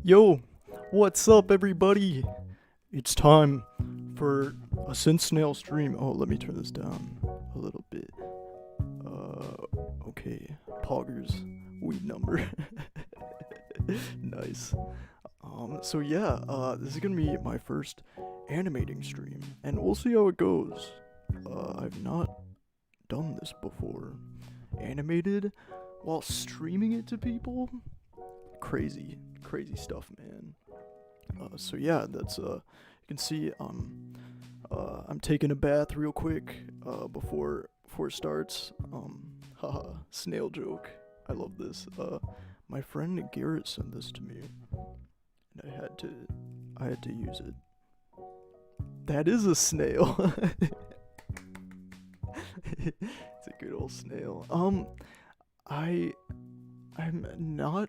Yo, what's up, everybody? It's time for a Snail stream. Oh, let me turn this down a little bit. Okay, Poggers, weed number. Nice. So yeah, this is gonna be my first animating stream, and we'll see how it goes. I've not done this before. Animated while streaming it to people? Crazy, crazy stuff, man. So yeah, that's you can see I'm taking a bath real quick before it starts. Haha, snail joke. I love this. My friend Garrett sent this to me, and I had to use it. That is a snail. It's a good old snail. I I'm not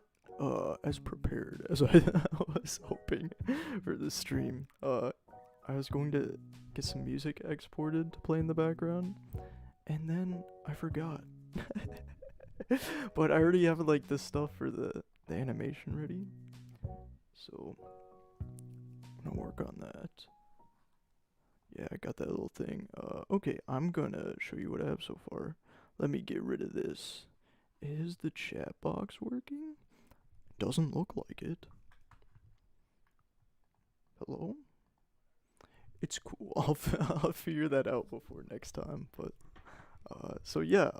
as prepared as I was hoping for this stream. I was going to get some music exported to play in the background, and then I forgot. But I already have like this stuff for the animation ready, so I'm gonna work on that. Yeah, I got that little thing. Okay, I'm gonna show you what I have so far. Let me get rid of this. Is the chat box working? Doesn't look like it. Hello? It's cool. I'll figure that out before next time. But so yeah,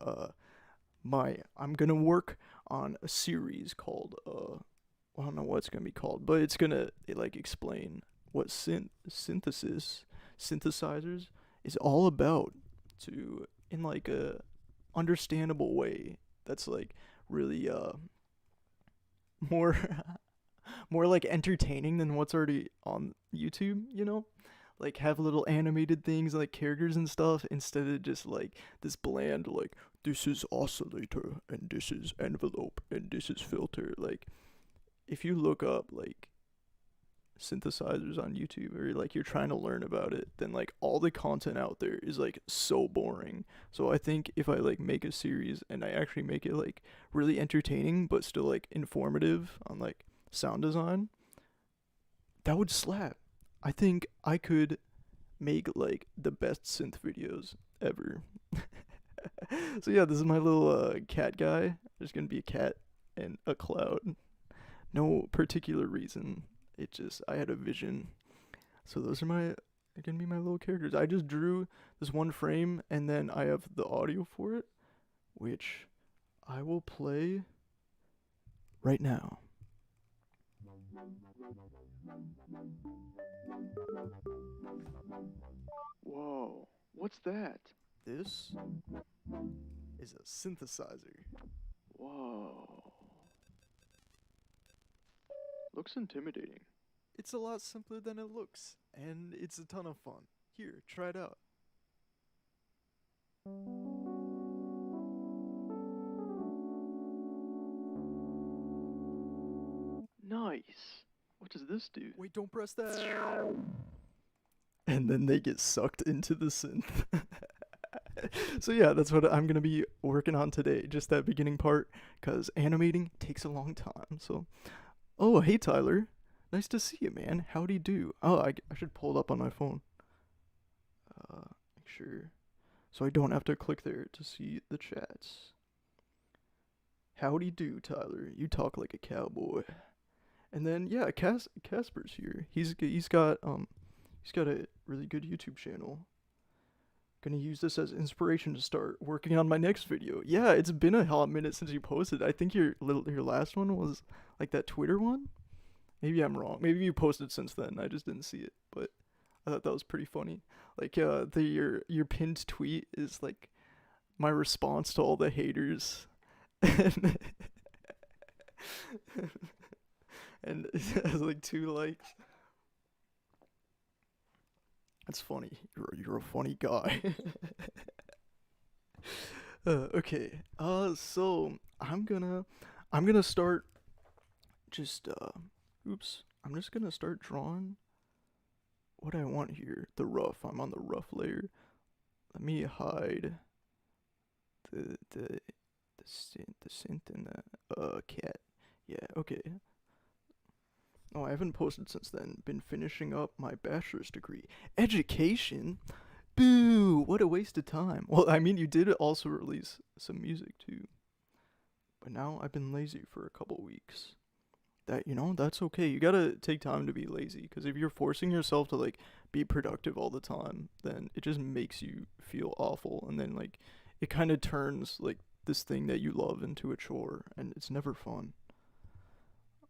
I'm gonna work on a series called I don't know what it's gonna be called, but it's gonna like explain what synthesizers is all about to in like a understandable way that's like really more more like entertaining than what's already on YouTube, you know? Like have little animated things like characters and stuff instead of just like this bland like this is oscillator and this is envelope and this is filter. Like if you look up like synthesizers on YouTube or like you're trying to learn about it, then like all the content out there is like so boring. So I think if I like make a series and I actually make it like really entertaining but still like informative on like sound design, that would slap. I think I could make like the best synth videos ever. So yeah, this is my little cat guy. There's gonna be a cat and a cloud. No particular reason. It just I had a vision. So those are gonna be my little characters. I just drew this one frame and then I have the audio for it, which I will play right now. Whoa, what's that? This is a synthesizer. Whoa. Looks intimidating. It's a lot simpler than it looks, and it's a ton of fun. Here, try it out. Nice. What does this do? Wait, don't press that. And then they get sucked into the synth. So yeah, that's what I'm gonna be working on today. Just that beginning part, cause animating takes a long time. So, oh hey Tyler, nice to see you, man. Howdy do? Oh, I should pull it up on my phone. Make sure, so I don't have to click there to see the chats. Howdy do, Tyler. You talk like a cowboy. And then yeah, Casper's here. He's got a really good YouTube channel. Gonna use this as inspiration to start working on my next video. Yeah, it's been a hot minute since you posted. I think your last one was like that Twitter one. Maybe I'm wrong. Maybe you posted since then. I just didn't see it, but I thought that was pretty funny. Like your pinned tweet is like my response to all the haters, and and it has like 2 likes. That's funny. You're a funny guy. Okay. So I'm gonna start just oops. I'm just gonna start drawing what I want here. The rough. I'm on the rough layer. Let me hide the synth and the cat. Yeah. Okay. Oh, I haven't posted since then. Been finishing up my bachelor's degree. Education? Boo! What a waste of time. Well, I mean, you did also release some music too. But now I've been lazy for a couple weeks. That's okay. You gotta take time to be lazy, because if you're forcing yourself to like be productive all the time, then it just makes you feel awful, and then like it kind of turns like this thing that you love into a chore, and it's never fun.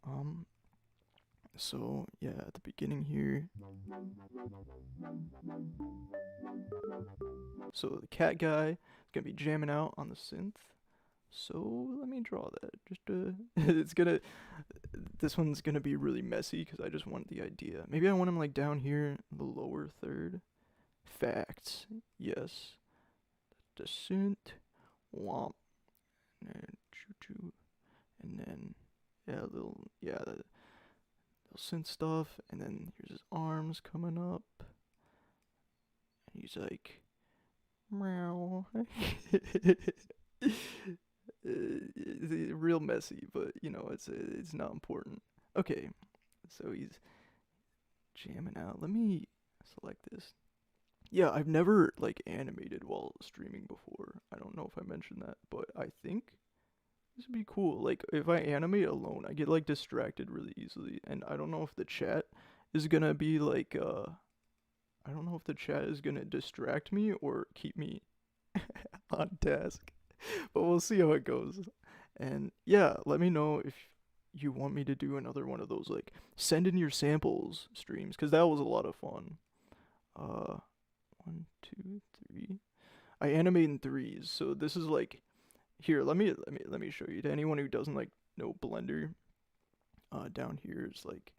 Um, so yeah, at the beginning here, so the cat guy is gonna be jamming out on the synth. So let me draw that. Just it's gonna this one's gonna be really messy because I just want the idea. Maybe I want him like down here, in the lower third. Facts, yes. The synth, womp, and choo choo, and then the little synth stuff, and then here's his arms coming up, and he's like, meow. It's real messy, but it's not important. Okay, so he's jamming out. Let me select this. Yeah, I've never like animated while streaming before. I don't know if I mentioned that, but I think this would be cool. Like if I animate alone, I get like distracted really easily, and I don't know if the chat is gonna be like I don't know if the chat is gonna distract me or keep me on task. But we'll see how it goes. And yeah, let me know if you want me to do another one of those like send in your samples streams, because that was a lot of fun. Uh, 1, 2, 3. I animate in threes, so this is like here. Let me show you to anyone who doesn't like know Blender. Down here is like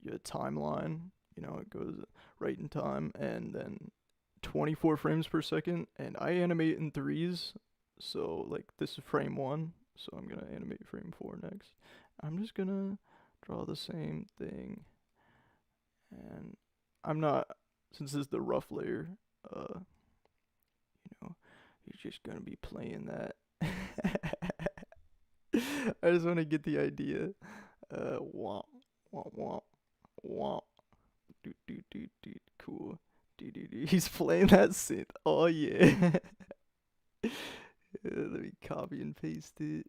your timeline. It goes right in time, and then 24 frames per second, and I animate in threes. So like this is frame 1, so I'm gonna animate frame 4 next. I'm just gonna draw the same thing, and I'm not, since this is the rough layer, you're just gonna be playing that. I just want to get the idea. Womp, womp, womp, womp. Do do do do. Cool. Do do do. He's playing that synth. Oh yeah. Let me copy and paste it.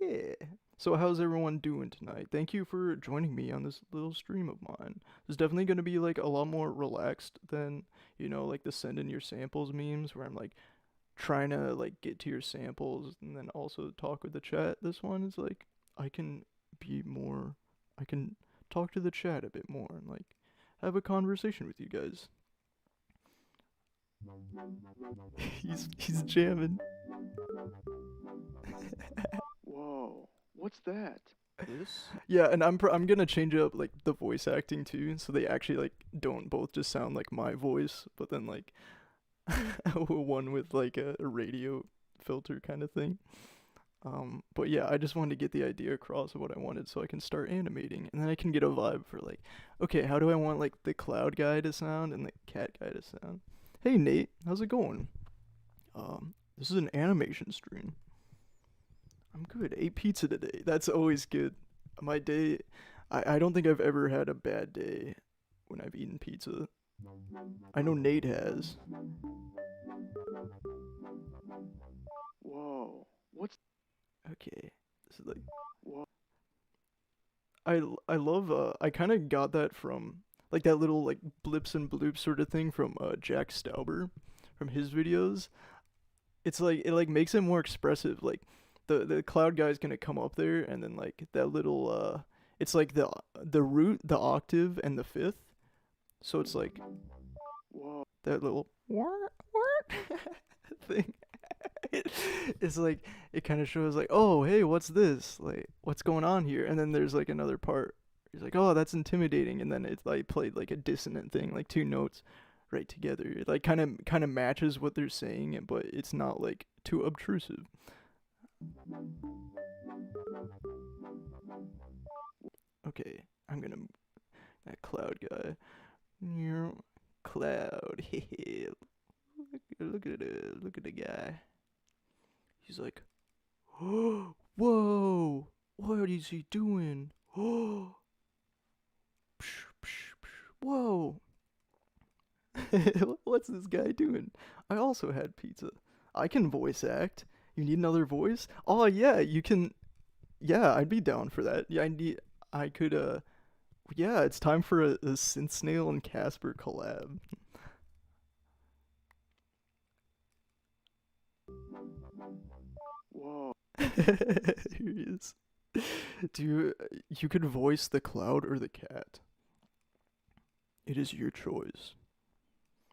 Yeah. So how's everyone doing tonight? Thank you for joining me on this little stream of mine. It's definitely gonna be like a lot more relaxed than, like the send in your samples memes where I'm like trying to like get to your samples and then also talk with the chat. This one is like I can I can talk to the chat a bit more and like have a conversation with you guys. He's jamming. Whoa, what's that? This? Yeah, and I'm gonna change up like the voice acting too, so they actually like don't both just sound like my voice, but then like one with like a radio filter kind of thing. But yeah, I just wanted to get the idea across of what I wanted so I can start animating, and then I can get a vibe for like, okay, how do I want like the cloud guy to sound and the cat guy to sound? Hey Nate, how's it going? This is an animation stream. I'm good. Ate pizza today. That's always good. My day, I don't think I've ever had a bad day when I've eaten pizza. I know Nate has. Whoa, what's Okay. This is like whoa? I love I kind of got that from like that little like blips and bloops sort of thing from Jack Stauber from his videos. It's like it like makes it more expressive. Like the cloud guy's gonna come up there and then like that little it's like the root, the octave, and the fifth. So it's like Whoa, that little thing. It's like it kind of shows like, oh hey, what's this? Like what's going on here? And then there's like another part. He's like, oh that's intimidating, and then it's like played like a dissonant thing, like two notes right together. It like kind of matches what they're saying, but it's not like too obtrusive. Okay, I'm gonna that cloud guy. Cloud. Look at the guy. He's like, whoa, what is he doing? What's this guy doing? I also had pizza. I can voice act. You need another voice? Oh yeah, you can. Yeah, I'd be down for that. Yeah, I need. I could. Yeah, it's time for a Synth Snail and Casper collab. Whoa. Here he is. Do you could voice the cloud or the cat. It is your choice.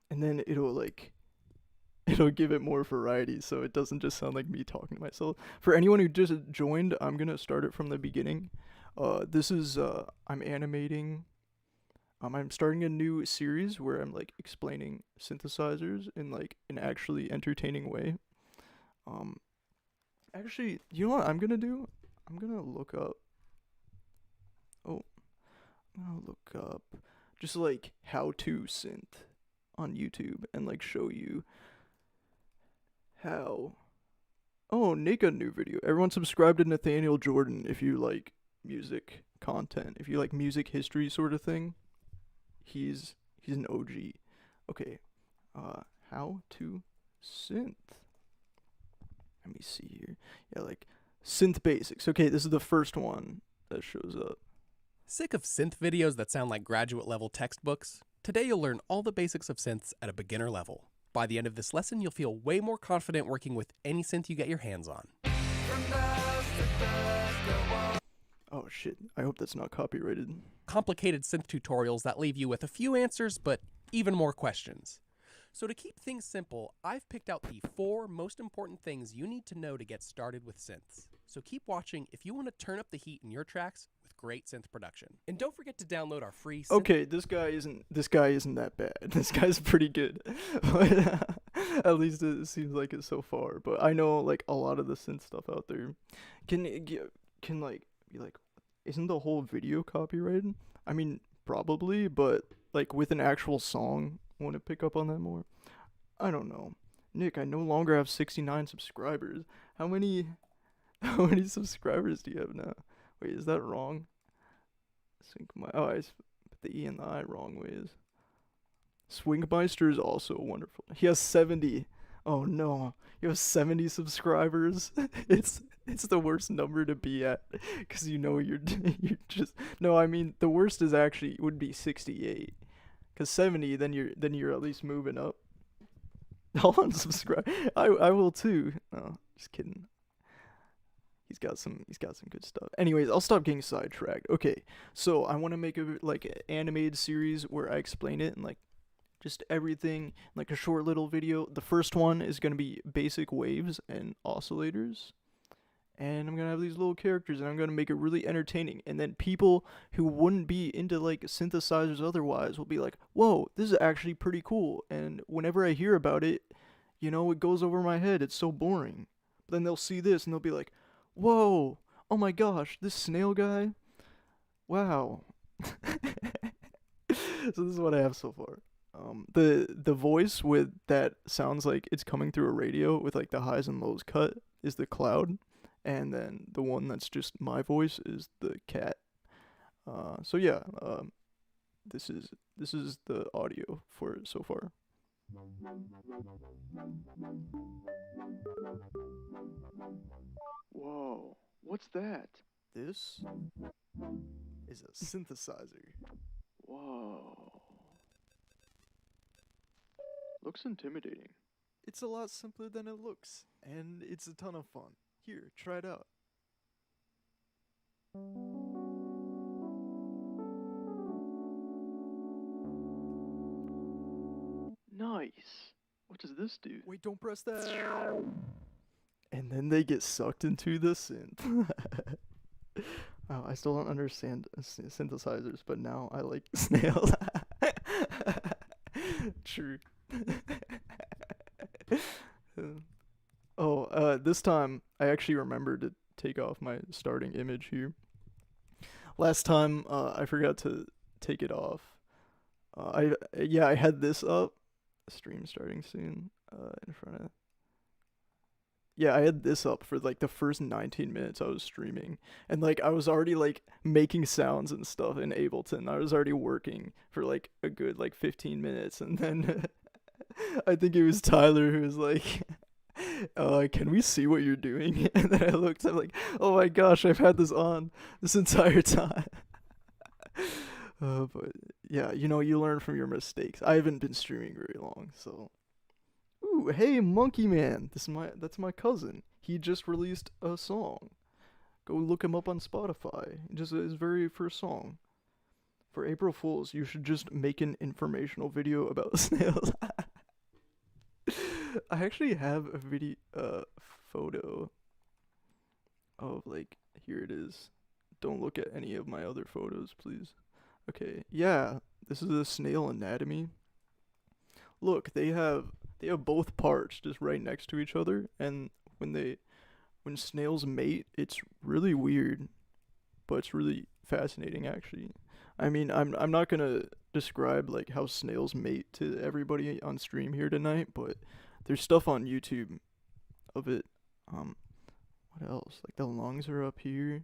And then it'll give it more variety so it doesn't just sound like me talking to myself. For anyone who just joined, I'm going to start it from the beginning. This is I'm animating I'm starting a new series where I'm like explaining synthesizers in like an actually entertaining way. Um Actually, you know what I'm going to do? I'm going to look up Oh, I'm going to look up just like how to synth on YouTube and like show you how. Oh, Nick got a new video. Everyone subscribe to Nathaniel Jordan if you like music content. If you like music history sort of thing. He's an OG. Okay. How to synth. Let me see here. Yeah, like synth basics. Okay, this is the first one that shows up. Sick of synth videos that sound like graduate level textbooks? Today you'll learn all the basics of synths at a beginner level. By the end of this lesson, you'll feel way more confident working with any synth you get your hands on. Oh shit. I hope that's not copyrighted. Complicated synth tutorials that leave you with a few answers, but even more questions. So to keep things simple, I've picked out the 4 most important things you need to know to get started with synths. So keep watching if you want to turn up the heat in your tracks with great synth production. And don't forget to download our free synth. Okay, this guy isn't that bad. This guy's pretty good. But at least it seems like it so far. But I know like a lot of the synth stuff out there can like be like, isn't the whole video copyrighted? I mean, probably, but like with an actual song, want to pick up on that more? I don't know. Nick, I no longer have 69 subscribers. How many how many subscribers do you have now? Wait, is that wrong? I put the E and the I wrong ways. Swingmeister is also wonderful. He has 70. Oh no, you have 70 subscribers. It's the worst number to be at, cause you know you're just no. I mean the worst is actually would be 68, cause 70 then you're at least moving up. I'll unsubscribe. I will too. No, just kidding. He's got some good stuff. Anyways, I'll stop getting sidetracked. Okay, so I want to make a like an animated series where I explain it and like just everything, like a short little video. The first one is gonna be basic waves and oscillators, and I'm gonna have these little characters, and I'm gonna make it really entertaining. And then people who wouldn't be into like synthesizers otherwise will be like, "Whoa, this is actually pretty cool." And whenever I hear about it, it goes over my head. It's so boring. But then they'll see this and they'll be like, "Whoa, oh my gosh, this snail guy, wow." So this is what I have so far. The voice with that sounds like it's coming through a radio with like the highs and lows cut is the cloud, and then the one that's just my voice is the cat. So yeah, this is the audio for it so far. Whoa. What's that? This is a synthesizer. Whoa. Looks intimidating. It's a lot simpler than it looks, and it's a ton of fun. Here, try it out. Nice. What does this do? Wait, don't press that. And then they get sucked into the synth. Oh, I still don't understand synthesizers, but now I like Snail. True. This time I actually remembered to take off my starting image here. Last time I forgot to take it off. I had this up. Stream starting soon. In front of. yeah, I had this up for like the first 19 minutes I was streaming, and like I was already like making sounds and stuff in Ableton. I was already working for like a good like 15 minutes, and then I think it was Tyler who was like, can we see what you're doing? And then I looked, I'm like, oh my gosh, I've had this on this entire time. But yeah, you learn from your mistakes. I haven't been streaming very long, so. Ooh, hey, Monkey Man. That's my cousin. He just released a song. Go look him up on Spotify. Just his very first song. For April Fools, you should just make an informational video about snails. I actually have a photo of like, here it is. Don't look at any of my other photos, please. Okay, yeah, this is a snail anatomy. Look, they have both parts just right next to each other, and when snails mate, it's really weird, but it's really fascinating actually. I mean, I'm not gonna describe like how snails mate to everybody on stream here tonight, but there's stuff on YouTube of it. Um, what else? Like the lungs are up here.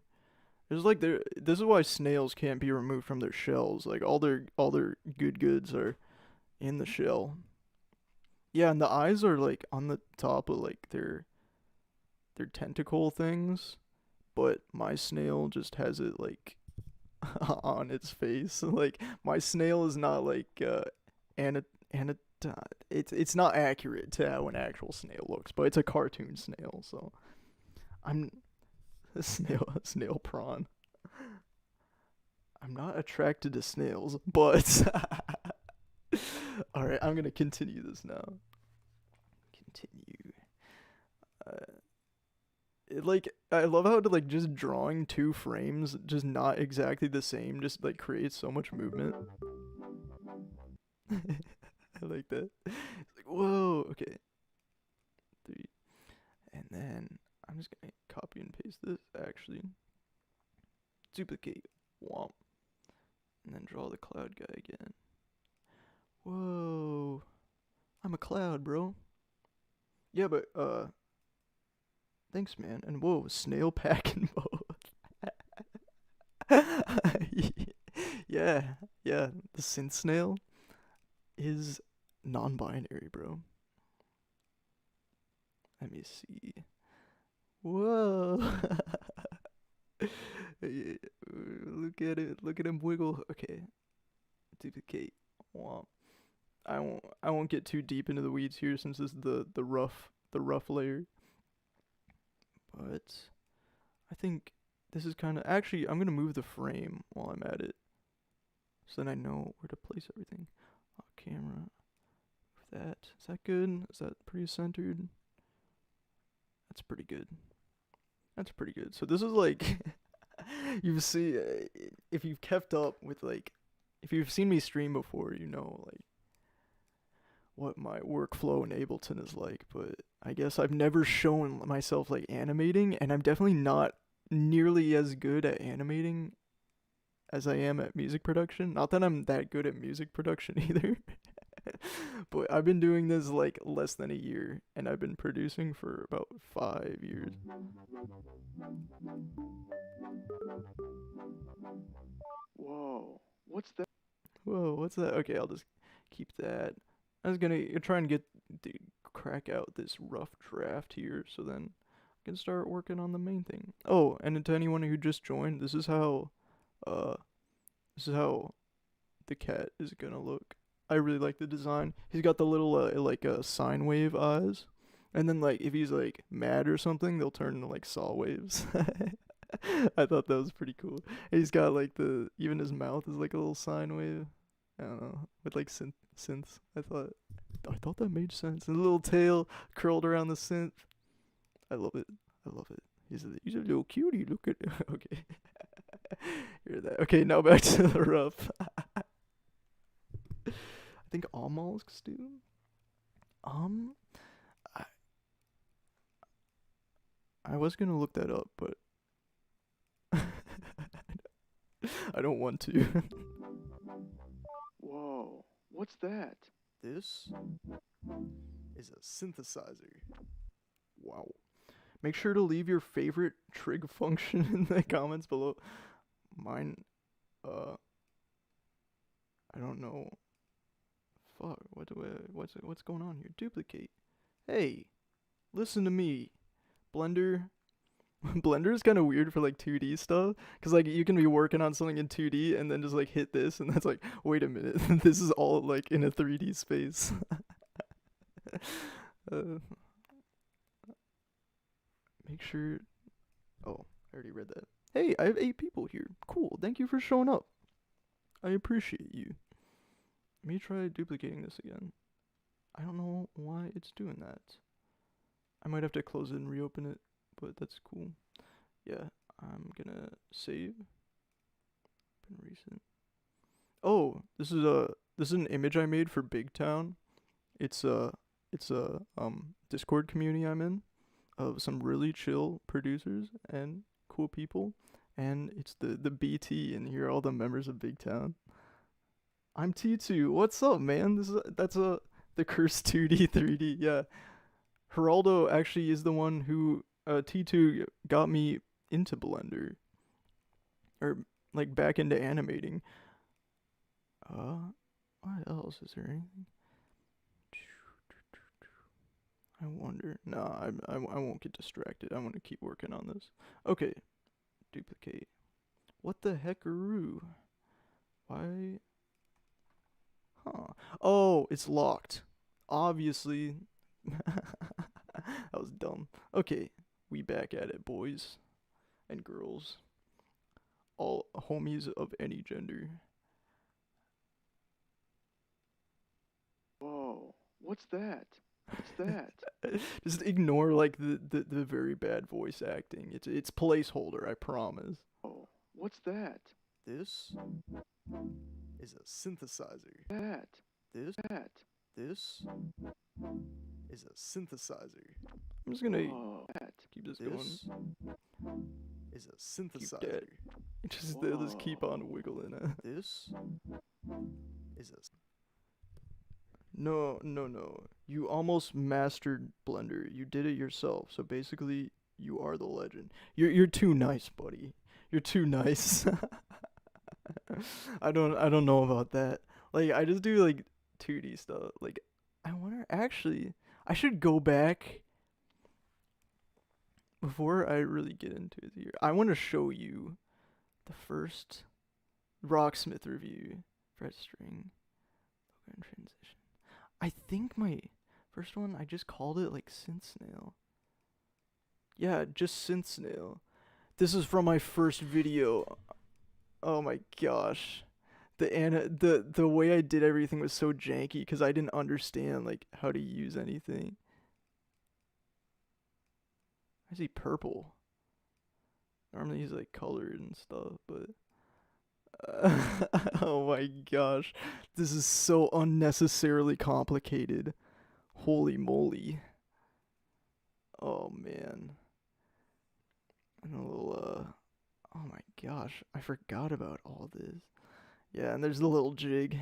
There's like this is why snails can't be removed from their shells. Like all their good goods are in the shell. Yeah, and the eyes are like on the top of like their tentacle things, but my snail just has it like on its face. Like my snail is not like ana it's not accurate to how an actual snail looks, but it's a cartoon snail, so I'm a snail prawn. I'm not attracted to snails, but all right, I'm gonna continue this now. Continue. Like I love how like just drawing two frames, just not exactly the same, just like creates so much movement. I like that. It's like whoa, okay, 3, and then I'm just gonna copy and paste this. Actually, duplicate, womp, and then draw the cloud guy again. Whoa, I'm a cloud, bro. Yeah, but thanks, man. And whoa, snail packing mode. Yeah, yeah. The synth snail is non-binary, bro. Let me see. Whoa. Look at it. Look at him wiggle. Okay. Duplicate. Womp. I won't get too deep into the weeds here since this is the rough layer. But I think this is kind of actually I'm gonna move the frame while I'm at it, so then I know where to place everything. Camera. That is that good? Is that pretty centered? That's pretty good. That's pretty good. So this is like you see if you've kept up with like if you've seen me stream before, like what my workflow in Ableton is like, but I guess I've never shown myself like animating, and I'm definitely not nearly as good at animating as I am at music production. Not that I'm that good at music production either. But I've been doing this like less than a year, and I've been producing for about 5 years. Whoa, what's that? Whoa, what's that? Okay, I'll just keep that. I was gonna try and crack out this rough draft here, so then I can start working on the main thing. Oh, and to anyone who just joined, uh, this is how the cat is gonna look. I really like the design. He's got the little sine wave eyes, and then like if he's like mad or something, they'll turn into like saw waves. I thought that was pretty cool. And he's got like even his mouth is like a little sine wave. I don't know, with like synths. I thought that made sense. And the little tail curled around the synth. I love it. I love it. He's a little cutie. Look at okay. Hear that? Okay, now back to the rough. I think all mollusks do. I, I was gonna look that up, but I don't want to. Whoa, what's that? This is a synthesizer. Wow. Make sure to leave your favorite trig function in the comments below. Mine, I don't know. Fuck, what's going on here? Duplicate. Hey, listen to me. Blender. Blender is kind of weird for like 2D stuff, because like you can be working on something in 2D and then just like hit this, and that's like, wait a minute, this is all like in a 3D space. Make sure. Oh, I already read that. Hey, I have 8 people here. Cool. Thank you for showing up. I appreciate you. Let me try duplicating this again. I don't know why it's doing that. I might have to close it and reopen it, but that's cool. Yeah, I'm gonna save. Open recent. Oh, this is an image I made for Big Town. It's a Discord community I'm in of some really chill producers and cool people, and it's the BT, and here are all the members of Big Town. I'm T2. What's up, man? That's the Cursed 2D 3D. Yeah, Geraldo actually is the one who T2 got me into Blender, or like back into animating. What else is there? Anything? I wonder. Nah, I won't get distracted. I want to keep working on this. Okay, duplicate. What the heckaroo? Why? Huh. Oh, it's locked. Obviously. That was dumb. Okay, we back at it, boys and girls. All homies of any gender. Whoa, what's that? What's that? Just ignore like the very bad voice acting. It's placeholder, I promise. Oh, what's that? This is a synthesizer. That. This That. is a synthesizer. I'm just gonna Whoa, that. keep this This going. Is a synthesizer. that. They'll just keep Whoa. on wiggling it. This is a. No. You almost mastered Blender. You did it yourself. So basically, you are the legend. You're too nice, buddy. You're too nice. I don't know about that. Like I just do like 2D stuff. Like I wonder actually I should go back before I really get into it here. I want to show you the first Rocksmith review. Fret string. Logo and transition. I think my first one I just called it like Snail. Yeah, just Snail. This is from my first video. Oh my gosh. The way I did everything was so janky because I didn't understand like how to use anything. I see purple. Normally he's like colored and stuff, but oh my gosh. This is so unnecessarily complicated. Holy moly. Oh man. And a little oh my gosh, I forgot about all this. Yeah, and there's the little jig.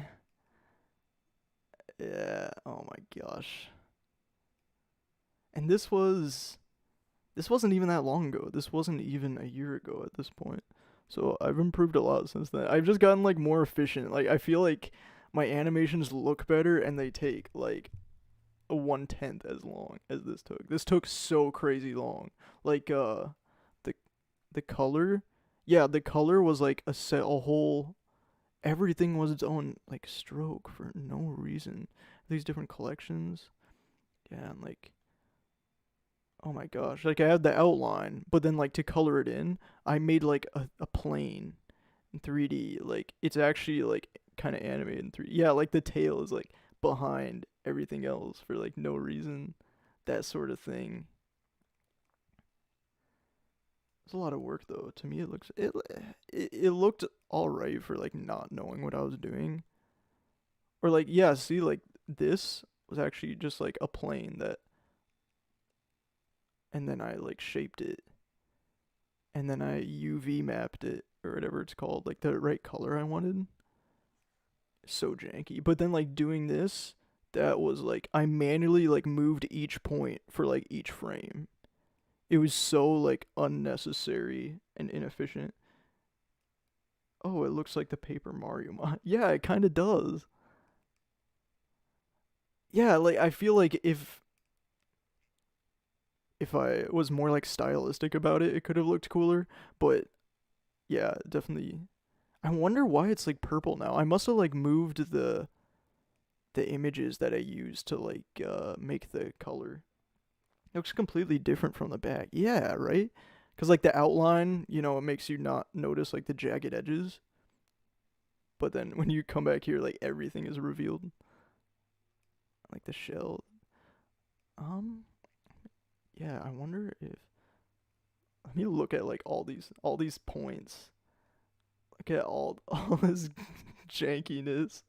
Yeah, oh my gosh. And this wasn't even that long ago. This wasn't even a year ago at this point. So I've improved a lot since then. I've just gotten like more efficient. Like I feel like my animations look better and they take like a 1/10 as long as this took. This took so crazy long. Like the color, yeah, the color was like a whole. Everything was its own like stroke for no reason. These different collections, yeah, and like, oh my gosh, like I had the outline, but then like to color it in, I made like a plane in 3D. Like it's actually like kind of animated in 3D. Yeah, like the tail is like behind everything else for like no reason, that sort of thing. It's a lot of work though. To me, it looked all right for like not knowing what I was doing. Or like yeah, see like this was actually just like a plane that, and then I like shaped it, and then I UV mapped it or whatever it's called, like the right color I wanted. So janky. But then like doing this, that was like I manually like moved each point for like each frame. It was so like unnecessary and inefficient. Oh, it looks like the Paper Mario mod. Yeah, it kind of does. Yeah, like I feel like if I was more like stylistic about it, it could have looked cooler. But yeah, definitely. I wonder why it's like purple now. I must have like moved the images that I used to like make the color. It looks completely different from the back. Yeah, right? Cuz like the outline, it makes you not notice like the jagged edges. But then when you come back here like everything is revealed. Like the shell. Um yeah, I wonder if let me look at like all these points. Look at all this jankiness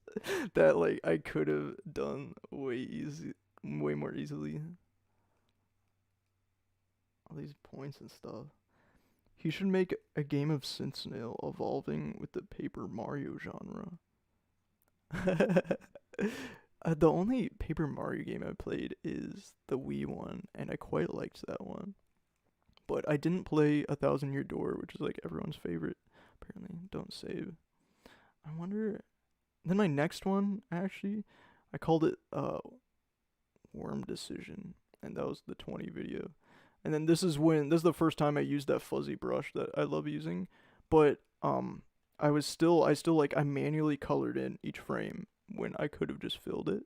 that like I could have done way more easily. All these points and stuff. He should make a game of Snail evolving with the Paper Mario genre. The only Paper Mario game I played is the Wii one, and I quite liked that one. But I didn't play A Thousand Year Door, which is like everyone's favorite. Apparently, don't save. I wonder. Then my next one, actually, I called it Worm Decision, and that was the 20 video. And then this is the first time I used that fuzzy brush that I love using, but I manually colored in each frame when I could have just filled it,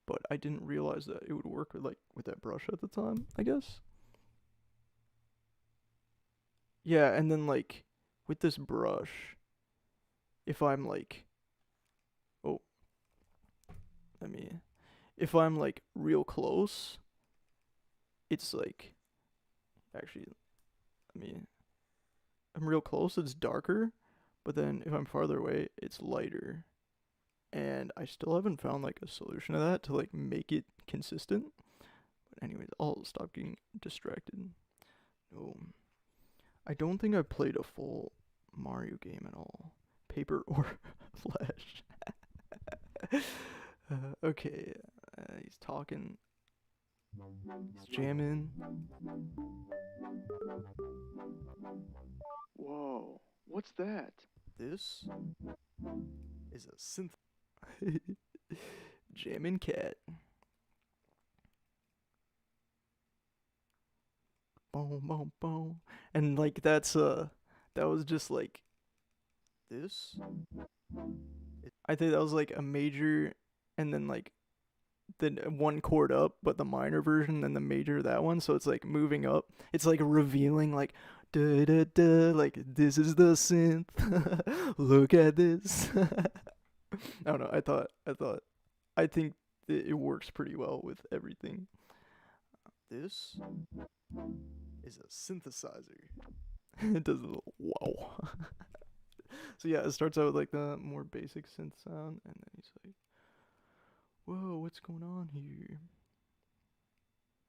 but I didn't realize that it would work with that brush at the time, I guess. Yeah, and then like with this brush, if I'm like, oh, let me, if I'm like real close, it's like, actually, let me, I'm real close, it's darker, but then if I'm farther away, it's lighter. And I still haven't found like a solution to that to like make it consistent. But anyways, I'll stop getting distracted. No, I don't think I've played a full Mario game at all, paper or flash. Okay, he's talking, he's jamming. Whoa, what's that? This is a synth. Jammin' cat. Boom, boom, boom. And like that was just like this. I think that was like a major, and then like the one chord up, but the minor version, and the major that one. So it's like moving up. It's like revealing like da da da. Like this is the synth. Look at this. I don't know. I think it works pretty well with everything. This is a synthesizer. It does a little wow. So yeah, it starts out with like the more basic synth sound, and then he's like, "Whoa, what's going on here?"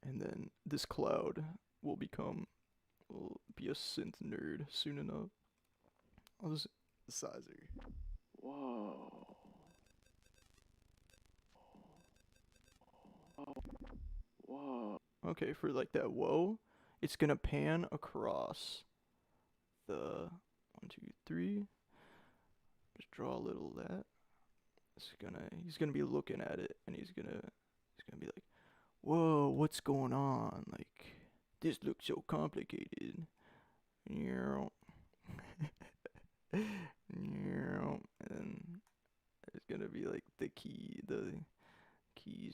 And then this cloud will be a synth nerd soon enough. I'll just synthesizer. Whoa. Whoa. Okay, for like that whoa, it's gonna pan across the 1, 2, 3. Just draw a little of that. He's gonna be looking at it, and he's gonna be like, "Whoa, what's going on? Like, this looks so complicated." And then there's gonna be like the keys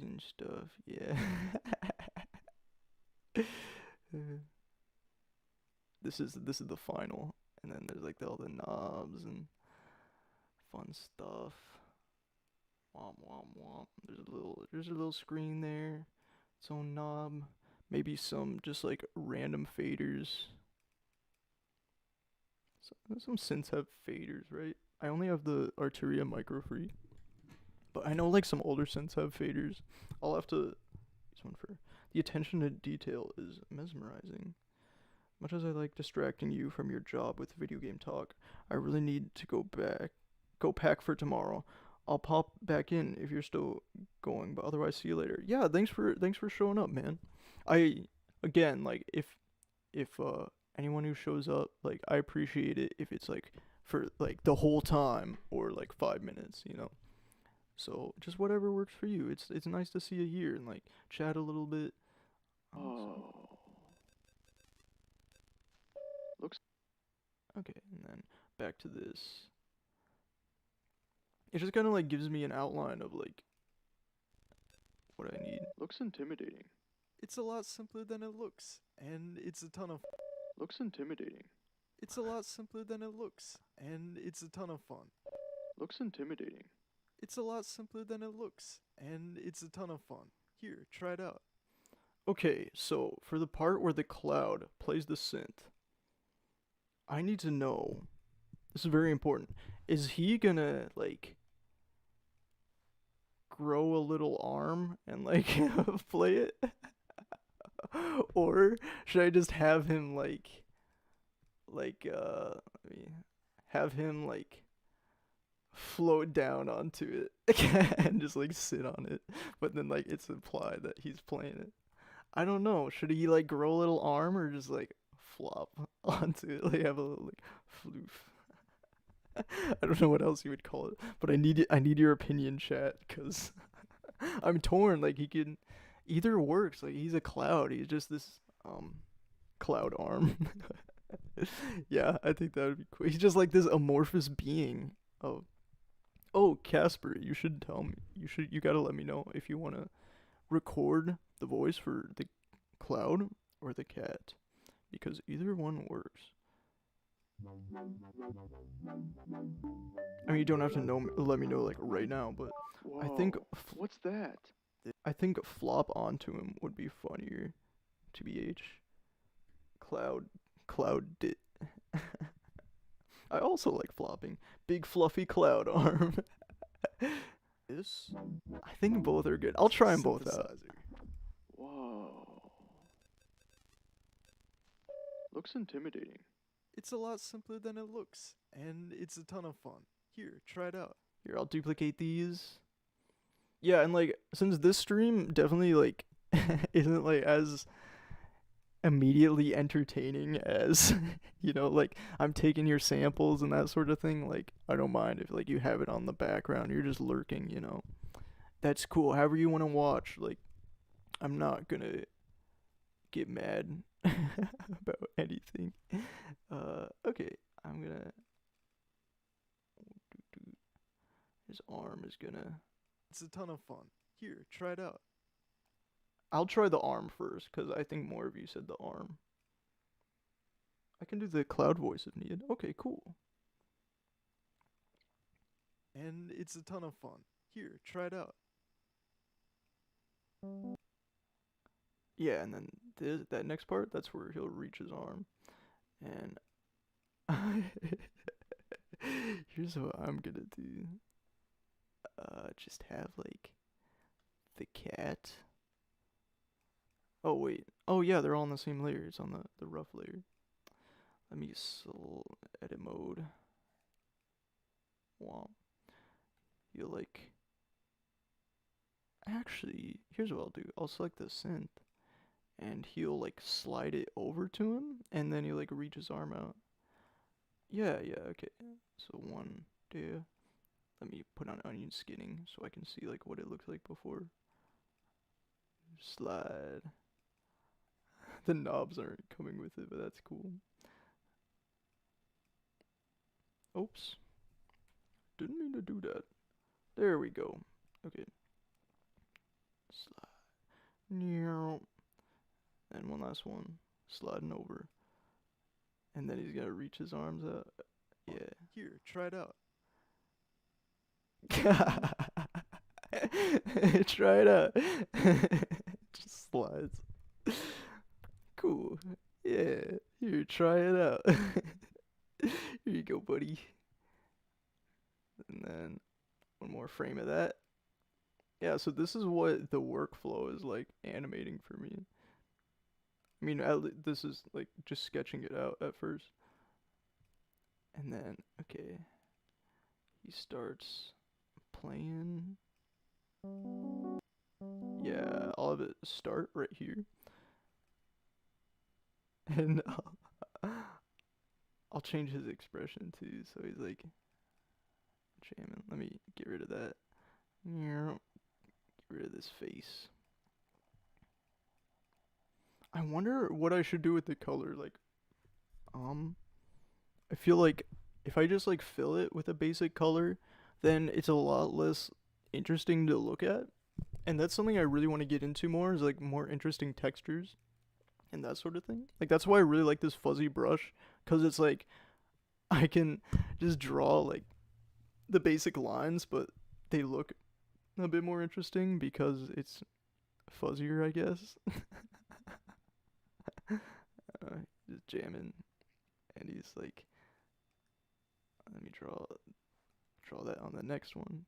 and stuff. Yeah. This is the final, and then there's like all the knobs and fun stuff. Womp womp womp. There's a little screen there, its own knob. Maybe some just like random faders. Some synths have faders, right? I only have the Arturia Micro Free, but I know like some older synths have faders. I'll have to use one for the attention to detail is mesmerizing. Much as I like distracting you from your job with video game talk, I really need to go pack for tomorrow. I'll pop back in if you're still going, but otherwise see you later. Yeah, thanks for showing up, man. I again, like if anyone who shows up, like I appreciate it if it's like for like the whole time or like 5 minutes, you know. So just whatever works for you. It's nice to see you here and like chat a little bit. So, Oh. Looks okay, and then back to this. It just kind of like gives me an outline of like what I need. looks intimidating. It's a lot simpler than it looks, and it's a ton of. Looks intimidating. It's a lot simpler than it looks, and it's a ton of fun. Looks intimidating. It's a lot simpler than it looks, and it's a ton of fun. Here, try it out. Okay, so for the part where the cloud plays the synth, I need to know. This is very important. Is he gonna like grow a little arm and like play it? Or should I just have him let me have him like float down onto it and just like sit on it, but then like it's implied that he's playing it. I don't know. Should he like grow a little arm or just like flop onto it, like have a little like floof? I don't know what else you would call it, but I need your opinion, chat, because I'm torn. Like he can either works. Like he's a cloud. He's just this cloud arm. Yeah, I think that would be cool. He's just like this amorphous being. Oh, Casper, you should tell me. You gotta let me know if you wanna record the voice for the cloud or the cat, because either one works. I mean, you don't have to know. Let me know like right now, but I think Whoa. What's that? flop onto him would be funnier. TBH. Cloud did. I also like flopping. Big fluffy cloud arm. This, I think both are good. I'll try them both out. Whoa. Looks intimidating. It's a lot simpler than it looks, and it's a ton of fun. Here, try it out. Here, I'll duplicate these. Yeah, and like since this stream definitely like isn't like as immediately entertaining as like I'm taking your samples and that sort of thing, like I don't mind if like you have it on the background, you're just lurking. That's cool. However you want to watch, like I'm not gonna get mad about anything. Okay, I'm gonna his arm is gonna it's a ton of fun. Here, try it out. I'll try the arm first, because I think more of you said the arm. I can do the cloud voice if needed. Okay, cool. And it's a ton of fun. Here, try it out. Yeah, and then that next part, that's where he'll reach his arm. And here's what I'm gonna do. Just have like the cat. Oh wait. Oh yeah, they're all on the same layer. It's on the rough layer. Let me edit mode. Wow. You like. Actually, here's what I'll do. I'll select the synth, and he'll like slide it over to him, and then he'll like reach his arm out. Yeah, okay. So one there. Let me put on onion skinning so I can see like what it looks like before. Slide. The knobs aren't coming with it, but that's cool. Oops. Didn't mean to do that. There we go. Okay. Slide. And one last one. Sliding over. And then he's gonna reach his arms out. Yeah. Here, try it out. Try it out. Just slides. Cool. Yeah. Here, try it out. Here you go, buddy. And then one more frame of that. Yeah, so this is what the workflow is like animating for me. I mean, this is like just sketching it out at first. And then, okay. He starts playing. Yeah, I'll have it start right here. And I'll change his expression too. So he's like jamming. Let me get rid of that. Get rid of this face. I wonder what I should do with the color. Like, I feel like if I just like fill it with a basic color, then it's a lot less interesting to look at. And that's something I really want to get into more is like more interesting textures and that sort of thing. Like that's why I really like this fuzzy brush cuz it's like I can just draw like the basic lines but they look a bit more interesting because it's fuzzier, I guess. Just jamming and he's like let me draw that on the next one.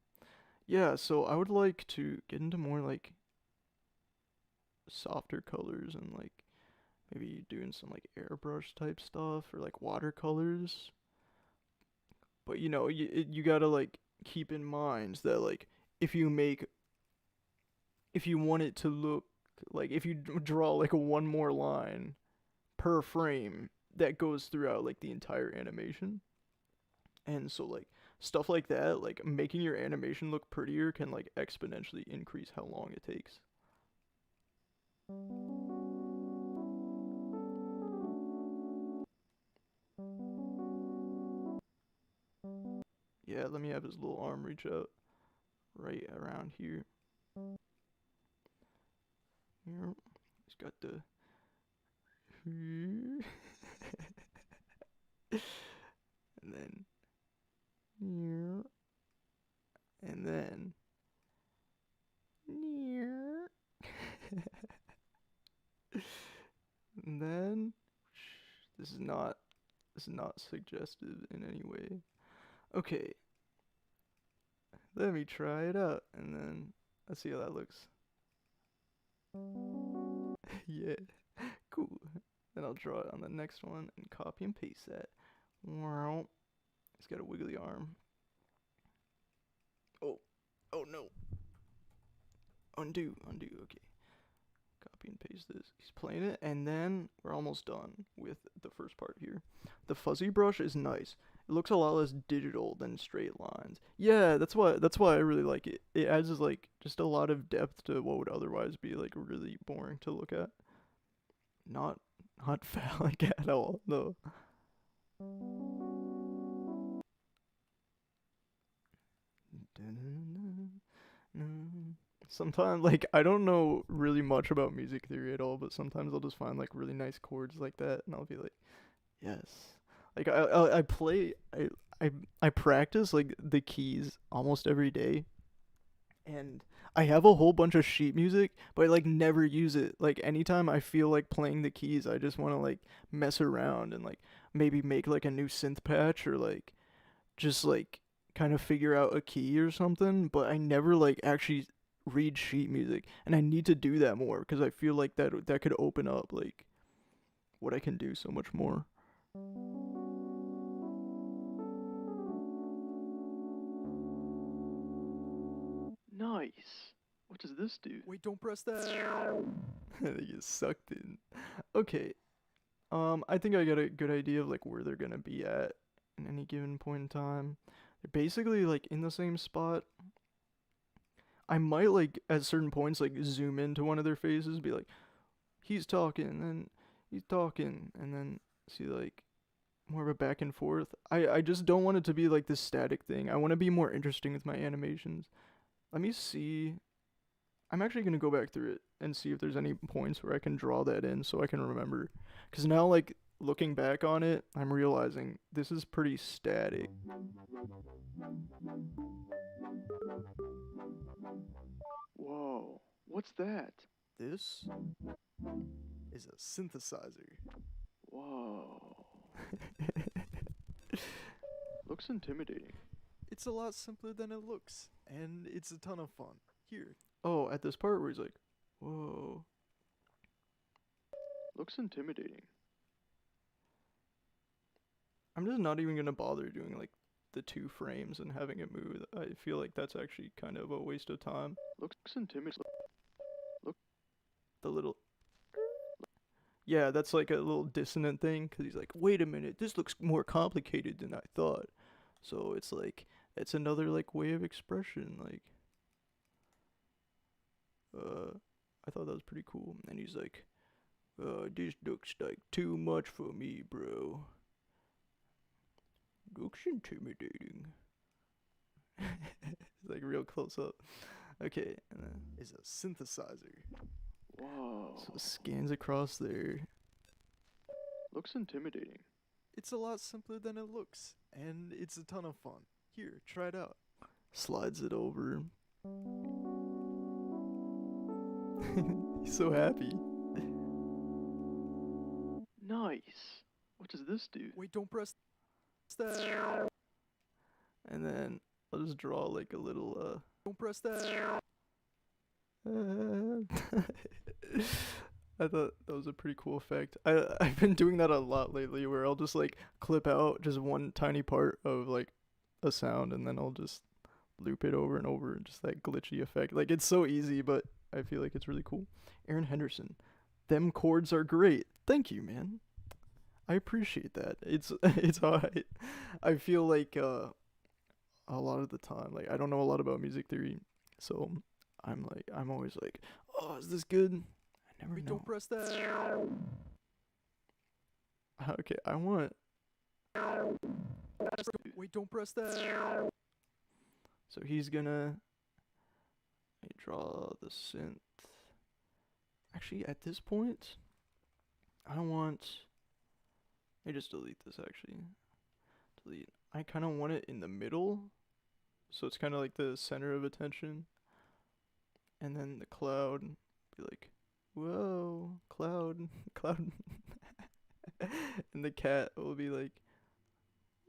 Yeah, so I would like to get into more like softer colors and like maybe doing some like airbrush type stuff or like watercolors. But you know, you gotta like keep in mind that like if you make if you want it to look like if you draw like a one more line per frame that goes throughout like the entire animation. And so like stuff like that, like making your animation look prettier can like exponentially increase how long it takes. Yeah, let me have his little arm reach out right around here. Here. He's got the and then here and then here and then this is not suggestive in any way. Okay, let me try it out and then let's see how that looks. Yeah, cool. Then I'll draw it on the next one and copy and paste that. Wow, he's got a wiggly arm. Oh, oh no. Undo, okay. Copy and paste this. He's playing it, and then we're almost done with the first part here. The fuzzy brush is nice. It looks a lot less digital than straight lines. Yeah, that's why I really like it. It adds like just a lot of depth to what would otherwise be like really boring to look at. Not phallic at all, though. Sometimes, like, I don't know really much about music theory at all, but sometimes I'll just find like really nice chords like that, and I'll be like, yes. Like I play I practice like the keys almost every day, and I have a whole bunch of sheet music, but I like never use it. Like anytime I feel like playing the keys, I just want to like mess around and like maybe make like a new synth patch or like just like kind of figure out a key or something, but I never like actually read sheet music, and I need to do that more because I feel like that could open up like what I can do so much more. Nice. What does this do? Wait, don't press that. They get sucked in. Okay. I think I got a good idea of like where they're gonna be at in any given point in time. They're basically like in the same spot. I might like at certain points like zoom into one of their faces, be like, he's talking, and he's talking, and then see like more of a back and forth. I just don't want it to be like this static thing. I want to be more interesting with my animations. Let me see. I'm actually gonna go back through it and see if there's any points where I can draw that in so I can remember. Cause now like looking back on it, I'm realizing this is pretty static. Whoa. What's that? This is a synthesizer. Whoa. Looks intimidating. It's a lot simpler than it looks, and it's a ton of fun. Here. Oh, at this part where he's like, whoa. Looks intimidating. I'm just not even gonna bother doing like the 2 frames and having it move. I feel like that's actually kind of a waste of time. Looks intimidating. The little Yeah, that's like a little dissonant thing because he's like, wait a minute, this looks more complicated than I thought. So it's like it's another like way of expression. Like, I thought that was pretty cool. And he's like, this looks like too much for me, bro. Looks intimidating. It's like real close up. Okay, and then is a synthesizer. Whoa. So it scans across there. Looks intimidating. It's a lot simpler than it looks, and it's a ton of fun. Here, try it out. Slides it over. He's so happy. Nice. What does this do? Wait, don't press that. And then I'll just draw like a little, don't press that. I thought that was a pretty cool effect. I've been doing that a lot lately where I'll just like clip out just one tiny part of like a sound and then I'll just loop it over and over, just that glitchy effect. Like it's so easy, but I feel like it's really cool. Aaron Henderson, them chords are great. Thank you, man. I appreciate that. It's alright. I feel like a lot of the time, like I don't know a lot about music theory, so I'm always like, oh, is this good? I never know. Don't press that. Okay, I want. Wait, don't press that. So he's gonna draw the synth. Actually, at this point, I want. Let me just delete this. Actually, delete. I kind of want it in the middle, so it's kind of like the center of attention. And then the cloud be like, whoa, cloud, cloud. And the cat will be like,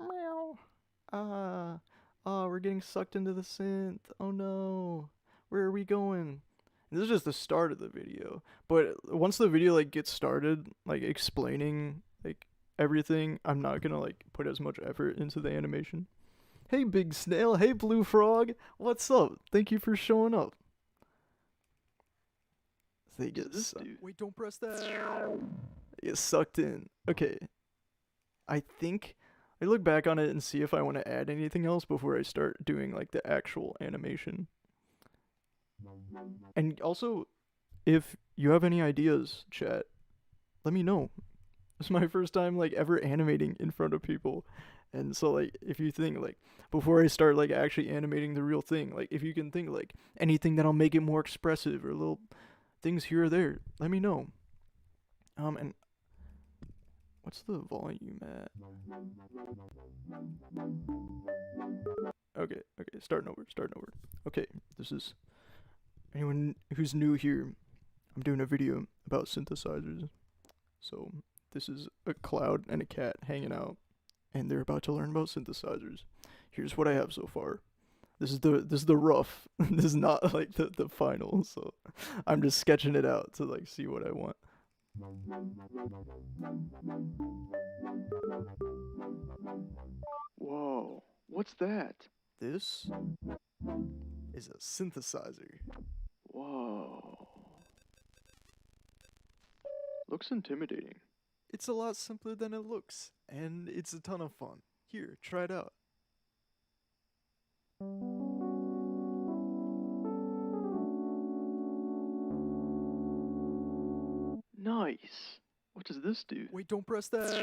meow. We're getting sucked into the synth. Oh no, where are we going? And this is just the start of the video. But once the video like gets started, like explaining like everything, I'm not gonna like put as much effort into the animation. Hey, Big Snail. Hey, Blue Frog. What's up? Thank you for showing up. They get wait, don't press that. They get sucked in. Okay. I think I look back on it and see if I want to add anything else before I start doing like the actual animation. And also, if you have any ideas, chat, let me know. It's my first time like ever animating in front of people. And so like if you think like before I start like actually animating the real thing, like if you can think like anything that'll make it more expressive or little things here or there, let me know. And what's the volume at? Okay, starting over. Okay, this is anyone who's new here. I'm doing a video about synthesizers. So this is a cloud and a cat hanging out, and they're about to learn about synthesizers. Here's what I have so far. This is the rough. This is not like the final, so I'm just sketching it out to like see what I want. Whoa. What's that? This is a synthesizer. Whoa. Looks intimidating. It's a lot simpler than it looks, and it's a ton of fun. Here, try it out. Nice. What does this do? Wait, don't press that.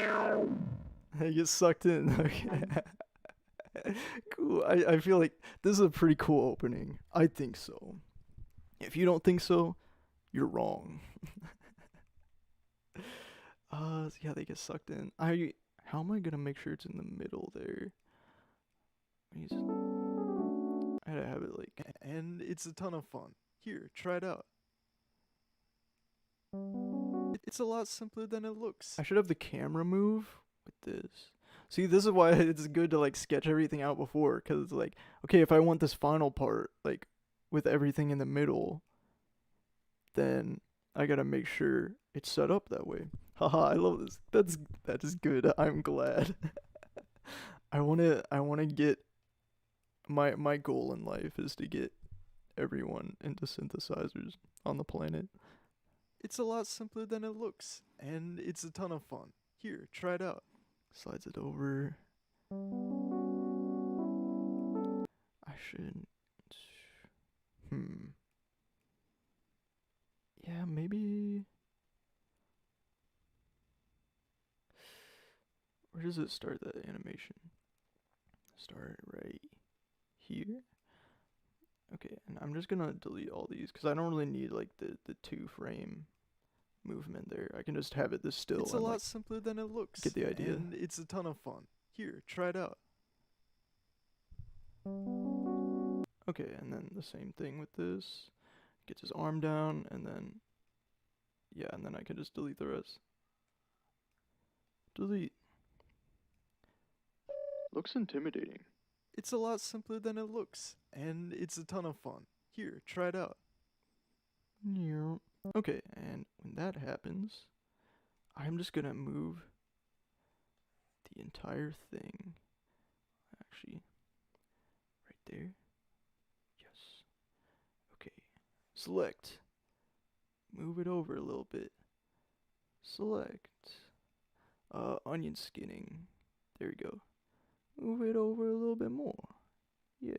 I get sucked in. Okay. Cool. I feel like this is a pretty cool opening. I think so. If you don't think so, you're wrong. Yeah, they get sucked in. How am I gonna make sure it's in the middle there? I gotta have it like, and it's a ton of fun. Here, try it out. It's a lot simpler than it looks. I should have the camera move with this. See, this is why it's good to like sketch everything out before, because it's like, okay, if I want this final part, like with everything in the middle, then I gotta make sure it's set up that way. Haha, I love this. That is good. I'm glad. I wanna get my goal in life is to get everyone into synthesizers on the planet. It's a lot simpler than it looks, and it's a ton of fun. Here, try it out. Slides it over. I should. Yeah, maybe. Where does it start, that animation? Start right here. Okay, and I'm just gonna delete all these because I don't really need like the 2 frame movement there. I can just have it this still. It's a lot simpler than it looks. Get the idea? And it's a ton of fun. Here, try it out. Okay, and then the same thing with this. Gets his arm down, and then yeah, and then I can just delete the rest. Delete. Looks intimidating. It's a lot simpler than it looks, and it's a ton of fun. Here, try it out. Okay, and when that happens, I'm just gonna move the entire thing. Actually, right there. Yes. Okay. Select. Move it over a little bit. Select. Onion skinning. There we go. Move it over a little bit more. Yeah.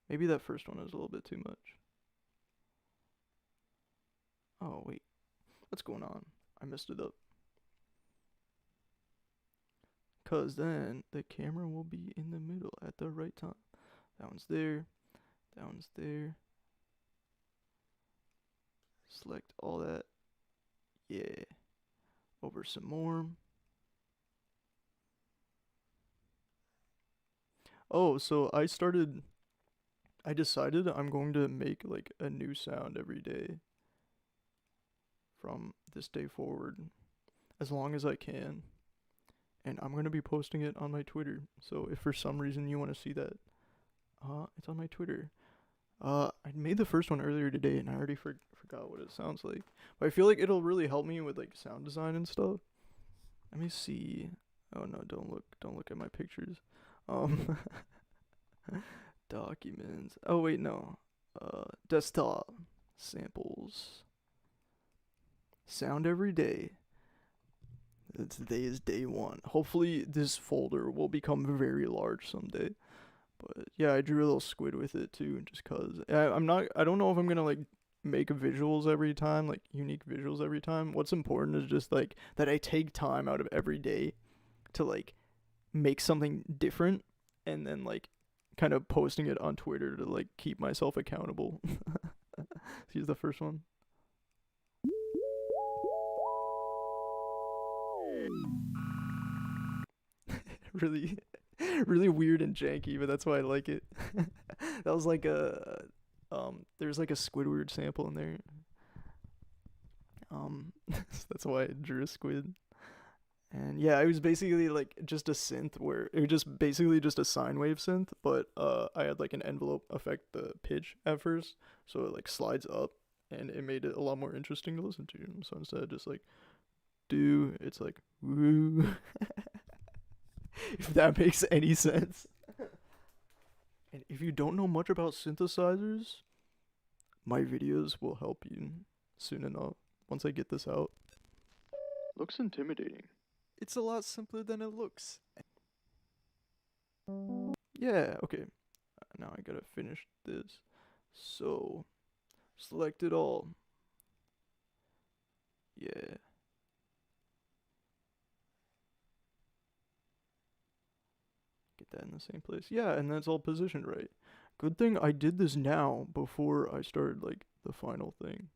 Maybe that first one was a little bit too much. Oh, wait. What's going on? I messed it up. Because then the camera will be in the middle at the right time. That one's there. That one's there. Select all that. Yeah. Over some more. Oh, so I decided I'm going to make like a new sound every day from this day forward, as long as I can. And I'm going to be posting it on my Twitter. So if for some reason you want to see that, it's on my Twitter. I made the first one earlier today and I already forgot what it sounds like. But I feel like it'll really help me with like sound design and stuff. Let me see. Oh no, don't look at my pictures. Documents. Oh wait, no. Desktop. Samples. Sound every day. Today is day 1. Hopefully this folder will become very large someday. But yeah, I drew a little squid with it too, just cause. I don't know if I'm gonna like make visuals every time, like unique visuals every time. What's important is just like that I take time out of every day to like make something different, and then like kind of posting it on Twitter to like keep myself accountable. Here's the first one. really really weird and janky, but that's why I like it. That was like there's like a Squidward sample in there. That's why I drew a squid. And yeah, it was basically like just a synth where it was just basically just a sine wave synth, but I had like an envelope affect the pitch at first, so it like slides up, and it made it a lot more interesting to listen to. So instead of just like it's like woo. If that makes any sense. And if you don't know much about synthesizers, my videos will help you soon enough once I get this out. Looks intimidating. It's a lot simpler than it looks. Yeah, okay. Now I gotta finish this. So, select it all. Yeah. Get that in the same place. Yeah, and that's all positioned right. Good thing I did this now before I started like the final thing.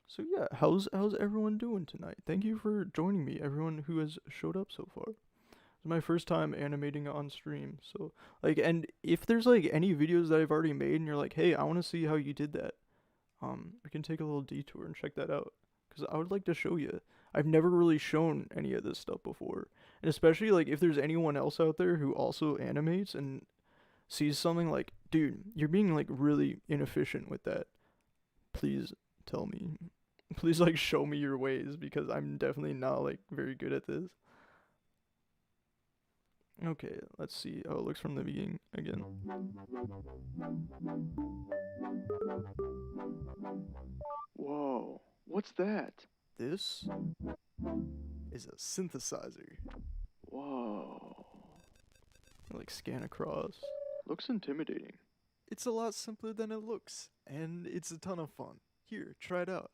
So yeah, how's everyone doing tonight? Thank you for joining me, everyone who has showed up so far. It's my first time animating on stream, so like, and if there's like any videos that I've already made and you're like, hey, I want to see how you did that, we can take a little detour and check that out, because I would like to show you. I've never really shown any of this stuff before, and especially like if there's anyone else out there who also animates and sees something like, dude, you're being like really inefficient with that, please tell me. Please like show me your ways, because I'm definitely not like very good at this. Okay, let's see how it looks from the beginning again. Whoa, what's that? This is a synthesizer. Whoa. Like scan across. Looks intimidating. It's a lot simpler than it looks, and it's a ton of fun. Here, try it out.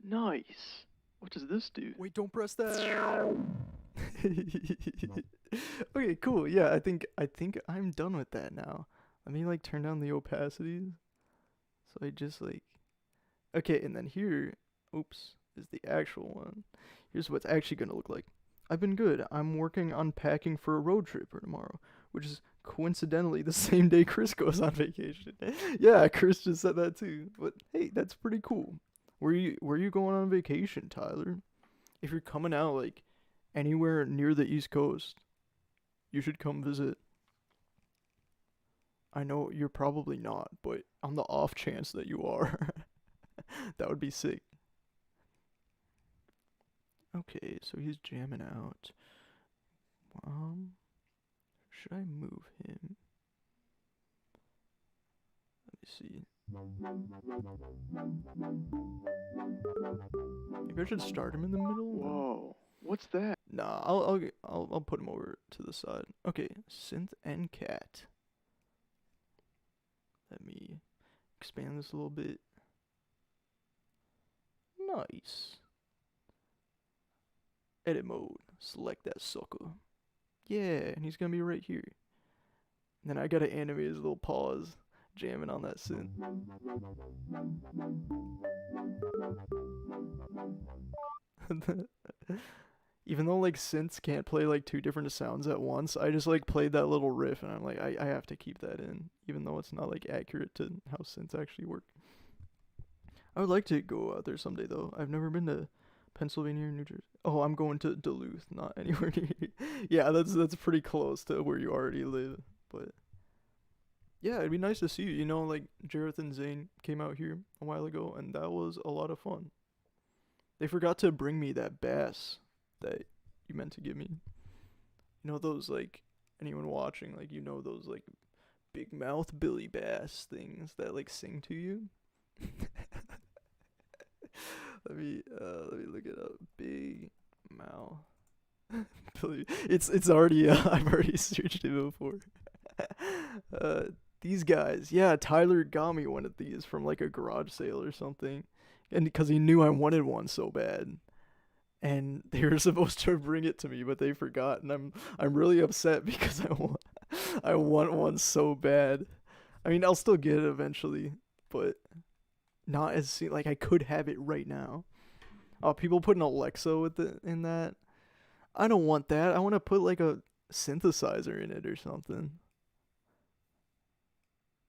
Nice. What does this do? Wait, don't press that. Okay, cool. Yeah, I think I'm done with that now. Let me like turn down the opacity. So I just like okay, and then here, oops, is the actual one. Here's what's actually gonna look like. I've been good. I'm working on packing for a road trip for tomorrow, which is coincidentally the same day Chris goes on vacation. Yeah, Chris just said that too. But hey, that's pretty cool. Where you going on vacation, Tyler? If you're coming out like anywhere near the East Coast, you should come visit. I know you're probably not, but on the off chance that you are, that would be sick. Okay, so he's jamming out. Should I move him? Let me see. Maybe I should start him in the middle. Whoa, what's that? Nah, I'll put him over to the side. Okay, synth and cat. Let me expand this a little bit. Nice. Edit mode. Select that sucker. Yeah, and he's gonna be right here. And then I gotta animate his little paws jamming on that synth. Even though like synths can't play like two different sounds at once, I just like played that little riff and I'm like, I have to keep that in, even though it's not like accurate to how synths actually work. I would like to go out there someday though. I've never been to Pennsylvania or New Jersey. Oh, I'm going to Duluth, not anywhere near here. Yeah, that's pretty close to where you already live. But yeah, it'd be nice to see you. You know, like Jareth and Zane came out here a while ago, and that was a lot of fun. They forgot to bring me that bass that you meant to give me. You know those like anyone watching, like you know those like big mouth Billy Bass things that like sing to you. Let me look it up. Big mouth Billy. It's already I've already searched it before. These guys, yeah, Tyler got me one of these from like a garage sale or something, and because he knew I wanted one so bad, and they were supposed to bring it to me, but they forgot, and I'm really upset because I want one so bad. I mean, I'll still get it eventually, but not as soon. Like I could have it right now. Oh, people put an Alexa with it in that. I don't want that. I want to put like a synthesizer in it or something.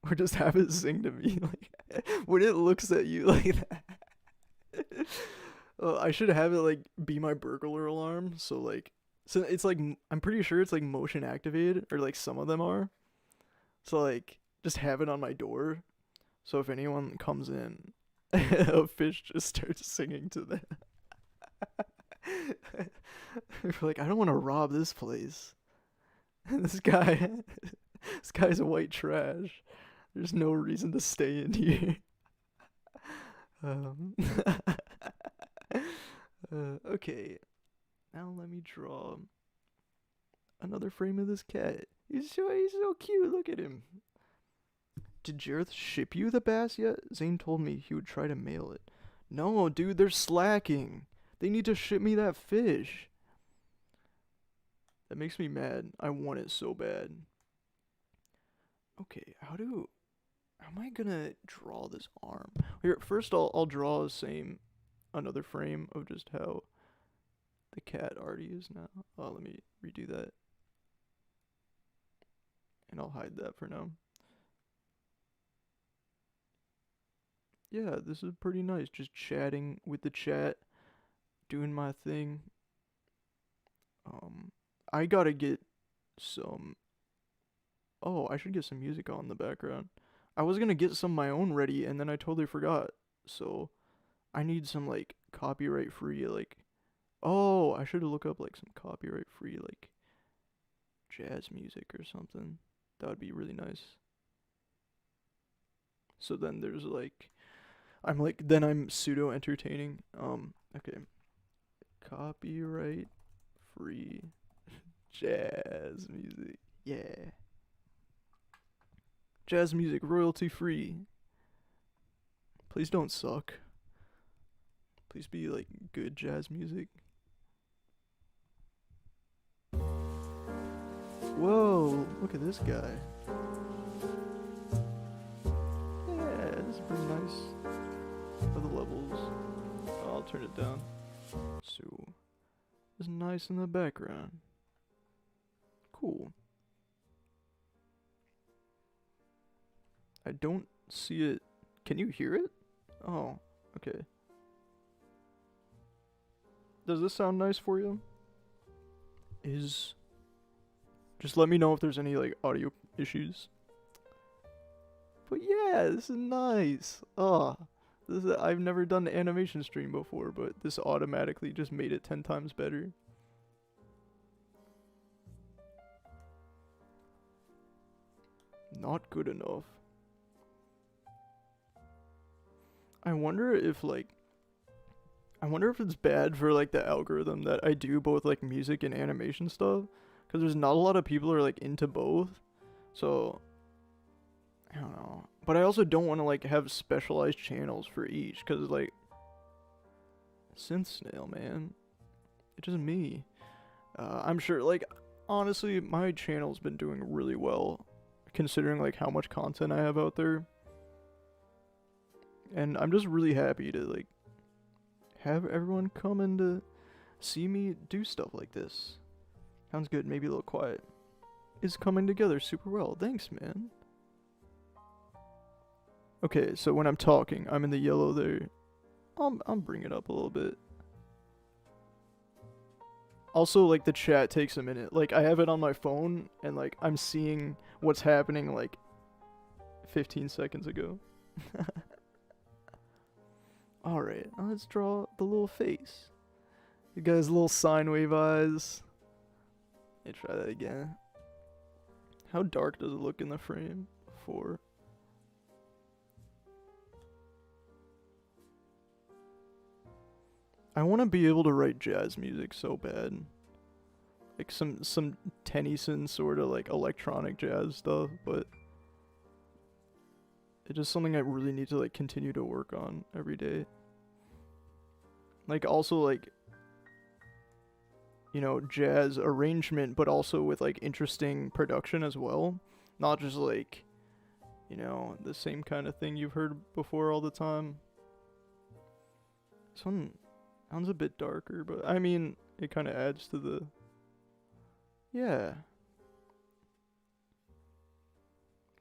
Or just have it sing to me like when it looks at you like that. I should have it like be my burglar alarm. So it's like I'm pretty sure it's like motion activated, or like some of them are. So like just have it on my door. So if anyone comes in, a fish just starts singing to them. They're like, I don't want to rob this place. This guy's white trash. There's no reason to stay in here. Um, okay. Now let me draw another frame of this cat. He's so cute. Look at him. Did Jareth ship you the bass yet? Zane told me he would try to mail it. No, dude, they're slacking. They need to ship me that fish. That makes me mad. I want it so bad. Okay, how am I gonna draw this arm? Here, first I'll draw another frame of just how the cat already is now. Oh, let me redo that. And I'll hide that for now. Yeah, this is pretty nice. Just chatting with the chat, doing my thing. I gotta get some. Oh, I should get some music on in the background. I was gonna get some of my own ready, and then I totally forgot. So I need some like copyright free like, oh, I should look up like some copyright free like jazz music or something. That would be really nice. So then there's like I'm pseudo entertaining. Okay. Copyright free jazz music. Yeah. Jazz music royalty free. Please don't suck. Please be like good jazz music. Whoa, look at this guy. Yeah, this is pretty nice. For the levels. I'll turn it down. So, it's nice in the background. Cool. I don't see it. Can you hear it? Oh, okay. Does this sound nice for you? Just let me know if there's any like audio issues. But yeah, this is nice. I've never done an animation stream before, but this automatically just made it 10 times better. Not good enough. I wonder if it's bad for like the algorithm that I do both like music and animation stuff, because there's not a lot of people who are like into both. So I don't know. But I also don't want to like have specialized channels for each, because like Snail, man, it's just me. I'm sure like honestly my channel's been doing really well considering like how much content I have out there. And I'm just really happy to like have everyone come in to see me do stuff like this. Sounds good, maybe a little quiet. It's coming together super well. Thanks, man. Okay, so when I'm talking, I'm in the yellow there. I'll bring it up a little bit. Also, like, the chat takes a minute. Like, I have it on my phone, and, like, I'm seeing what's happening, like, 15 seconds ago. Alright, let's draw the little face. You guys' little sine wave eyes. Let me try that again. How dark does it look in the frame? 4. I want to be able to write jazz music so bad. Like some Tennyson sort of like electronic jazz stuff, but it's just something I really need to like continue to work on every day. Like also like, you know, jazz arrangement, but also with like interesting production as well. Not just like, you know, the same kind of thing you've heard before all the time. This one sounds a bit darker, but I mean, it kind of adds to the... Yeah.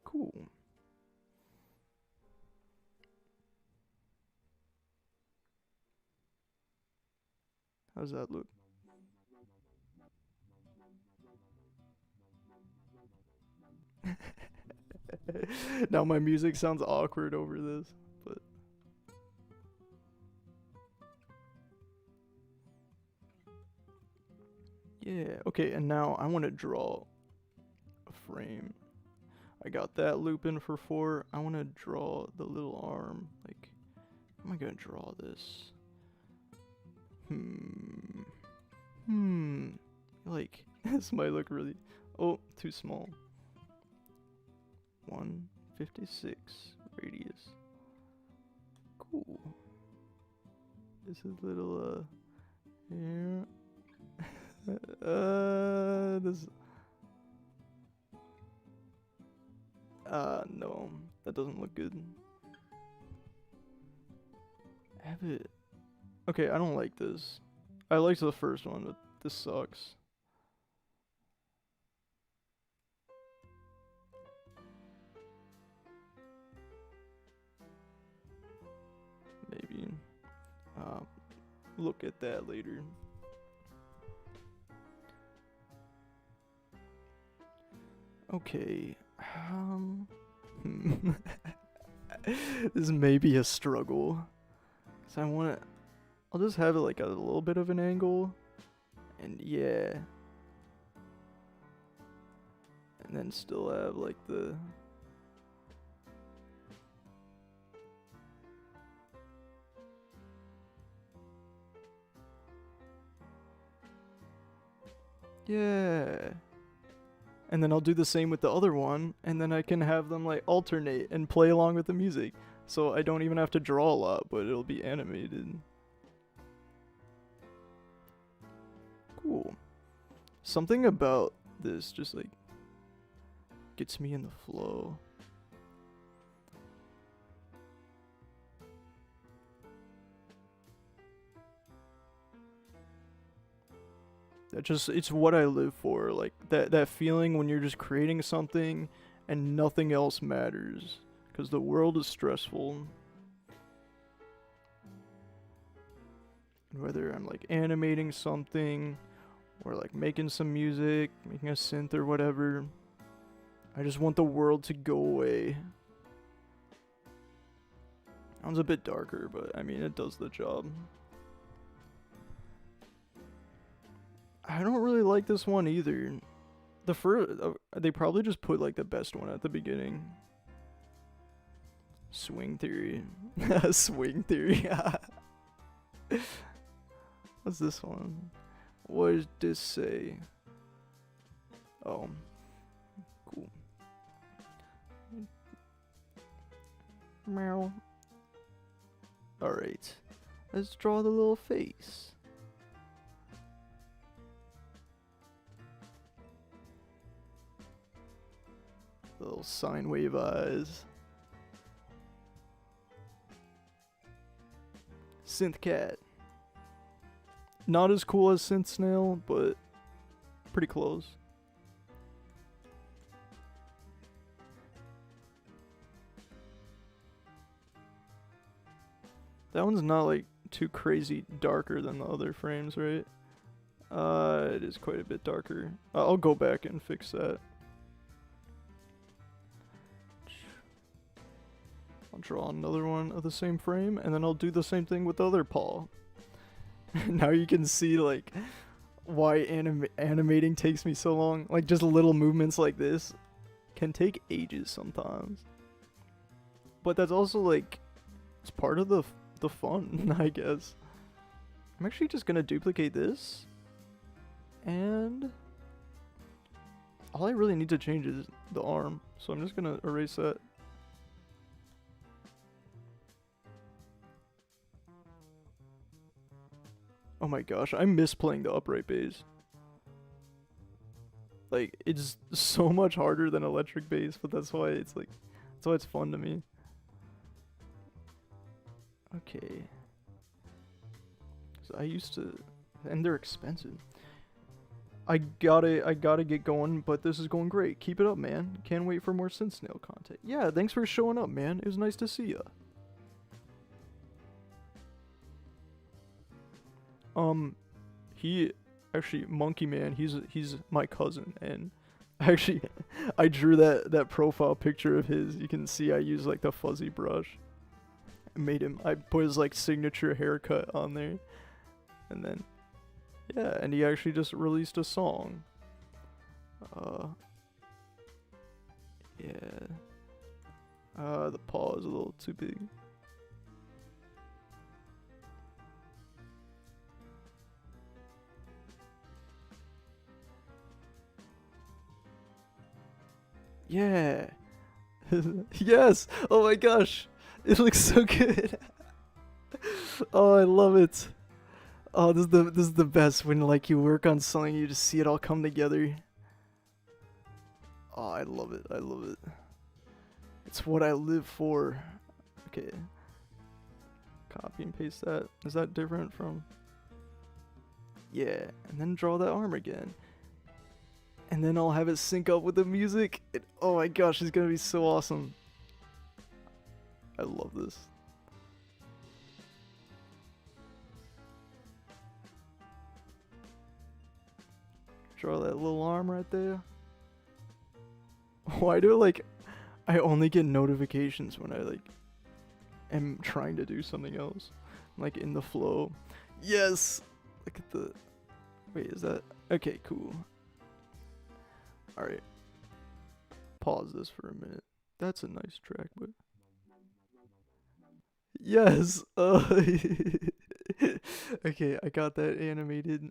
Cool. How's that look? Now my music sounds awkward over this, but... Yeah, okay, and now I want to draw a frame. I got that loop in for 4. I want to draw the little arm. Like, how am I going to draw this? Like, this might look really... Oh, too small. 156 radius. Cool. This is little, yeah. This... no. That doesn't look good. Have it... Okay, I don't like this. I liked the first one, but this sucks. Maybe. Look at that later. Okay. This may be a struggle. So I'll just have it like a little bit of an angle. And yeah. And then still have like the... Yeah. And then I'll do the same with the other one, and then I can have them like alternate and play along with the music. So I don't even have to draw a lot, but it'll be animated. Cool. Something about this just like gets me in the flow. It's what I live for, like that feeling when you're just creating something and nothing else matters because the world is stressful. Whether I'm like animating something or like making some music, making a synth or whatever, I just want the world to go away. Sounds a bit darker, but I mean it does the job. I don't really like this one either. The first, they probably just put like the best one at the beginning. Swing theory. Swing theory. What's this one? What does this say? Oh. Cool. Meow. Alright. Let's draw the little face. Little sine wave eyes. Synth cat. Not as cool as synth snail, but pretty close. That one's not like too crazy darker than the other frames, right? It is quite a bit darker. I'll go back and fix that. I'll draw another one of the same frame, and then I'll do the same thing with the other paw. Now you can see, like, why animating takes me so long. Like, just little movements like this can take ages sometimes. But that's also, like, it's part of the fun, I guess. I'm actually just gonna duplicate this. And all I really need to change is the arm. So I'm just gonna erase that. Oh my gosh, I miss playing the upright bass. Like, it's so much harder than electric bass, but that's why it's like, that's why it's fun to me. Okay. So I used to, and they're expensive. I gotta get going, but this is going great. Keep it up, man. Can't wait for more Snail content. Yeah, thanks for showing up, man. It was nice to see ya. He actually, Monkey Man, he's my cousin, and actually I drew that profile picture of his. You can see I use like the fuzzy brush. I put his like signature haircut on there. And then yeah, and he actually just released a song. Yeah. The paw is a little too big. Yeah. Yes. Oh my gosh. It looks so good. Oh, I love it. Oh, this is the best when like you work on something, you just see it all come together. Oh, I love it. I love it. It's what I live for. Okay. Copy and paste that. Is that different from? Yeah, and then draw that arm again. And then I'll have it sync up with the music. Oh my gosh, it's gonna be so awesome. I love this. Draw that little arm right there. Why do I only get notifications when I like am trying to do something else, like in the flow. Yes. Look at the. Wait, is that okay? Cool. All right. Pause this for a minute. That's a nice track, but yes. Okay, I got that animated.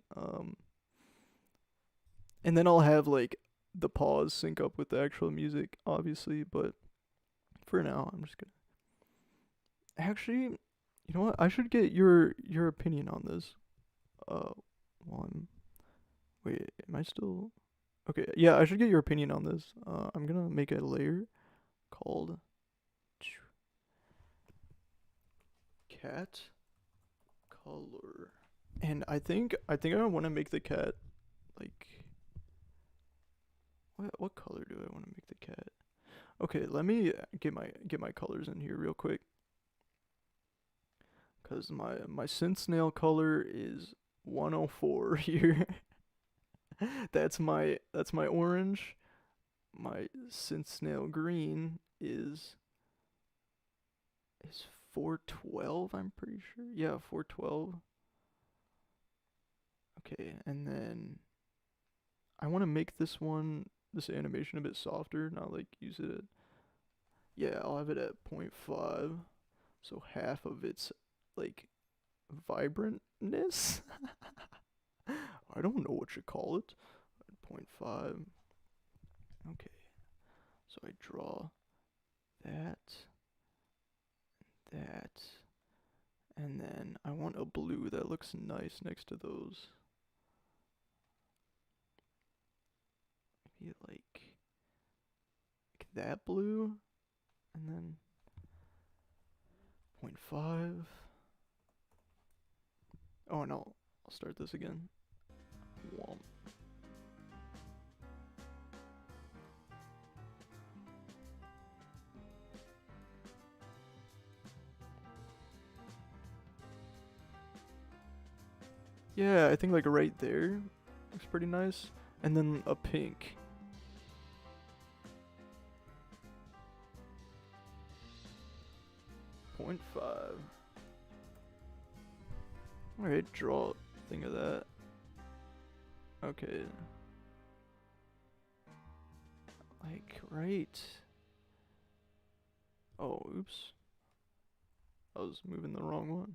And then I'll have like the pause sync up with the actual music, obviously. But for now, I'm just gonna. Actually, you know what? I should get your opinion on this. While I'm. Wait, am I still? Okay, yeah, I should get your opinion on this. I'm gonna make a layer called cat color, and I think I want to make the cat like what color do I want to make the cat? Okay, let me get my colors in here real quick, cause my synth snail color is 104 here. That's my orange. My synth snail green is 412, I'm pretty sure. Yeah, 412. Okay, and then I want to make this animation a bit softer, not like use it at, yeah, I'll have it at 0.5, so half of its like vibrantness. I don't know what you call it. At 0.5. Okay, so I draw that, that, and then I want a blue that looks nice next to those. Maybe like that blue, and then 0.5. Oh no, I'll start this again. Womp. Yeah, I think like right there looks pretty nice. And then a pink. Point 0.5. Alright, draw a thing of that. Okay. Like, right. Oh, oops. I was moving the wrong one.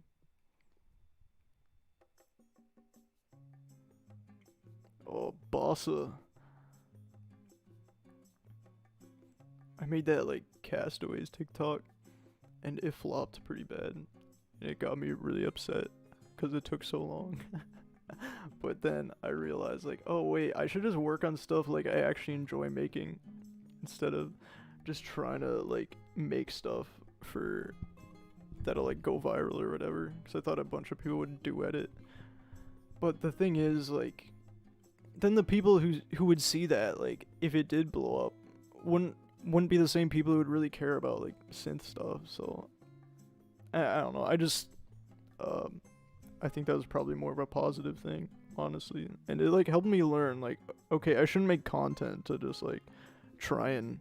Oh, bossa. I made that like Castaways TikTok, and it flopped pretty bad. And it got me really upset because it took so long. But then I realized like, oh wait, I should just work on stuff like I actually enjoy making instead of just trying to like make stuff for that'll like go viral or whatever. Because I thought a bunch of people would duet it. But the thing is like, then the people who would see that, like if it did blow up, wouldn't be the same people who would really care about like synth stuff. So I don't know. I think that was probably more of a positive thing, honestly. And it like helped me learn like, okay, I shouldn't make content to just like try and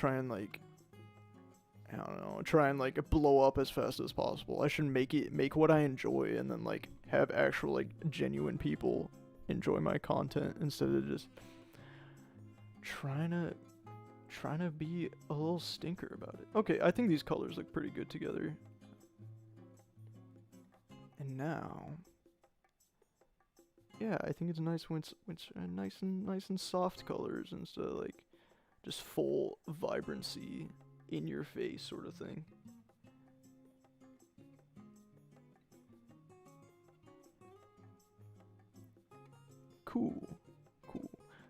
like, I don't know, try and like blow up as fast as possible. I should make what I enjoy and then like have actual like genuine people enjoy my content instead of just trying to be a little stinker about it. Okay, I think these colors look pretty good together. And now, yeah, I think it's nice when it's nice and soft colors instead of like just full vibrancy in your face sort of thing. Cool.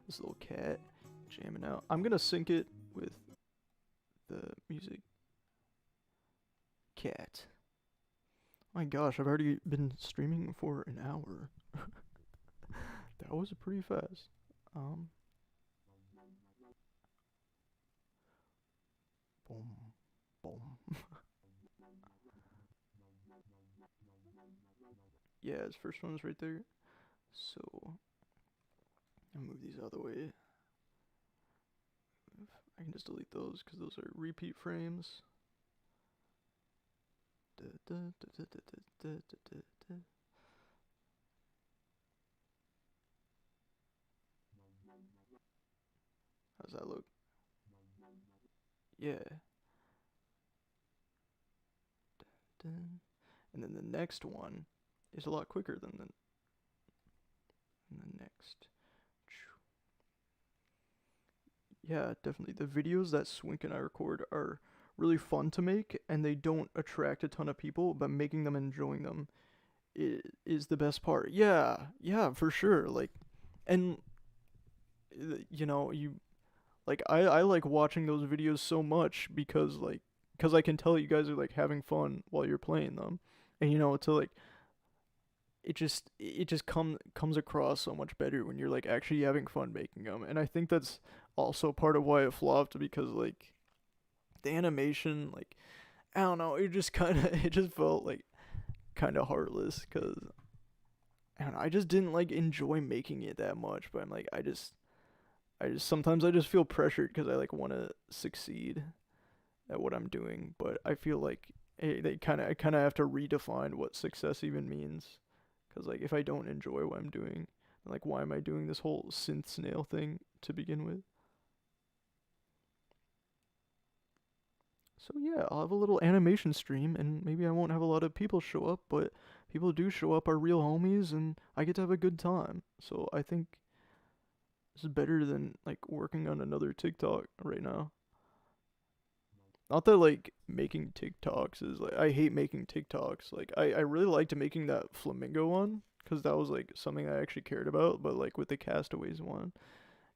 This little cat jamming out. I'm gonna sync it with the music. Cat. My gosh, I've already been streaming for an hour. That was pretty fast. Boom, boom. Yeah, his first one's right there. So, I'll move these out of the way. I can just delete those because those are repeat frames. How's that look? Yeah. And then the next one is a lot quicker than the next. Yeah, definitely. The videos that Swink and I record are really fun to make, and they don't attract a ton of people, but making them enjoying them is the best part. Yeah, yeah, for sure. Like, and you know, you like I like watching those videos so much because I can tell you guys are like having fun while you're playing them, and to like it just comes across so much better when you're like actually having fun making them, and I think that's also part of why it flopped because like the animation, like I don't know, it just kind of it just felt like kind of heartless because I don't know, I just didn't like enjoy making it that much, but I'm like I just sometimes I just feel pressured because I like want to succeed at what I'm doing, but I feel like I kind of have to redefine what success even means. Cause like if I don't enjoy what I'm doing, then like why am I doing this whole synth snail thing to begin with? So yeah, I'll have a little animation stream, and maybe I won't have a lot of people show up, but people who do show up are real homies, and I get to have a good time. So I think this is better than like working on another TikTok right now. Not that like making TikToks is like I hate making TikToks. Like I really liked making that flamingo one because that was like something I actually cared about. But like with the Castaways one,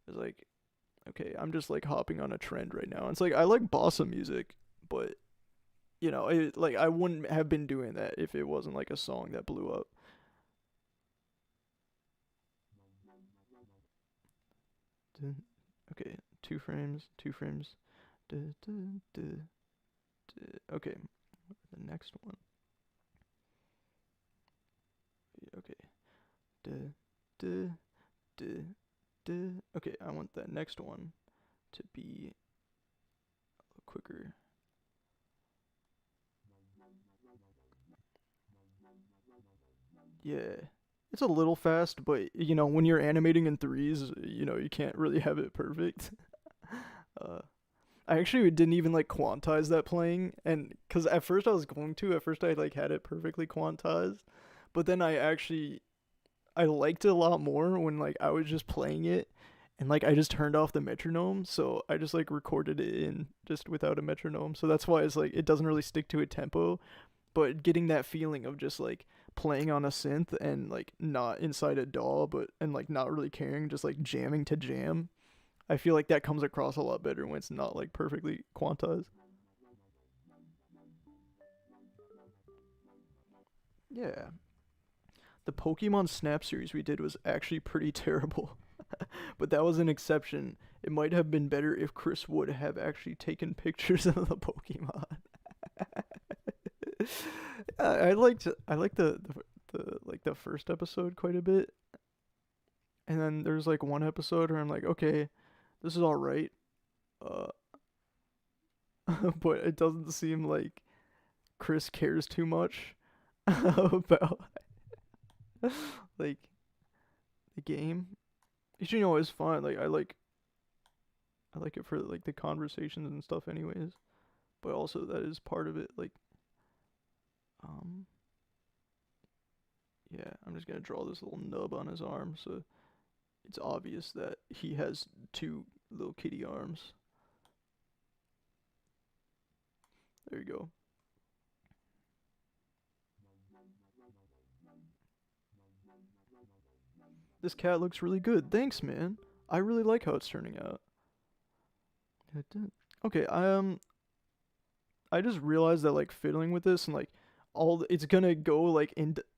it's like okay, I'm just like hopping on a trend right now. It's like I like bossa music, but like I wouldn't have been doing that if it wasn't like a song that blew up. Okay, two frames, two frames. Okay, the next one. Okay. Duh, duh, duh, duh. Okay, I want that next one to be a little quicker. Yeah. It's a little fast, but when you're animating in threes, you can't really have it perfect. uh, I actually didn't even like quantize that playing, and because at first I was going to, at first I like had it perfectly quantized, but then I liked it a lot more when like I was just playing it and like I just turned off the metronome, so I just like recorded it in just without a metronome. So that's why it's like it doesn't really stick to a tempo, but getting that feeling of just like playing on a synth and like not inside a DAW but and like not really caring, just like jamming to jam. I feel like that comes across a lot better when it's not like perfectly quantized. Yeah. The Pokemon Snap series we did was actually pretty terrible. But that was an exception. It might have been better if Chris would have actually taken pictures of the Pokemon. I liked the first episode quite a bit, and then there's like one episode where I'm like, okay, this is all right, uh, but it doesn't seem like Chris cares too much about like the game. It's fun. Like I like it for like the conversations and stuff, anyways. But also that is part of it. Like um yeah, I'm just gonna draw this little nub on his arm so it's obvious that he has two little kitty arms. There you go. This cat looks really good. Thanks, man. I really like how it's turning out. Okay, I just realized that like fiddling with this and like it's gonna go like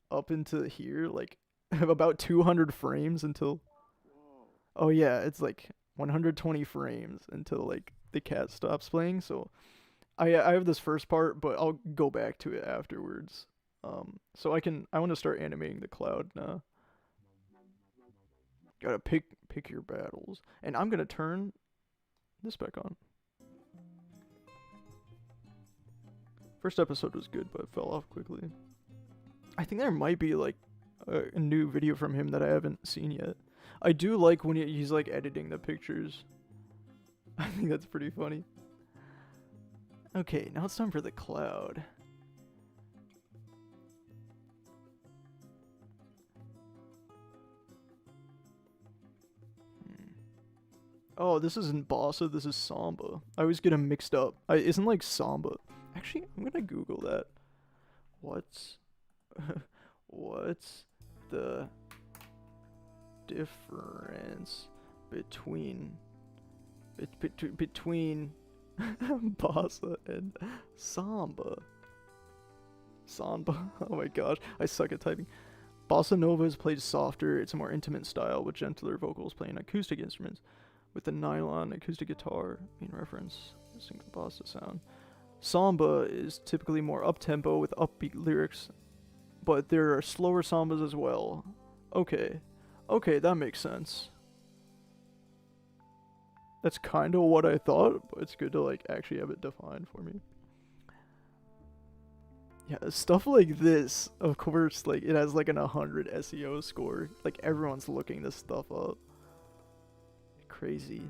up into here like about 200 frames until Whoa. oh yeah, it's like 120 frames until like the cat stops playing. So I have this first part, but I'll go back to it afterwards. So I want to start animating the cloud now. Gotta pick your battles, and I'm gonna turn this back on. First episode was good, but it fell off quickly. I think there might be like a new video from him that I haven't seen yet. I do like when he's like editing the pictures. I think that's pretty funny. Okay, now it's time for the cloud. Oh, this isn't Bossa, this is Samba. I always get them mixed up. Isn't like Samba. Actually, I'm gonna Google that. What's what's the difference between between Bossa and Samba? Samba. Oh my gosh, I suck at typing. Bossa Nova is played softer. It's a more intimate style with gentler vocals playing acoustic instruments. With the nylon acoustic guitar being reference, single bossa sound. Samba is typically more up-tempo with upbeat lyrics, but there are slower sambas as well. Okay, that makes sense. That's kind of what I thought, but it's good to like actually have it defined for me. Yeah, stuff like this, of course, like it has like an 100 SEO score. Like everyone's looking this stuff up. Crazy.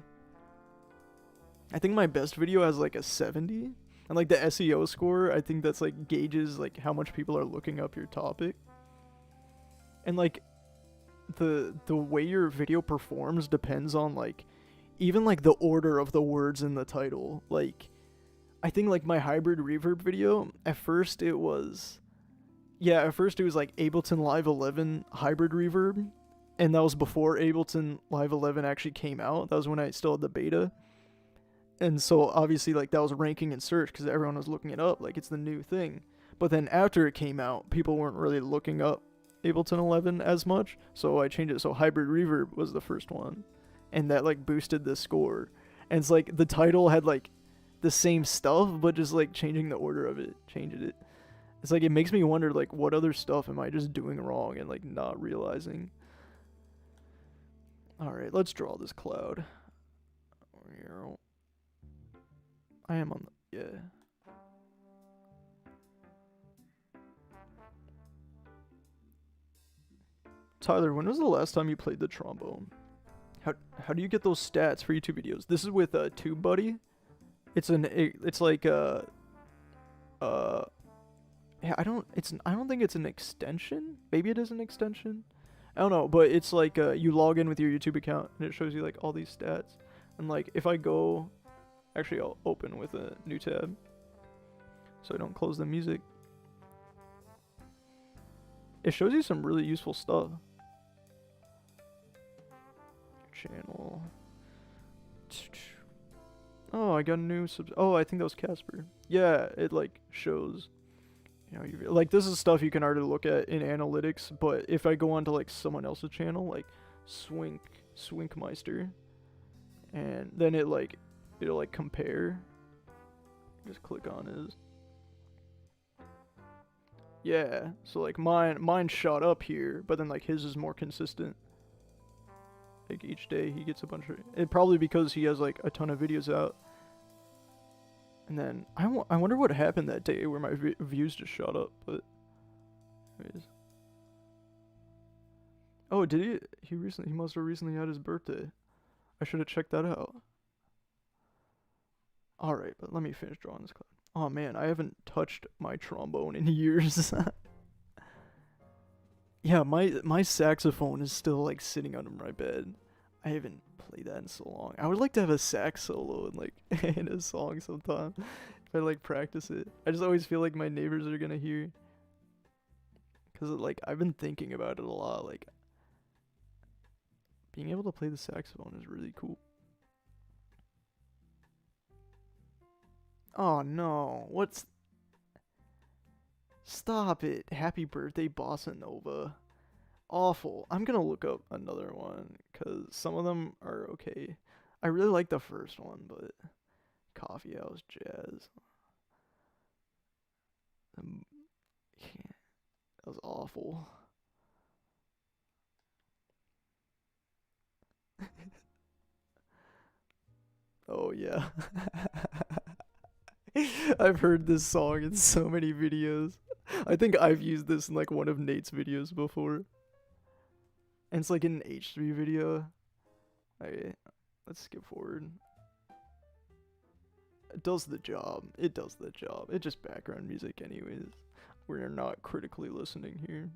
I think my best video has like a 70, and like the SEO score, I think that's like gauges like how much people are looking up your topic. And like the way your video performs depends on like even like the order of the words in the title. Like I think like my hybrid reverb video, at first it was like Ableton Live 11 hybrid reverb. And that was before Ableton Live 11 actually came out. That was when I still had the beta. And so obviously like that was ranking in search because everyone was looking it up. Like it's the new thing. But then after it came out, people weren't really looking up Ableton 11 as much. So I changed it. So Hybrid Reverb was the first one. And that like boosted the score. And it's like the title had like the same stuff, but just like changing the order of it. Changed it. It's like it makes me wonder like what other stuff am I just doing wrong and like not realizing. Alright, let's draw this cloud. I am on the... yeah. Tyler, when was the last time you played the trombone? How do you get those stats for YouTube videos? This is with TubeBuddy. It's like yeah, I don't think it's an extension. Maybe it is an extension. I don't know, but it's like you log in with your YouTube account and it shows you like all these stats. And like if I go, actually I'll open with a new tab so I don't close the music. It shows you some really useful stuff. Channel. Oh, I got a new oh, I think that was Casper. Yeah, it like shows. You know, like this is stuff you can already look at in analytics, but if I go on to like someone else's channel, like Swinkmeister, and then it'll like compare. Just click on his. Yeah, so like mine shot up here, but then like his is more consistent. Like each day he gets a bunch of it, probably because he has like a ton of videos out. And then I wonder what happened that day where my views just shot up, but anyways. Oh, did he must have recently had his birthday. I should have checked that out. Alright, but let me finish drawing this cloud. Oh man, I haven't touched my trombone in years. Yeah, my saxophone is still like sitting under my bed. I haven't played that in so long. I would like to have a sax solo in like in a song sometime. If I like practice it. I just always feel like my neighbors are gonna hear. Cause like I've been thinking about it a lot. Like being able to play the saxophone is really cool. Oh no, stop it. Happy birthday, Bossa Nova. Awful. I'm gonna look up another one, because some of them are okay. I really like the first one, but Coffee House Jazz. That was awful. Oh yeah. I've heard this song in so many videos. I think I've used this in like one of Nate's videos before. And it's like an H3 video. Okay, let's skip forward. It does the job. It does the job. It's just background music anyways. We're not critically listening here.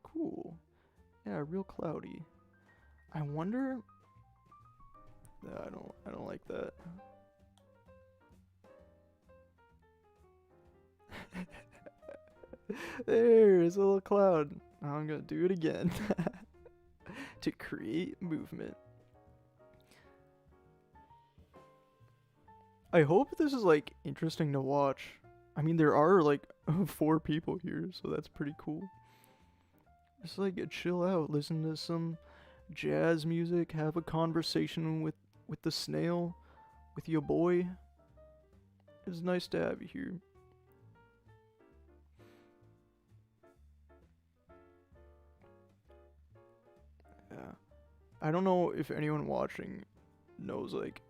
Cool. Yeah, real cloudy. I wonder. No, I don't like that. There's a little cloud. Now I'm gonna do it again. To create movement. I hope this is like interesting to watch. I mean, there are like 4 people here, so that's pretty cool. Just like chill out, listen to some jazz music, have a conversation with the snail, with your boy. It's nice to have you here. Yeah. I don't know if anyone watching knows like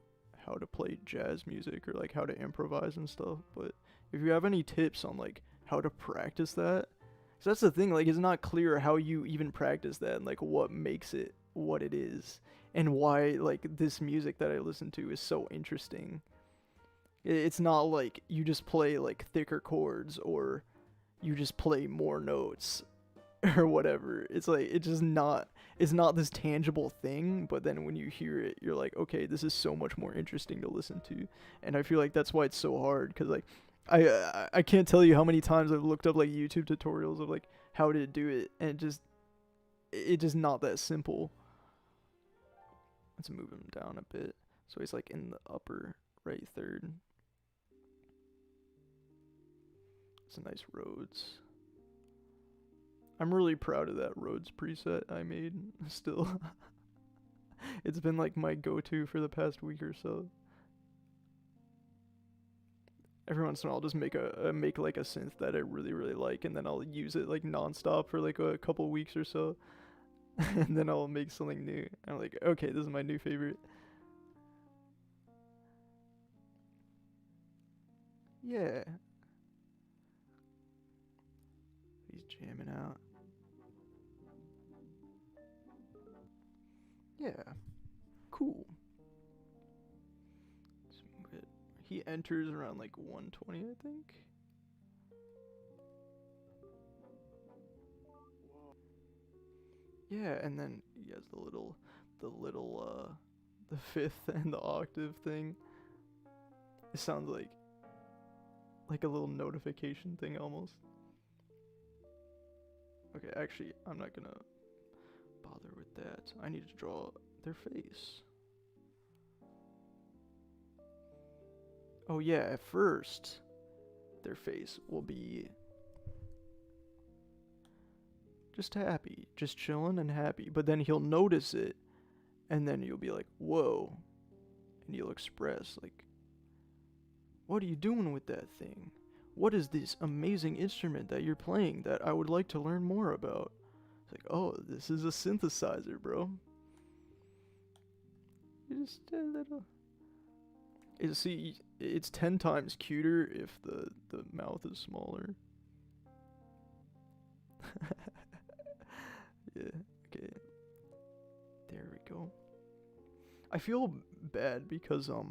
how to play jazz music or like how to improvise and stuff, but if you have any tips on like how to practice that, 'cause that's the thing, like it's not clear how you even practice that and like what makes it what it is and why like this music that I listen to is so interesting. It's not like you just play like thicker chords or you just play more notes or whatever. It's like it's not this tangible thing, but then when you hear it, you're like, okay, this is so much more interesting to listen to. And I feel like that's why it's so hard, cuz like I can't tell you how many times I've looked up like YouTube tutorials of like how to do it, and it's just not that simple. Let's move him down a bit so he's like in the upper right third. It's a nice Rhodes. I'm really proud of that Rhodes preset I made still. It's been like my go-to for the past week or so. Every once in a while I'll just make make like a synth that I really like, and then I'll use it like nonstop for like a couple weeks or so. And then I'll make something new. I'm like, okay, this is my new favorite. Yeah. He's jamming out. Yeah. Cool. Let's move it. He enters around like 120, I think. Yeah, and then he has the fifth and the octave thing. It sounds like a little notification thing almost. Okay, actually, I'm not gonna bother with that. I need to draw their face. Oh yeah, at first, their face will be just happy, just chilling and happy. But then he'll notice it, and then you'll be like, whoa. And you'll express, like, what are you doing with that thing? What is this amazing instrument that you're playing that I would like to learn more about? It's like, oh, this is a synthesizer, bro. Just a little. See, it's 10 times cuter if the mouth is smaller. Yeah, okay. There we go. I feel bad because I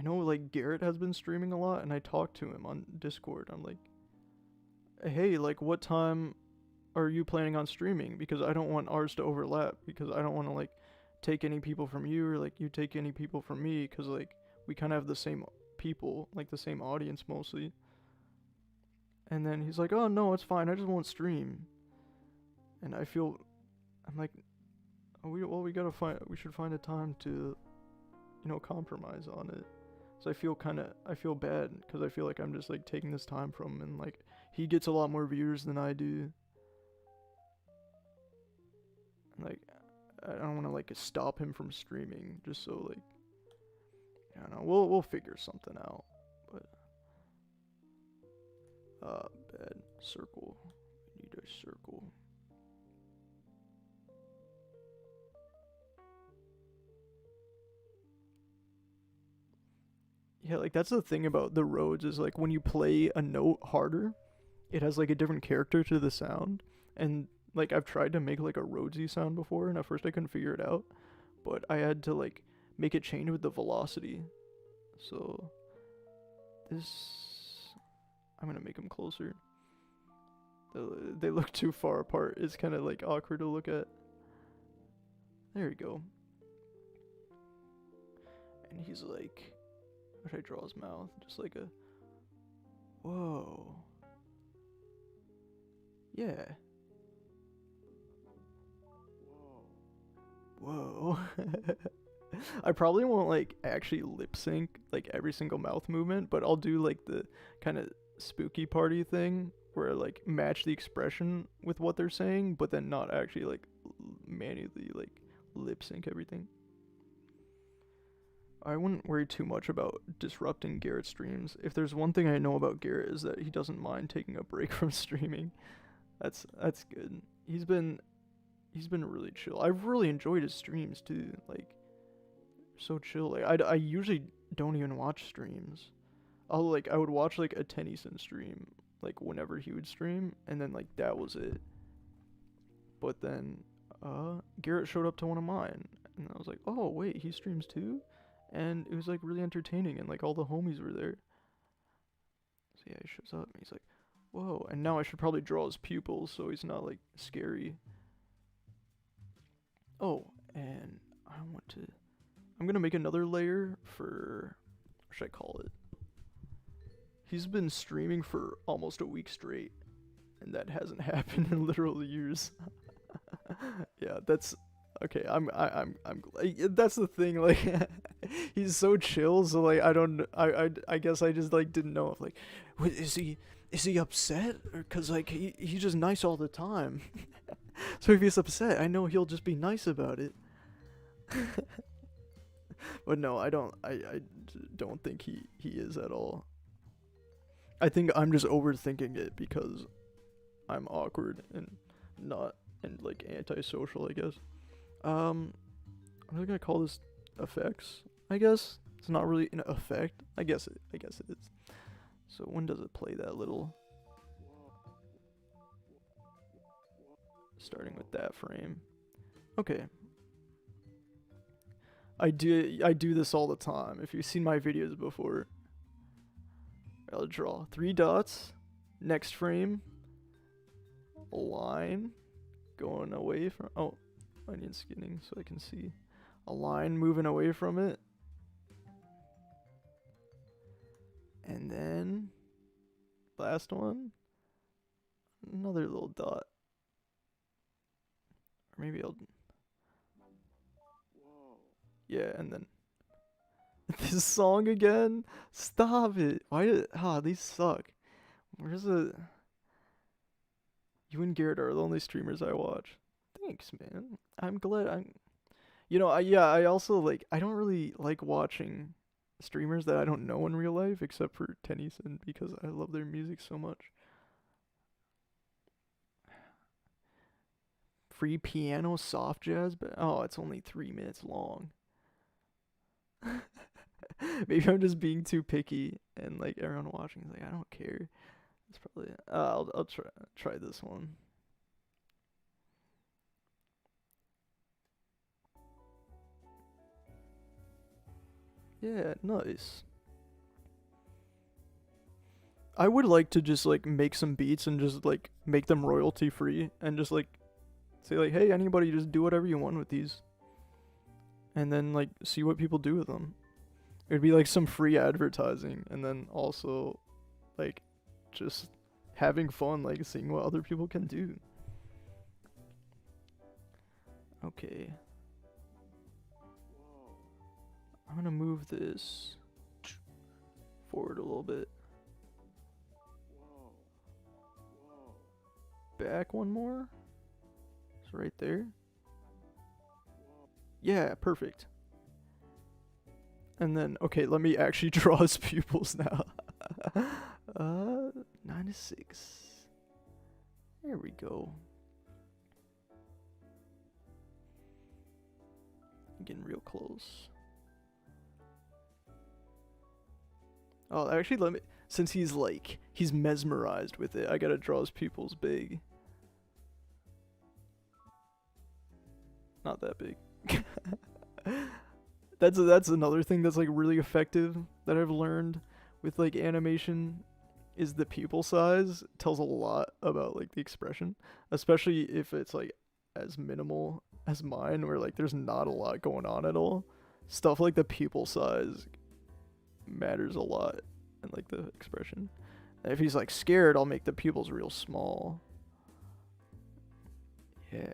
know like Garrett has been streaming a lot, and I talked to him on Discord. I'm like, hey, like what time are you planning on streaming? Because I don't want ours to overlap, because I don't want to like take any people from you or like you take any people from me, because like we kind of have the same people, like the same audience mostly. And then he's like, oh no, it's fine, I just won't stream. And I'm like, oh, we should find a time to, compromise on it. So I feel bad, because I feel like I'm just like taking this time from him, and like he gets a lot more viewers than I do. And like I don't want to like stop him from streaming just so like, I don't know. We'll figure something out. But bad circle. We need a circle. Yeah, like that's the thing about the Rhodes is like when you play a note harder, it has like a different character to the sound. And like I've tried to make like a Rhodesy sound before, and at first I couldn't figure it out, but I had to like make it change with the velocity. So this, I'm gonna make them closer. They look too far apart. It's kind of like awkward to look at. There we go. And he's like, how should I draw his mouth? Just like a, whoa. Yeah. Whoa. I probably won't like actually lip sync like every single mouth movement, but I'll do like the kind of spooky party thing where I like match the expression with what they're saying, but then not actually like manually like lip sync everything. I wouldn't worry too much about disrupting Garrett's streams. If there's one thing I know about Garrett is that he doesn't mind taking a break from streaming. That's good. He's been really chill. I've really enjoyed his streams too. Like so chill. Like I usually don't even watch streams. I would watch like a Tennyson stream like whenever he would stream, and then like that was it. But then Garrett showed up to one of mine, and I was like, oh wait, he streams too, and it was like really entertaining, and like all the homies were there. So yeah, he shows up and he's like, whoa, and now I should probably draw his pupils so he's not like scary. Oh, and I'm gonna make another layer for, what should I call it? He's been streaming for almost a week straight, and that hasn't happened in literal years. Yeah, that's okay. I'm that's the thing. Like, he's so chill. So like, I guess I just like didn't know if like, is he upset? Or, cause like he's just nice all the time. So if he's upset, I know he'll just be nice about it. But no, I don't think he is at all. I think I'm just overthinking it because I'm awkward and not and like antisocial, I guess. I'm just gonna call this effects. I guess it's not really an effect. I guess it is. So when does it play that little? Starting with that frame. Okay. I do this all the time. If you've seen my videos before, I'll draw 3 dots, next frame, a line going away from, oh, onion skinning so I can see, a line moving away from it, and then last one, another little dot, or maybe I'll, yeah, and then this song again? Stop it. Why did these suck. Where's the You and Garrett are the only streamers I watch. Thanks, man. I'm glad I also like I don't really like watching streamers that I don't know in real life except for Tennyson because I love their music so much. Free piano soft jazz, but it's only 3 minutes long. Maybe I'm just being too picky, and like everyone watching is like, I don't care. It's probably I'll try this one. Yeah, nice. I would like to just like make some beats and just like make them royalty free and just like say like, hey, anybody just do whatever you want with these. And then like see what people do with them. It'd be like some free advertising, and then also like just having fun, like seeing what other people can do. Okay. I'm gonna move this forward a little bit. Back one more. It's right there. Yeah, perfect. And then, okay, let me actually draw his pupils now. 9 to 6. There we go. Getting real close. Oh, actually, let me. Since he's mesmerized with it, I gotta draw his pupils big. Not that big. That's another thing that's like really effective that I've learned with like animation is the pupil size tells a lot about like the expression, especially if it's like as minimal as mine where like there's not a lot going on at all. Stuff like the pupil size matters a lot in like the expression. And if he's like scared, I'll make the pupils real small. Yeah.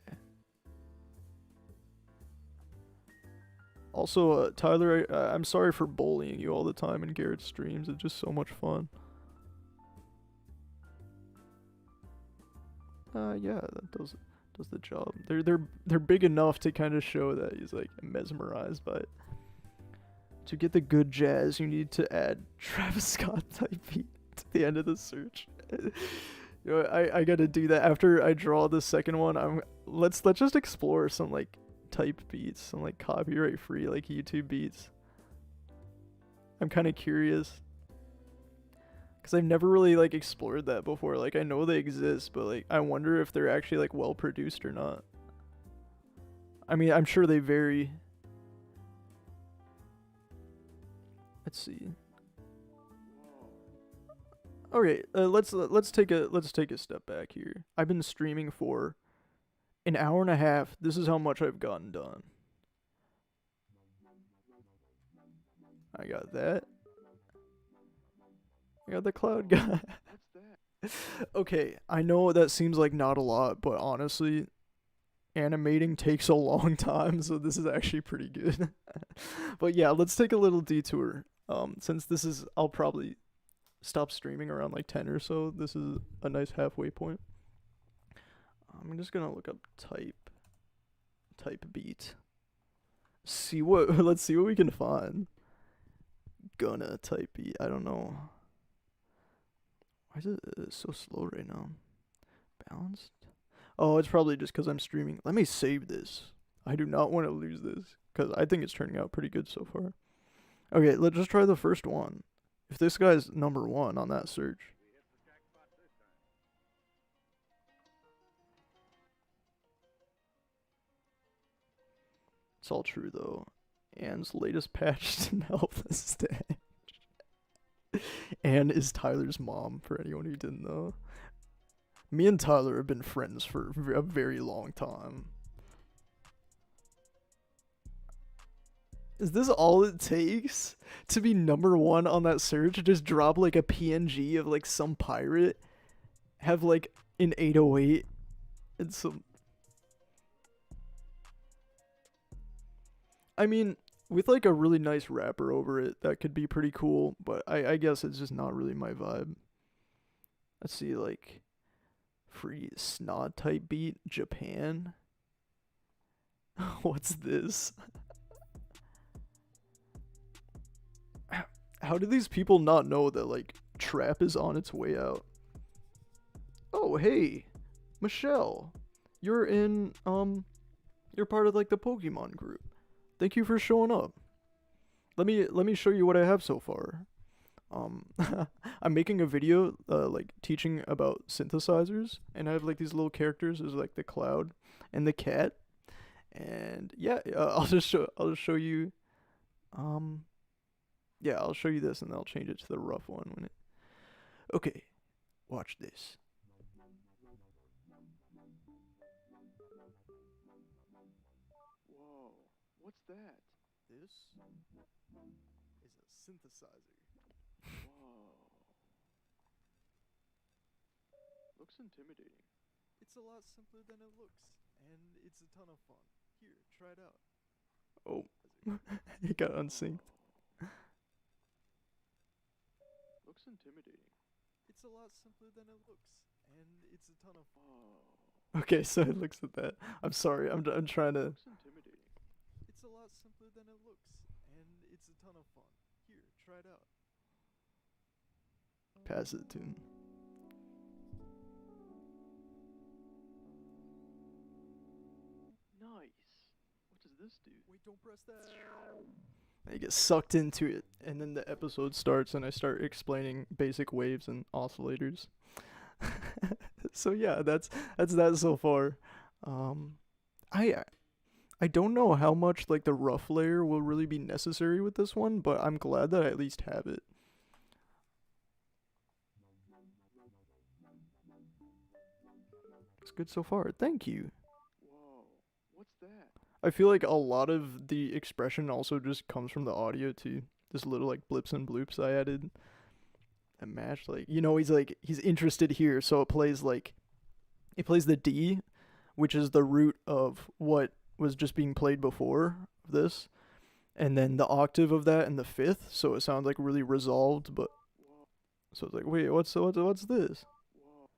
Also, Tyler, I'm sorry for bullying you all the time in Garrett's streams. It's just so much fun. Yeah, that does the job. They're big enough to kind of show that he's like mesmerized by it. To get the good jazz, you need to add Travis Scott type beat to the end of the search. You know, I gotta do that after I draw the second one. Let's just explore some like type beats, some like copyright free like YouTube beats. I'm kind of curious because I've never really like explored that before. Like I know they exist, but like I wonder if they're actually like well produced or not. I mean, I'm sure they vary. Let's see. Okay, let's take a step back here. I've been streaming for an hour and a half. This is how much I've gotten done. I got that. I got the cloud guy. What's that? Okay, I know that seems like not a lot, but honestly, animating takes a long time, so this is actually pretty good. But yeah, let's take a little detour. Since this is, I'll probably stop streaming around like 10 or so. This is a nice halfway point. I'm just gonna look up type beat. Let's see what we can find. Gonna type beat. I don't know. Why is it so slow right now? Balanced? Oh, it's probably just because I'm streaming. Let me save this. I do not want to lose this because I think it's turning out pretty good so far. Okay, let's just try the first one. If this guy's number one on that search. It's all true though. Anne's latest patch didn't help the stage. Anne is Tyler's mom, for anyone who didn't know. Me and Tyler have been friends for a very long time. Is this all it takes to be number one on that search? Just drop like a PNG of like some pirate, have like an 808 and some. I mean, with like a really nice rapper over it, that could be pretty cool, but I guess it's just not really my vibe. Let's see, like, free snot type beat, Japan. What's this? How do these people not know that, like, trap is on its way out? Oh, hey, Michelle. You're in, you're part of, like, the Pokemon group. Thank you for showing up. Let me show you what I have so far. I'm making a video, like, teaching about synthesizers, and I have, like, these little characters. There's, like, the cloud and the cat. And, yeah, I'll just show you, yeah, I'll show you this and then I'll change it to the rough one when it... Okay, watch this. Whoa, what's that? This is a synthesizer. Whoa. Looks intimidating. It's a lot simpler than it looks, and it's a ton of fun. Here, try it out. Oh, it got unsynced. Looks intimidating. It's a lot simpler than it looks, and it's a ton of fun. Whoa. Okay, so it looks at that. I'm sorry, I'm trying to... Looks intimidating. It's a lot simpler than it looks, and it's a ton of fun. Here, try it out. Pass it to him. Nice. What does this do? Wait, don't press that. And you get sucked into it. And then the episode starts and I start explaining basic waves and oscillators. So yeah, that's that so far. Um, I I don't know how much like the rough layer will really be necessary with this one, but I'm glad that I at least have it. It's good so far. Thank you. Whoa, what's that? I feel like a lot of the expression also just comes from the audio too. Just little like blips and bloops I added and matched. Like he's interested here, so it plays the D, which is the root of what was just being played before this, and then the octave of that and the fifth, so it sounds like really resolved. But Whoa, so it's like, wait, what's this? whoa.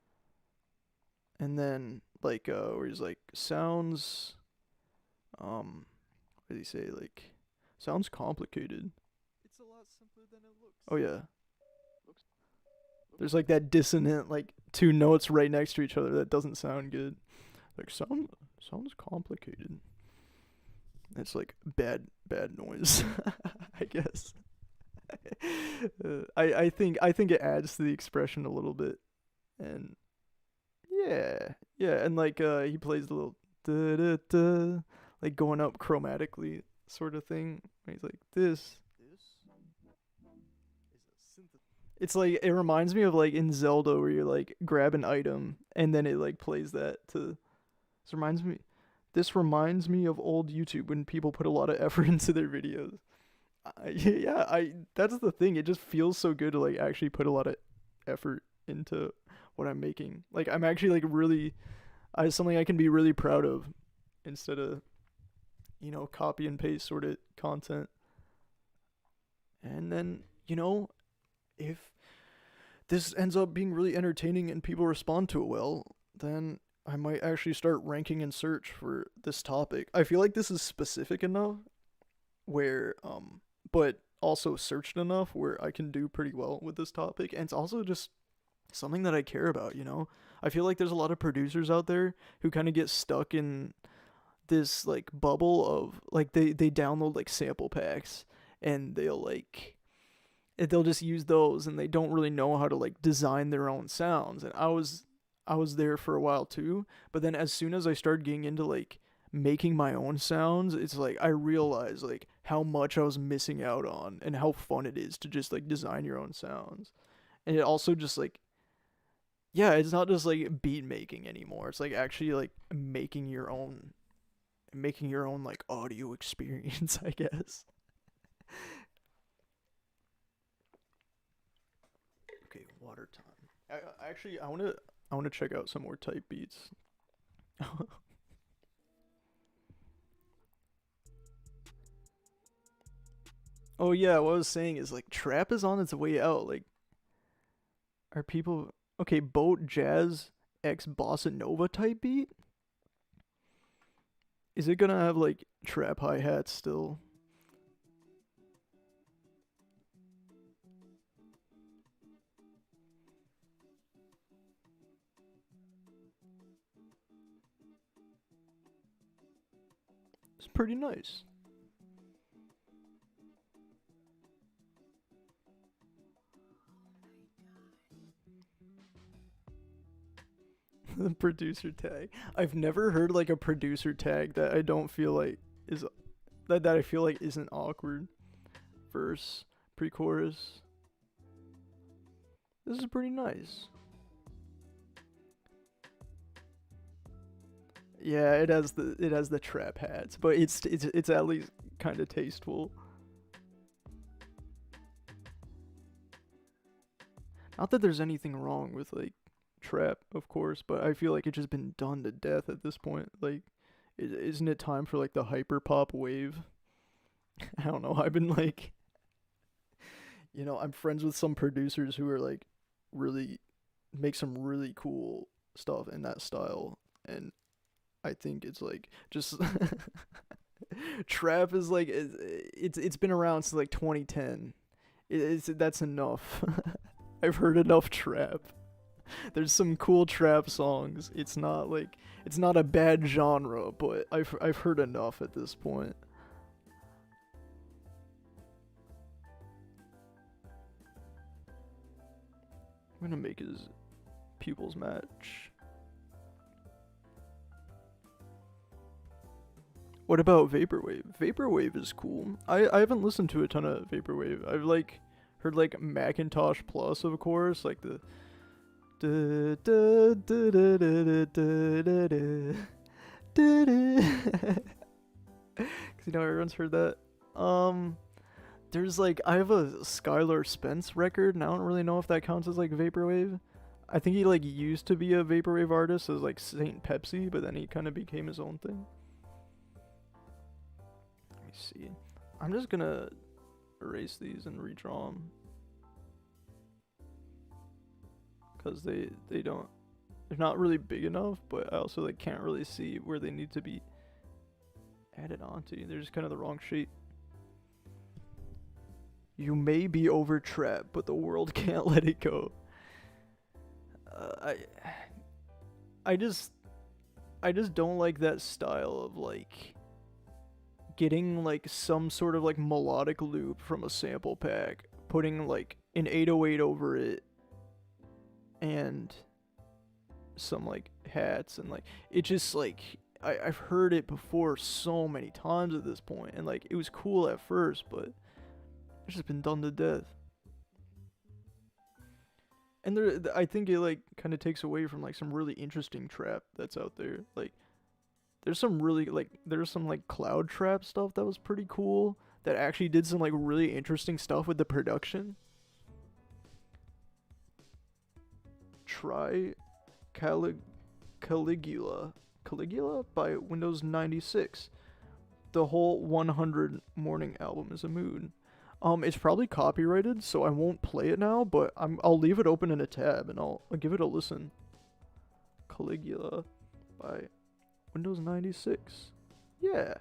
And then like where he's like sounds, what did he say? Like sounds complicated. It's a lot simpler than it looks. Oh yeah. Looks, There's like that dissonant like two notes right next to each other that doesn't sound good. Like sounds complicated. It's like bad noise, I guess. I think it adds to the expression a little bit, and yeah, and like he plays the little da da da, like going up chromatically sort of thing. He's like this. It's like it reminds me of like in Zelda where you like grab an item and then it like plays that to. This reminds me of old YouTube when people put a lot of effort into their videos. Yeah, I that's the thing. It just feels so good to like actually put a lot of effort into what I'm making. Like I'm actually like really something I can be really proud of instead of copy and paste sort of content. And then, if this ends up being really entertaining and people respond to it well, then I might actually start ranking in search for this topic. I feel like this is specific enough where but also searched enough where I can do pretty well with this topic, and it's also just something that I care about. I feel like there's a lot of producers out there who kind of get stuck in this like bubble of like they download like sample packs and they'll just use those and they don't really know how to like design their own sounds. And I was there for a while too, but then as soon as I started getting into like making my own sounds, it's like I realized like how much I was missing out on and how fun it is to just like design your own sounds. And it also just like yeah, it's not just like beat making anymore. It's like actually like making your own like audio experience, I guess. Okay, water time. I want to check out some more type beats. Oh yeah, what I was saying is like trap is on its way out. Like are people okay, boat jazz X bossa nova type beat? Is it gonna have like trap hi hats still? It's pretty nice. The producer tag. I've never heard like a producer tag that I don't feel like is that I feel like isn't awkward. Verse, pre-chorus. This is pretty nice. Yeah, it has the trap hats, but it's at least kind of tasteful. Not that there's anything wrong with like trap, of course, but I feel like it's just been done to death at this point. Like, isn't it time for like the hyper pop wave? I don't know. I've been like, I'm friends with some producers who are like really make some really cool stuff in that style, and I think it's like just trap is like it's been around since like 2010. That's enough. I've heard enough trap. There's some cool trap songs. It's not a bad genre, but I've heard enough at this point. I'm gonna make his pupils match. What about Vaporwave? Vaporwave is cool. I haven't listened to a ton of Vaporwave. I've like heard like Macintosh Plus, of course, like the cause you know everyone's heard that. There's like I have a Skylar Spence record, and I don't really know if that counts as like Vaporwave. I think he like used to be a Vaporwave artist as like Saint Pepsi, but then he kind of became his own thing. Let me see. I'm just gonna erase these and redraw them. Cause they don't, they're not really big enough, but I also like can't really see where they need to be added onto. They're just kind of the wrong shape. You may be over-trapped, but the world can't let it go. I just don't like that style of like getting like some sort of like melodic loop from a sample pack, putting like an 808 over it, and some like hats, and like it just like I've heard it before so many times at this point, and like it was cool at first, but it's just been done to death. And I think it like kind of takes away from like some really interesting trap that's out there. Like there's some like cloud trap stuff that was pretty cool that actually did some like really interesting stuff with the production. Try Caligula by Windows 96. The whole 100 Morning album is a mood. It's probably copyrighted, so I won't play it now, but I'll leave it open in a tab and I'll give it a listen. Caligula by Windows 96. Yeah.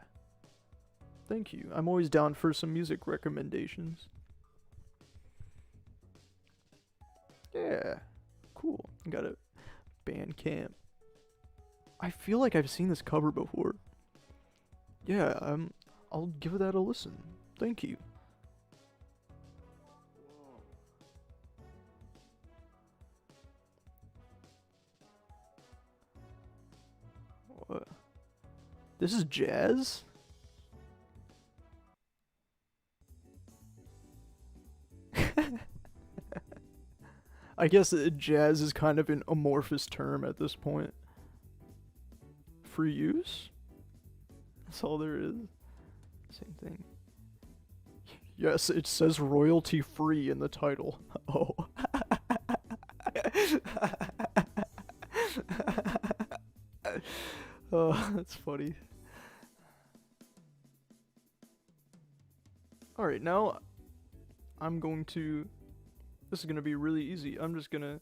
Thank you. I'm always down for some music recommendations. Yeah. Cool. Got a Bandcamp. I feel like I've seen this cover before. Yeah, I'll give that a listen. Thank you. What? This is jazz? I guess jazz is kind of an amorphous term at this point. Free use? That's all there is. Same thing. Yes, it says royalty free in the title. Oh. Oh, that's funny. Alright, now I'm going to... This is going to be really easy. I'm just going to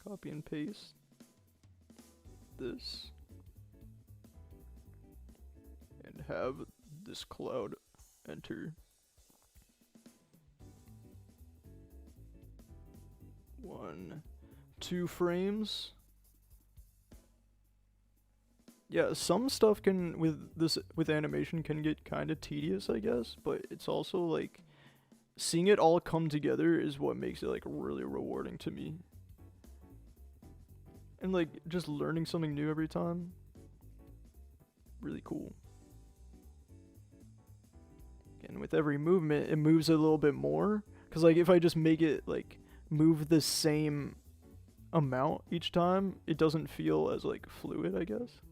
copy and paste this and have this cloud enter. 1, 2 frames. Yeah, some stuff can with animation can get kind of tedious, I guess, but it's also like seeing it all come together is what makes it like really rewarding to me. And like just learning something new every time. Really cool. And with every movement, it moves a little bit more. Cause like if I just make it like move the same amount each time, it doesn't feel as like fluid, I guess.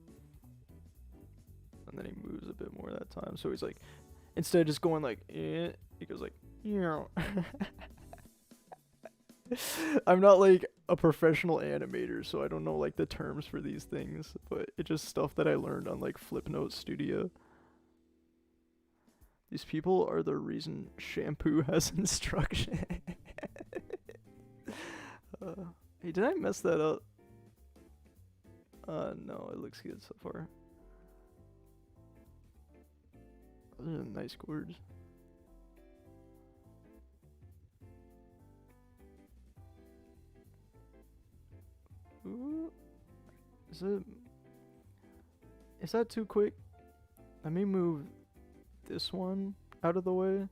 And then he moves a bit more that time. So he's like, instead of just going like, he goes like, yeah. I'm not like a professional animator, so I don't know like the terms for these things, but it's just stuff that I learned on like Flipnote Studio. These people are the reason shampoo has instruction. Hey, did I mess that up? No, it looks good so far. Those are nice chords. Ooh. Is that too quick? Let me move this one out of the way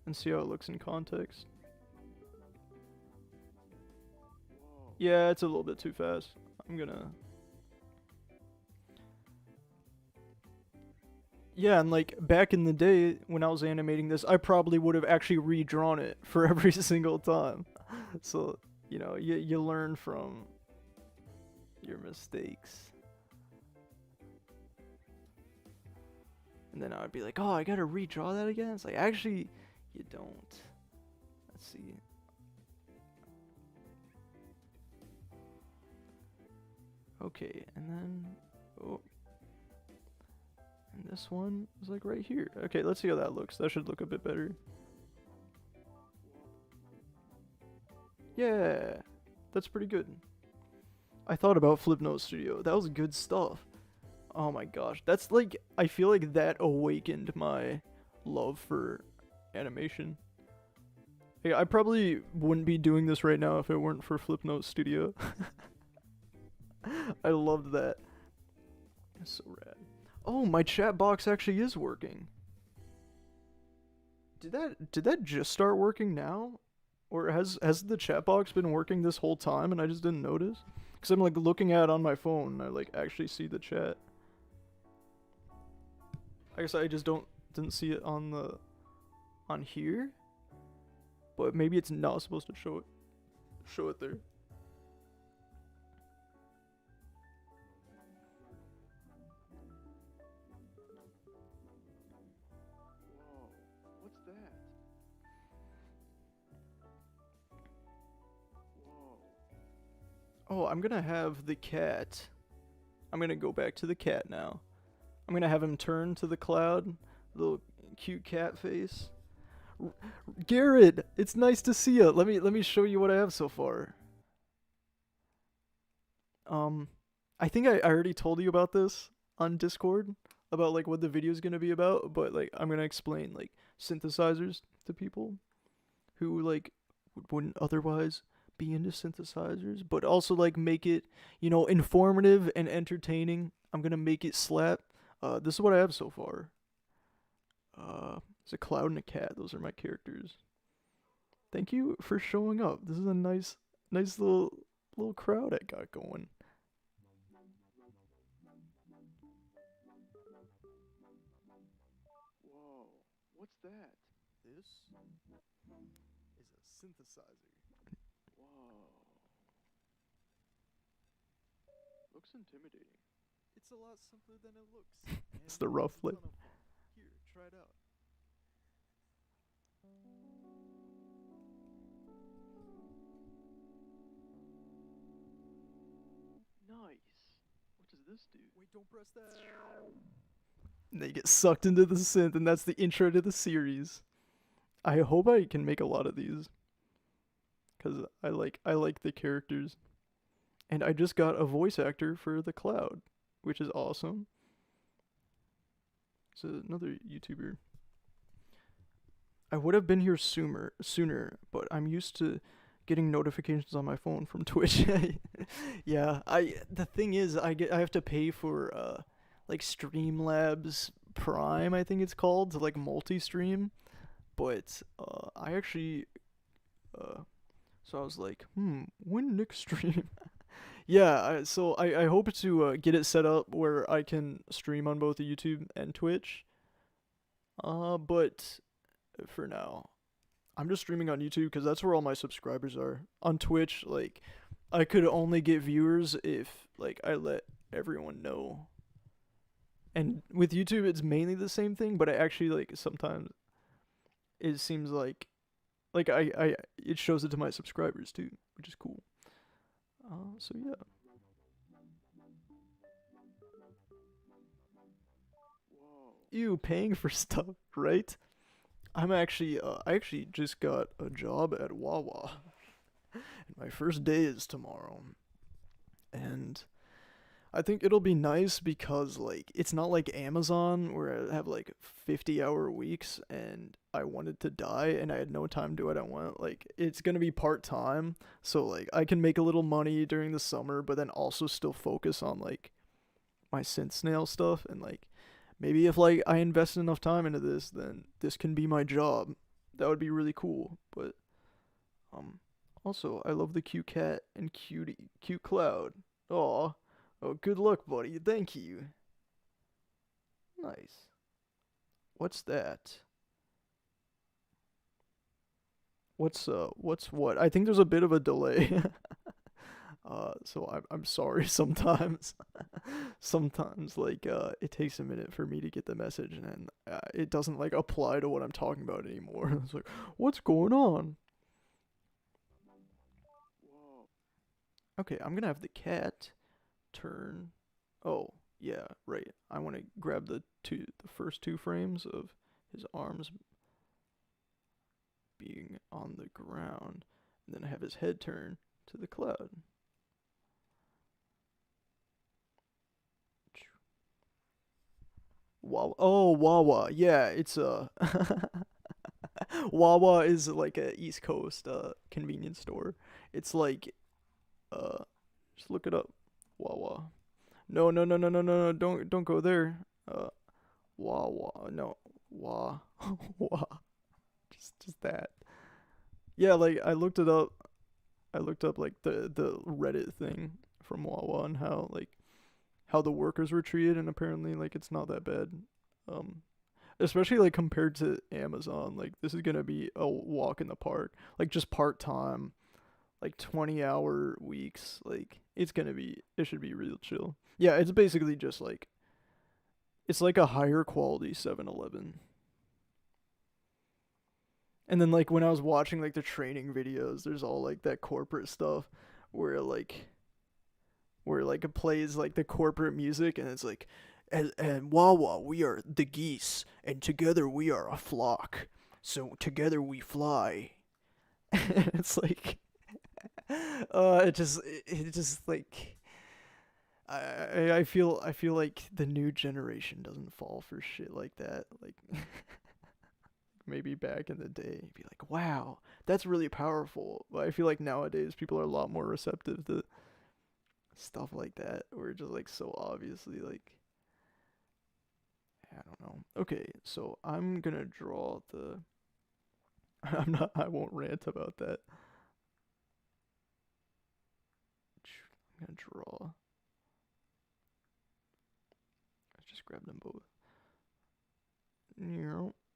and see how it looks in context. Yeah, it's a little bit too fast. I'm gonna. Yeah, and like back in the day when I was animating this, I probably would have actually redrawn it for every single time. So, you learn from your mistakes. And then I'd be like, oh, I gotta redraw that again? It's like, actually, you don't. Let's see. Okay, and then, oh, and this one is like right here. Okay, let's see how that looks. That should look a bit better. Yeah, that's pretty good. I thought about Flipnote Studio. That was good stuff. Oh my gosh, that's like, I feel like that awakened my love for animation. Yeah, I probably wouldn't be doing this right now if it weren't for Flipnote Studio. I loved that. It's so rad. Oh, my chat box actually is working. Did that just start working now? Or has the chat box been working this whole time and I just didn't notice? Cuz I'm like looking at it on my phone and I like actually see the chat. I guess I just didn't see it on here. But maybe it's not supposed to show it there. Whoa, what's that? Whoa. Oh, I'm gonna have the cat. I'm gonna go back to the cat now. I'm gonna have him turn to the cloud. Little cute cat face. Garrett, it's nice to see you. Let me show you what I have so far. I think I already told you about this on Discord about like what the video is gonna be about, but like I'm gonna explain like synthesizers to people who like wouldn't otherwise be into synthesizers, but also like make it, informative and entertaining. I'm gonna make it slap. This is what I have so far. It's a cloud and a cat. Those are my characters. Thank you for showing up. This is a nice little crowd I got going. Whoa, what's that? This is a synthesizer. Whoa. Looks intimidating. It's a lot simpler than it looks. It's the rough lip. Here, try it out. Nice. What does this do? Wait, don't press that. And they get sucked into the synth, and that's the intro to the series. I hope I can make a lot of these, cause I like the characters, and I just got a voice actor for the Cloud, which is awesome. It's another YouTuber. I would have been here sooner, but I'm used to getting notifications on my phone from Twitch. Yeah, the thing is I have to pay for like Streamlabs Prime, I think it's called, to like multi-stream, but I actually so I was like, when next stream? Yeah, so I hope to get it set up where I can stream on both YouTube and Twitch. But for now, I'm just streaming on YouTube because that's where all my subscribers are. On Twitch, like, I could only get viewers if, like, I let everyone know. And with YouTube, it's mainly the same thing, but I actually, like, sometimes it seems like it shows it to my subscribers too, which is cool. So yeah. Whoa. Ew, paying for stuff, right? I actually just got a job at Wawa. And my first day is tomorrow. And I think it'll be nice because like it's not like Amazon where I have like 50-hour weeks and I wanted to die and I had no time to do what I want. Like it's going to be part-time, so like I can make a little money during the summer but then also still focus on like my Snail stuff, and like maybe if like I invest enough time into this, then this can be my job. That would be really cool. But Also, I love the cute cat and cute cloud. Aw. Oh, good luck, buddy. Thank you. Nice. What's that? What's what? I think there's a bit of a delay. So I'm sorry sometimes. Sometimes like it takes a minute for me to get the message and then it doesn't like apply to what I'm talking about anymore. It's like, what's going on? Whoa. Okay, I'm gonna have the cat turn. Oh, yeah, right. I want to grab the first two frames of his arms being on the ground, and then have his head turn to the cloud. Wawa. Oh, Wawa. Yeah, it's Wawa is like a East Coast convenience store. It's like uh just look it up. Wawa. No, no, no, no, no, no, no. Don't go there. Wawa. No. Wah. Wah. Just that. Yeah, like I looked it up. I looked up like the Reddit thing from Wawa and how the workers were treated, and apparently like it's not that bad. Um, Especially like compared to Amazon, like this is gonna be a walk in the park. Like just part time, like 20-hour weeks. Like it should be real chill. Yeah, it's basically just like it's like a higher quality 7-Eleven. And then like when I was watching like the training videos, there's all like that corporate stuff where like it plays like the corporate music and it's like and Wawa, we are the geese and together we are a flock. So together we fly. It's like it just like I feel like the new generation doesn't fall for shit like that. Like maybe back in the day, you'd be like, wow, that's really powerful. But I feel like nowadays people are a lot more receptive to stuff like that, or just like so obviously like I don't know. Okay, so I'm gonna draw the. I'm not. I won't rant about that. I'm gonna draw. Let's just grab them both.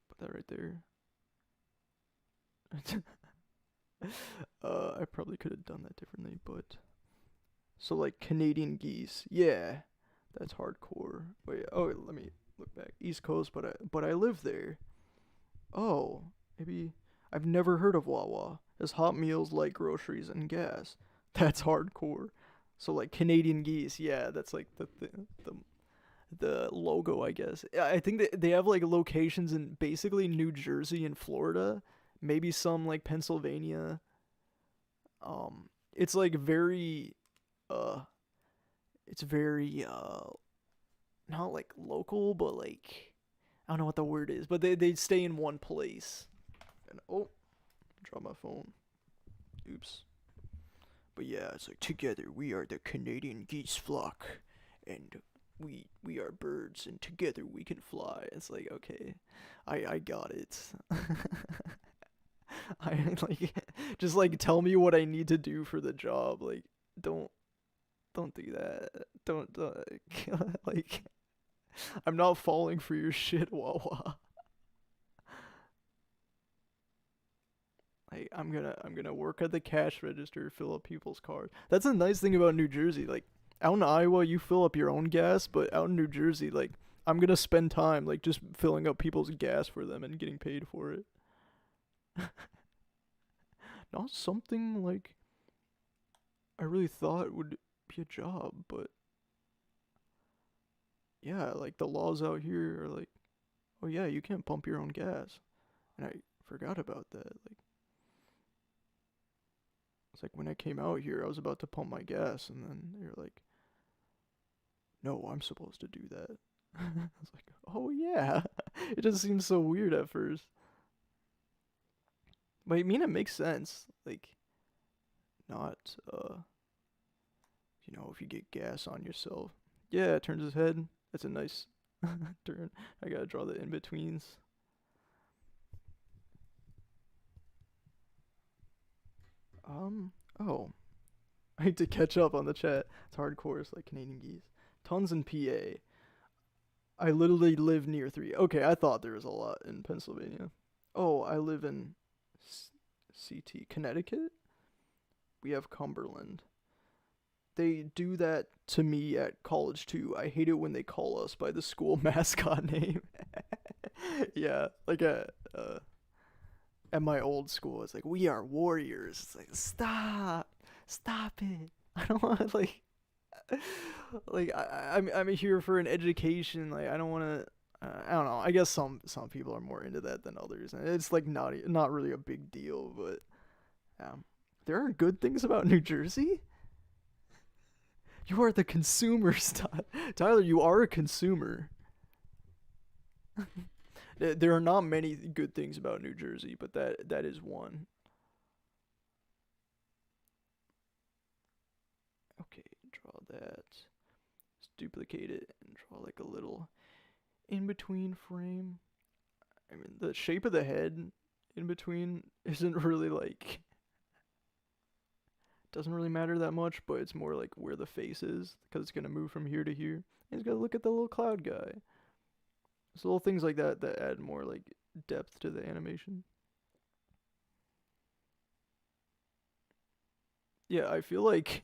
Put that right there. I probably could have done that differently, but so like Canadian geese, yeah, that's hardcore. Wait, oh, let me look back. East Coast, but I live there. Oh, maybe I've never heard of Wawa. It's hot meals, light groceries, and gas. That's hardcore. So like Canadian geese, yeah, that's like the logo, I guess. Yeah, I think they have like locations in basically New Jersey and Florida, maybe some like Pennsylvania. It's like very uh it's very not like local, but like I don't know what the word is, but they stay in one place. And oh, drop my phone. Oops. But yeah, it's like together we are the Canadian geese flock, and we are birds, and together we can fly. It's like okay, I got it. I like just like tell me what I need to do for the job. Like don't don't do that. Don't like I'm not falling for your shit, Wawa. I'm gonna work at the cash register, fill up people's cards. That's a nice thing about New Jersey. Like out in Iowa, you fill up your own gas, but out in New Jersey, like I'm gonna spend time like just filling up people's gas for them and getting paid for it. Not something like I really thought would be a job, but yeah, like the laws out here are like, oh yeah, you can't pump your own gas, and I forgot about that. Like it's like when I came out here, I was about to pump my gas, and then they're like, no, I'm supposed to do that. I was like, oh yeah, it just seems so weird at first. But I mean, it makes sense. Like not if you get gas on yourself. Yeah, it turns his head. That's a nice turn. I gotta draw the in betweens. Oh, I need to catch up on the chat. It's hardcore. It's like Canadian geese. Tons in PA. I literally live near three. Okay, I thought there was a lot in Pennsylvania. Oh, I live in CT, Connecticut. We have Cumberland. They do that to me at college too. I hate it when they call us by the school mascot name. Yeah, like at my old school, it's like we are warriors. It's like stop it. I don't want to like I'm here for an education. Like I don't want to. I don't know. I guess some people are more into that than others, and it's like not really a big deal. But there are good things about New Jersey. You are the consumer, Tyler. You are a consumer. There are not many good things about New Jersey, but that is one. Okay, draw that. Let's duplicate it and draw like a little in between frame. I mean, the shape of the head in between isn't really like doesn't really matter that much, but it's more like where the face is because it's gonna move from here to here. And he's gotta look at the little cloud guy. So little things like that that add more like depth to the animation. Yeah, I feel like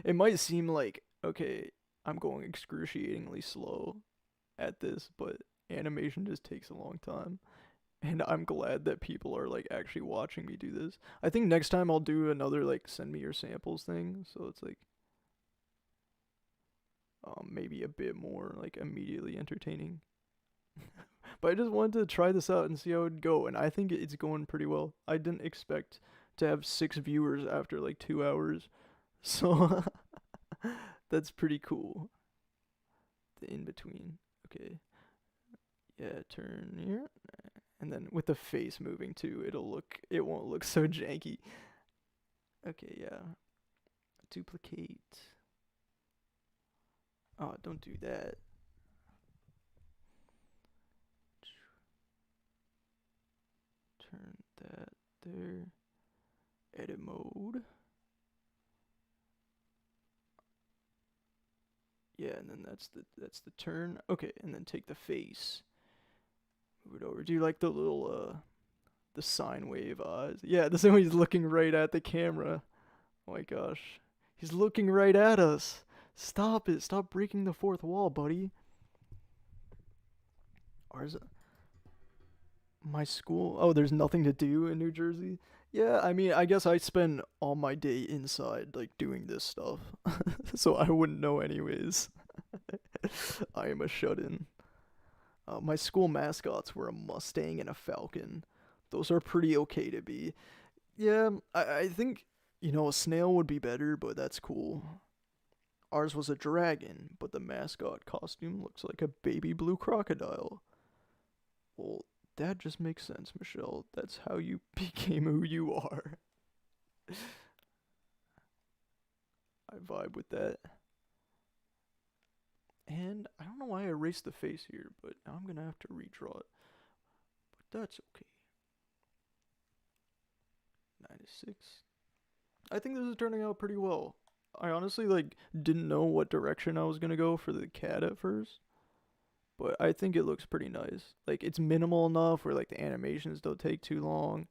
it might seem like okay, I'm going excruciatingly slow at this, but animation just takes a long time. And I'm glad that people are like actually watching me do this. I think next time I'll do another like send me your samples thing, so it's like maybe a bit more like immediately entertaining. But I just wanted to try this out and see how it'd go, and I think it's going pretty well. I didn't expect to have 6 viewers after like 2 hours, so that's pretty cool. The in between, okay, yeah, turn here, and then with the face moving too, it won't look so janky. Okay, yeah, duplicate. Oh, don't do that. Turn that there. Edit mode. Yeah, and then that's the turn. Okay, and then take the face. Move it over. Do you like the little the sine wave eyes? Yeah, this one he's looking right at the camera. Oh my gosh. He's looking right at us. Stop it. Stop breaking the fourth wall, buddy. Ours my school. Oh, there's nothing to do in New Jersey. Yeah, I mean, I guess I spend all my day inside, like doing this stuff, so I wouldn't know anyways. I am a shut-in. My school mascots were a Mustang and a Falcon. Those are pretty okay to be. Yeah, I think a snail would be better, but that's cool. Ours was a dragon, but the mascot costume looks like a baby blue crocodile. Well, that just makes sense, Michelle. That's how you became who you are. I vibe with that. And I don't know why I erased the face here, but now I'm gonna have to redraw it. But that's okay. 96. I think this is turning out pretty well. I honestly didn't know what direction I was gonna go for the cat at first. But I think it looks pretty nice. Like, it's minimal enough where, like, the animations don't take too long.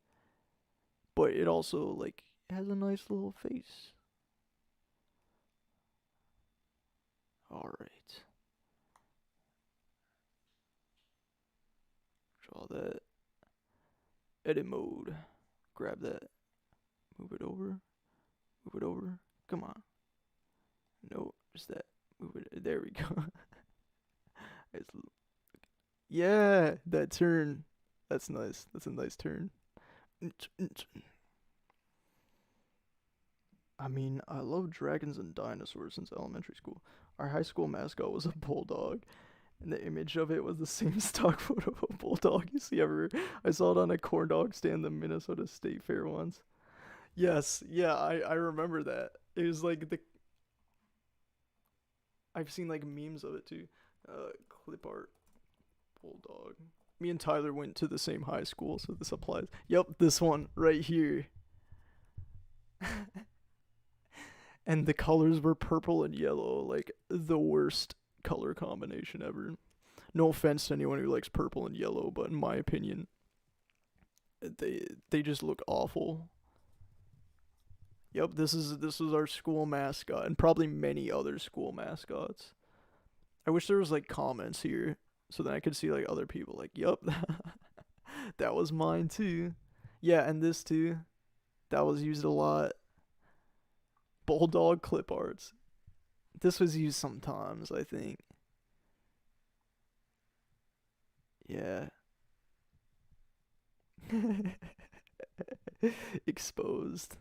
But it also, like, has a nice little face. Alright. Draw that. Edit mode. Grab that. Move it over. Move it over. Come on. No, just that. Move it. There we go. Yeah, that turn. That's nice. That's a nice turn. I mean, I love dragons and dinosaurs since elementary school. Our high school mascot was a bulldog, and the image of it was the same stock photo of a bulldog you see everywhere. I saw it on a corn dog stand the Minnesota State Fair once. Yes, yeah, I remember that. It was like I've seen like memes of it too. Clip art bulldog. Me and Tyler went to the same high school, so this applies. Yep, this one right here. And the colors were purple and yellow, like the worst color combination ever. No offense to anyone who likes purple and yellow, but in my opinion, they just look awful. Yep, this is our school mascot and probably many other school mascots. I wish there was like comments here so then I could see like other people like, "Yep, that was mine too." Yeah, and this too. That was used a lot. Bulldog clip arts. This was used sometimes, I think. Yeah. Exposed.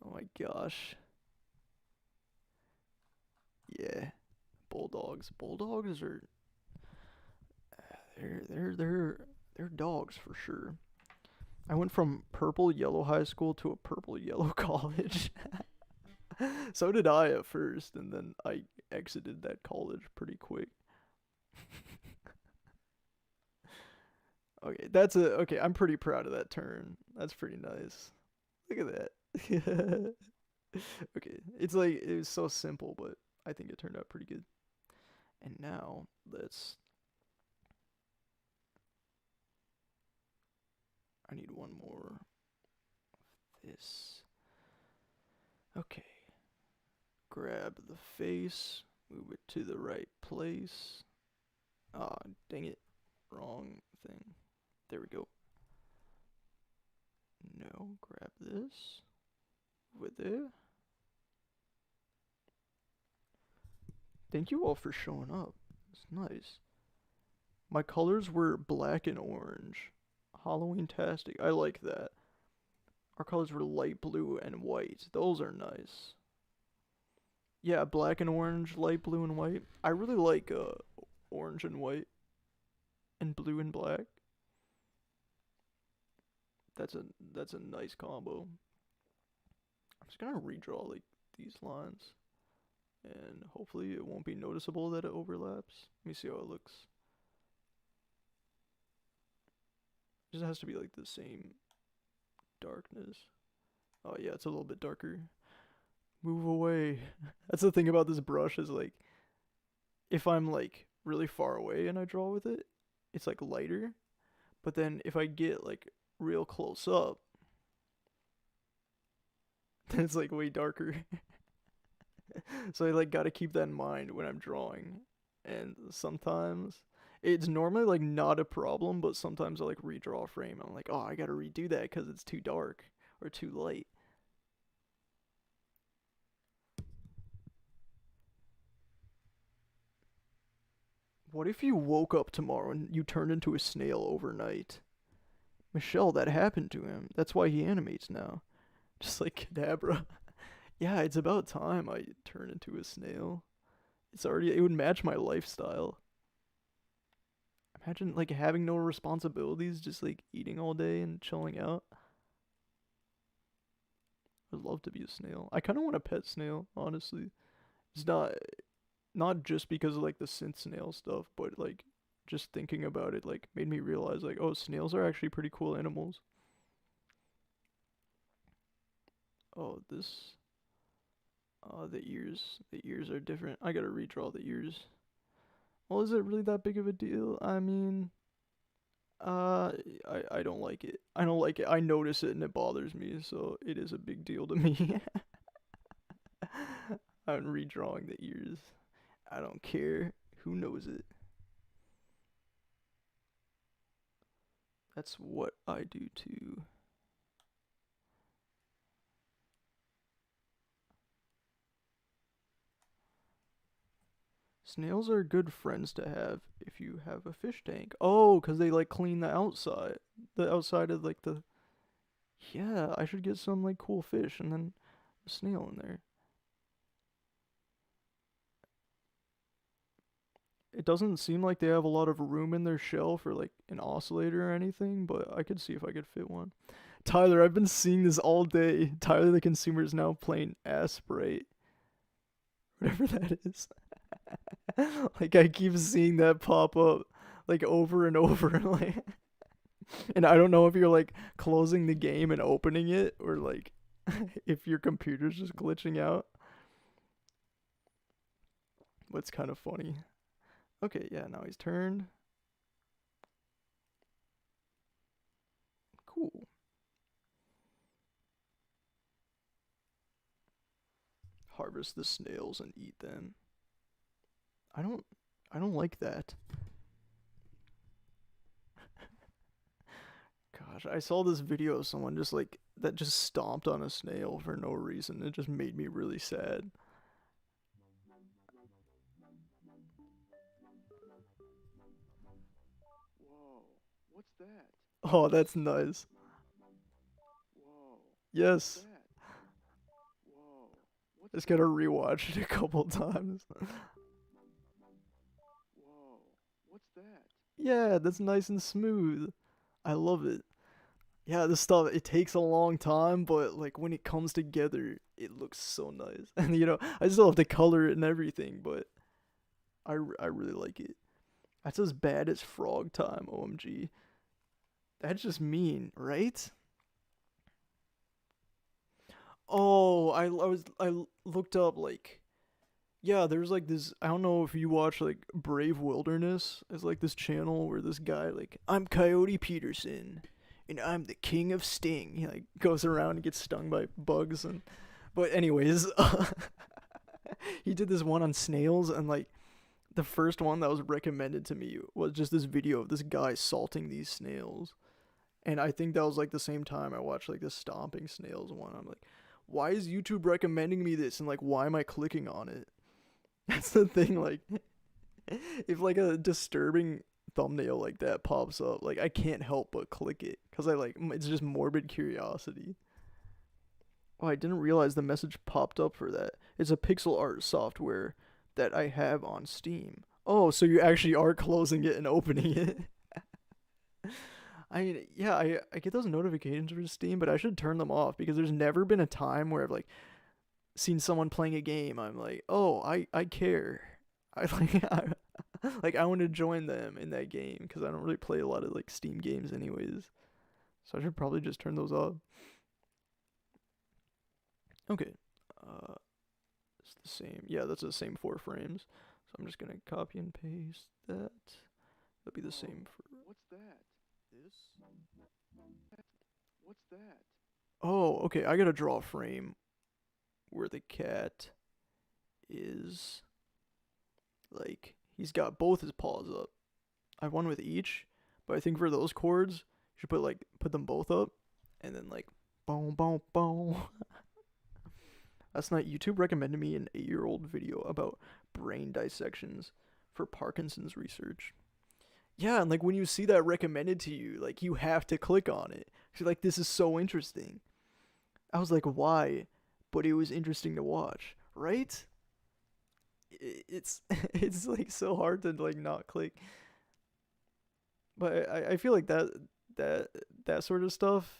Oh my gosh. Yeah. Bulldogs. Bulldogs are they're dogs for sure. I went from purple yellow high school to a purple yellow college. So did I at first, and then I exited that college pretty quick. Okay, okay. I'm pretty proud of that turn. That's pretty nice. Look at that. Okay, it's like it was so simple, but I think it turned out pretty good. And now let's. I need one more. This. Okay. Grab the face, move it to the right place. Ah, dang it. Wrong thing. There we go. No, grab this. Over there. Thank you all for showing up. It's nice. My colors were black and orange. Halloween-tastic. I like that. Our colors were light blue and white. Those are nice. Yeah, black and orange, light blue and white. I really like orange and white and blue and black. That's a nice combo. I'm just gonna redraw like these lines, and hopefully it won't be noticeable that it overlaps. Let me see how it looks. It just has to be like the same darkness. Oh yeah, it's a little bit darker. Move away. That's the thing about this brush is like, if I'm like really far away and I draw with it, it's like lighter. But then if I get like real close up, then it's like way darker. So I like gotta keep that in mind when I'm drawing. And sometimes it's normally like not a problem, but sometimes I like redraw a frame. I'm like, oh, I gotta redo that because it's too dark or too light. What if you woke up tomorrow and you turned into a snail overnight? Michelle, that happened to him. That's why he animates now. Just like Kadabra. Yeah, it's about time I turn into a snail. It would match my lifestyle. Imagine like having no responsibilities, just like eating all day and chilling out. I'd love to be a snail. I kind of want a pet snail, honestly. It's not just because of like the synth snail stuff, but like just thinking about it like made me realize like, oh, snails are actually pretty cool animals. Oh, this the ears are different. I gotta redraw the ears. Well, is it really that big of a deal? I mean, I don't like it. I don't like it. I notice it and it bothers me, so it is a big deal to me. I'm redrawing the ears. I don't care who knows it. That's what I do too. Snails are good friends to have if you have a fish tank. Oh, 'cause they like clean the outside of like the. Yeah, I should get some like cool fish and then a snail in there. It doesn't seem like they have a lot of room in their shell for like an oscillator or anything, but I could see if I could fit one. Tyler, I've been seeing this all day. Tyler the consumer is now playing Asprite. Whatever that is. Like I keep seeing that pop up like over and over like and I don't know if you're like closing the game and opening it or like if your computer's just glitching out. But it's kind of funny. Okay, yeah, now he's turned. Cool. Harvest the snails and eat them. I don't I don't like that. Gosh, I saw this video of someone just like that just stomped on a snail for no reason. It just made me really sad. Whoa, what's that? Oh, that's nice. Whoa, what's Yes. that? Whoa, what's Just gotta that? rewatch it a couple times. Whoa, what's that? Yeah, that's nice and smooth. I love it. Yeah, this stuff it takes a long time, but like when it comes together, it looks so nice. And I still have to color it and everything, but I really like it. That's as bad as frog time, OMG. That's just mean, right? Oh, I looked up like yeah, there's like this I don't know if you watch like Brave Wilderness. It's like this channel where this guy like I'm Coyote Peterson and I'm the king of sting. He like goes around and gets stung by bugs and but anyways, he did this one on snails and like the first one that was recommended to me was just this video of this guy salting these snails. And I think that was like the same time I watched like this stomping snails one. I'm like, why is YouTube recommending me this? And like, why am I clicking on it? That's the thing. Like, if like a disturbing thumbnail like that pops up, like I can't help but click it because I like it's just morbid curiosity. Oh, I didn't realize the message popped up for that. It's a pixel art software that I have on Steam. Oh, so you actually are closing it and opening it. I mean, yeah, I get those notifications for Steam, but I should turn them off because there's never been a time where I've like seen someone playing a game. I'm like, oh, I care. I like like I want to join them in that game because I don't really play a lot of like Steam games anyways. So I should probably just turn those off. Okay, uh, it's the same. Yeah, that's the same 4 frames. So I'm just gonna copy and paste that. That'll be the Whoa, same for what's that? this. What's that? Oh, okay. I gotta draw a frame where the cat is like he's got both his paws up. I have one with each, but I think for those chords, you should put them both up, and then like boom boom boom. That's not YouTube recommended me an 8-year-old video about brain dissections for Parkinson's research. Yeah, and like when you see that recommended to you, like you have to click on it. You're like, this is so interesting. I was like, why? But it was interesting to watch, right? It's it's like so hard to like not click. But I feel like that that sort of stuff.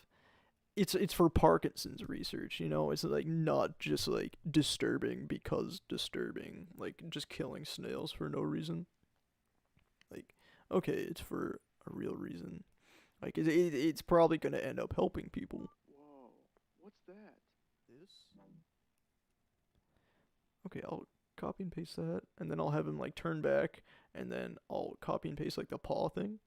It's for Parkinson's research, It's like not just like disturbing because disturbing, like just killing snails for no reason. Like, okay, it's for a real reason. Like it's probably gonna end up helping people. Whoa, what's that? This. Okay, I'll copy and paste that, and then I'll have him like turn back, and then I'll copy and paste like the paw thing.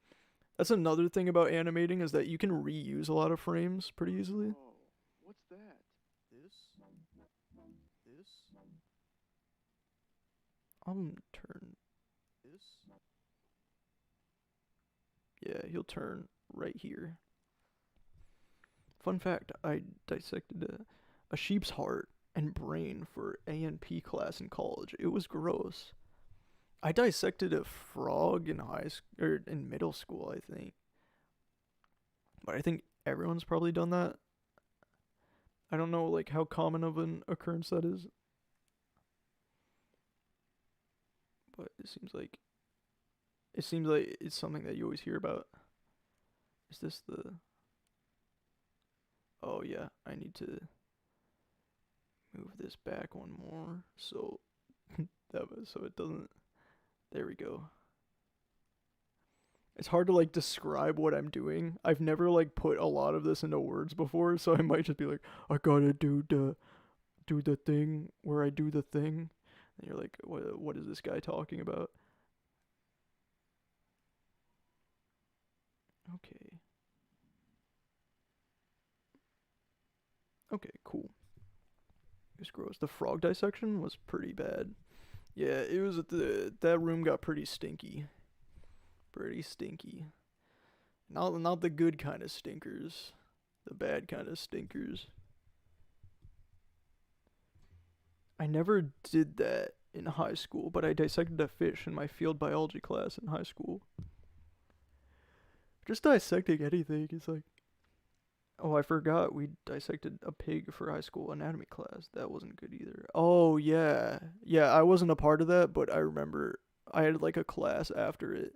That's another thing about animating is that you can reuse a lot of frames pretty easily. Whoa, what's that? This. I'll turn this. Yeah, he'll turn right here. Fun fact, I dissected a sheep's heart and brain for A&P class in college. It was gross. I dissected a frog in high school or in middle school, I think. But I think everyone's probably done that. I don't know like how common of an occurrence that is, but it seems like it's something that you always hear about. Is this the Oh yeah, I need to move this back one more so so it doesn't. There we go. It's hard to like describe what I'm doing. I've never like put a lot of this into words before, so I might just be like, I gotta do the thing where I do the thing. And you're like, what is this guy talking about? Okay. Okay, cool. It's gross. The frog dissection was pretty bad. Yeah, it was that room got pretty stinky. Pretty stinky. Not the good kind of stinkers. The bad kind of stinkers. I never did that in high school, but I dissected a fish in my field biology class in high school. Just dissecting anything is like, oh, I forgot we dissected a pig for high school anatomy class. That wasn't good either. Oh, yeah. Yeah, I wasn't a part of that, but I remember I had like a class after it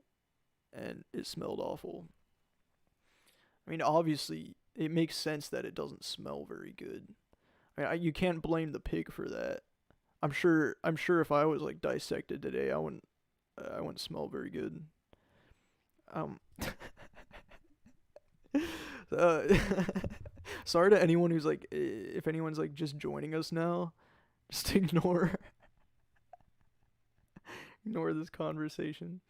and it smelled awful. I mean, obviously, it makes sense that it doesn't smell very good. You can't blame the pig for that. I'm sure if I was like dissected today, I wouldn't smell very good. Um uh, sorry to anyone who's like if anyone's like just joining us now, just ignore this conversation.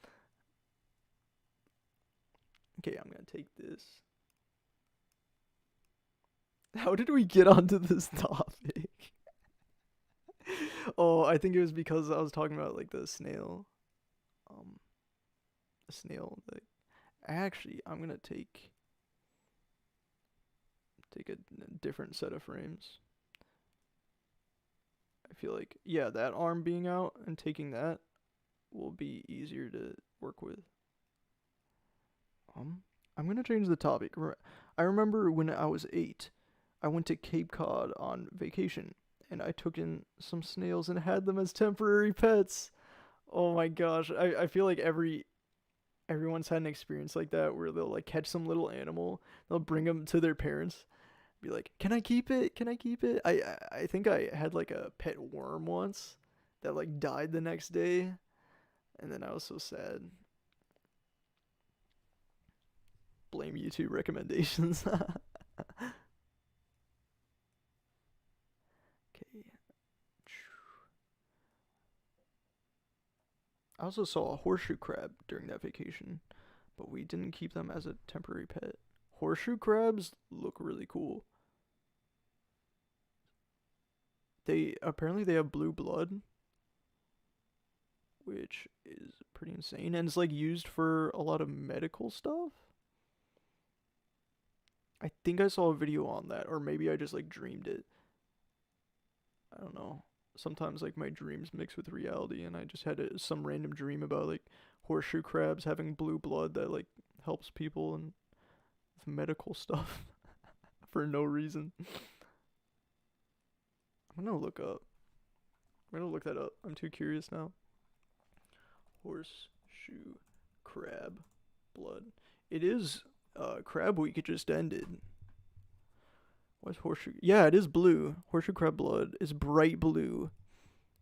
Okay, I'm going to take this. How did we get onto this topic? Oh, I think it was because I was talking about like the snail. Um, the snail. Actually, I'm gonna take a different set of frames. I feel like yeah, that arm being out and taking that will be easier to work with. I'm gonna change the topic. I remember when I was 8, I went to Cape Cod on vacation, and I took in some snails and had them as temporary pets. Oh my gosh, I feel like everyone's had an experience like that where they'll like catch some little animal, they'll bring them to their parents, be like, "Can I keep it? Can I keep it?" I think I had like a pet worm once that like died the next day, and then I was so sad. Blame YouTube recommendations. Okay. I also saw a horseshoe crab during that vacation, but we didn't keep them as a temporary pet. Horseshoe crabs look really cool. They apparently they have blue blood, which is pretty insane, and it's like used for a lot of medical stuff. I think I saw a video on that, or maybe I just like dreamed it. I don't know. Sometimes like my dreams mix with reality, and I just had some random dream about like horseshoe crabs having blue blood that like helps people and with medical stuff for no reason. I'm gonna look up. I'm gonna look that up. I'm too curious now. Horseshoe crab blood. It is crab week. It just ended. What's horseshoe? Yeah, it is blue. Horseshoe crab blood is bright blue.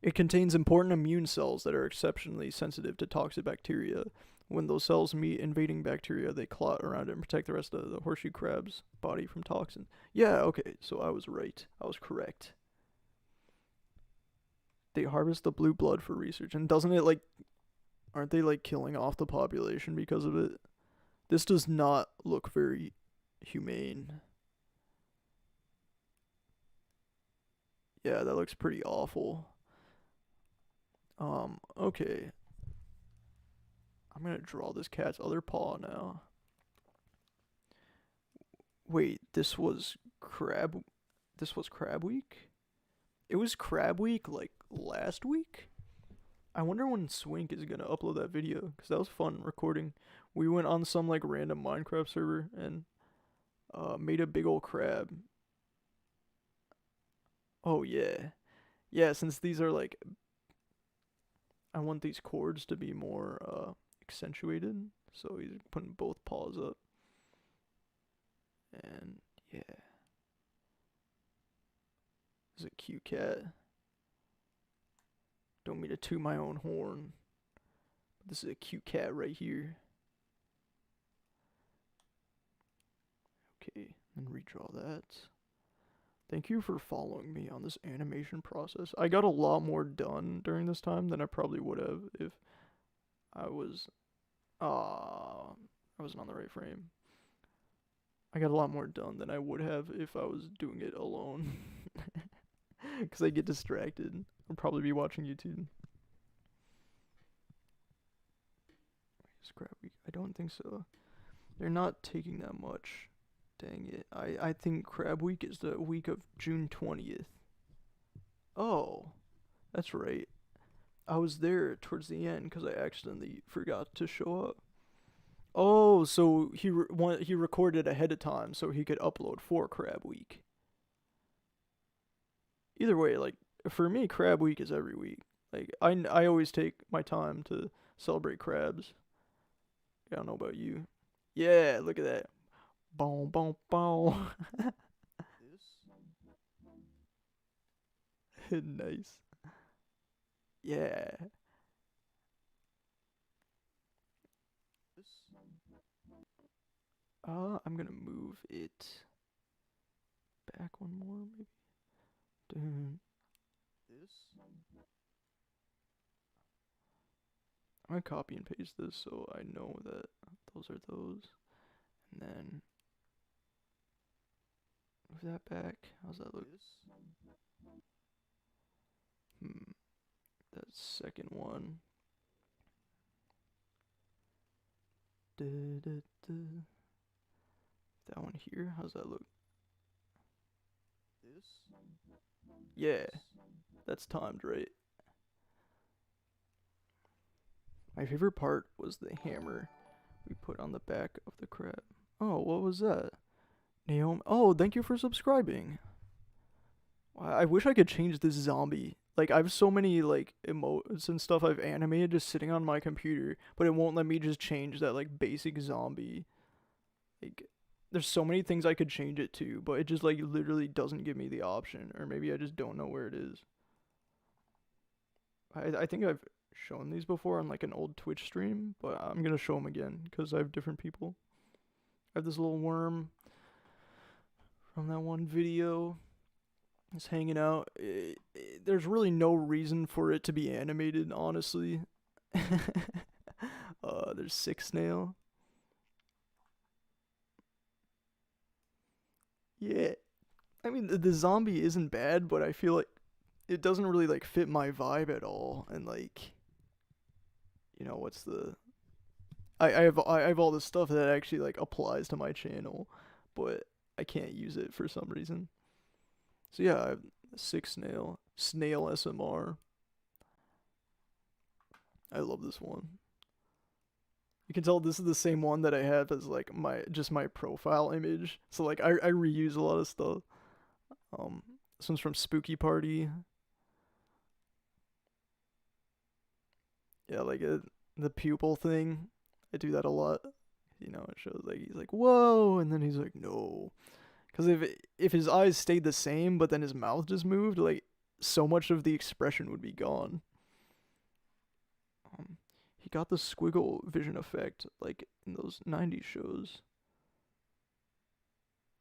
It contains important immune cells that are exceptionally sensitive to toxic bacteria. When those cells meet invading bacteria, they clot around it and protect the rest of the horseshoe crab's body from toxins. Yeah, okay, so I was right. I was correct. They harvest the blue blood for research, and doesn't it like, aren't they like killing off the population because of it? This does not look very humane. Yeah, that looks pretty awful. Okay. I'm gonna draw this cat's other paw now. Wait, this was crab week? It was crab week like last week? I wonder when Swink is gonna upload that video, because that was fun recording. We went on some like random Minecraft server and made a big old crab. Oh yeah. Yeah, since these are like I want these chords to be more accentuated, so he's putting both paws up. And yeah. This is a cute cat. Don't mean to toot my own horn. But this is a cute cat right here. and redraw that. Thank you for following me on this animation process. I got a lot more done during this time than I probably would have if I was I wasn't on the right frame. I got a lot more done than I would have if I was doing it alone. Cuz I get distracted. I'll probably be watching YouTube. Scrap week. I don't think so. They're not taking that much. Dang it. I think Crab Week is the week of June 20th. Oh, that's right. I was there towards the end because I accidentally forgot to show up. Oh, so he recorded ahead of time so he could upload for Crab Week. Either way, like for me, Crab Week is every week. Like I always take my time to celebrate crabs. I don't know about you. Yeah, look at that. Boom, boom, boom. Nice. Yeah. I'm gonna move it back one more, maybe. Dun. I'm gonna copy and paste this so I know that those are those. And then move that back. How's that look? That second one. That one here. How's that look? Yeah, that's timed right. My favorite part was the hammer we put on the back of the crab. Oh, what was that? Naomi. Oh, thank you for subscribing. I wish I could change this zombie. Like, I have so many, like, emotes and stuff I've animated just sitting on my computer, but it won't let me just change that, like, basic zombie. Like, there's so many things I could change it to, but it just, like, literally doesn't give me the option. Or maybe I just don't know where it is. I think I've shown these before on, like, an old Twitch stream, but I'm gonna show them again, because I have different people. I have this little worm from that one video. It's hanging out. There's really no reason for it to be animated, honestly. There's Snail. Yeah. I mean, the zombie isn't bad, but I feel like it doesn't really, like, fit my vibe at all. And, like, you know, what's the... I have all this stuff that actually, like, applies to my channel, but I can't use it for some reason. So yeah, I have Snail SMR. I love this one. You can tell this is the same one that I have as like my profile image. So like I reuse a lot of stuff. This one's from Spooky Party. Yeah, like the pupil thing. I do that a lot. You know, it shows like he's like whoa, and then he's like no. Because if his eyes stayed the same, but then his mouth just moved, like, so much of the expression would be gone. He got the squiggle vision effect, like, in those 90s shows.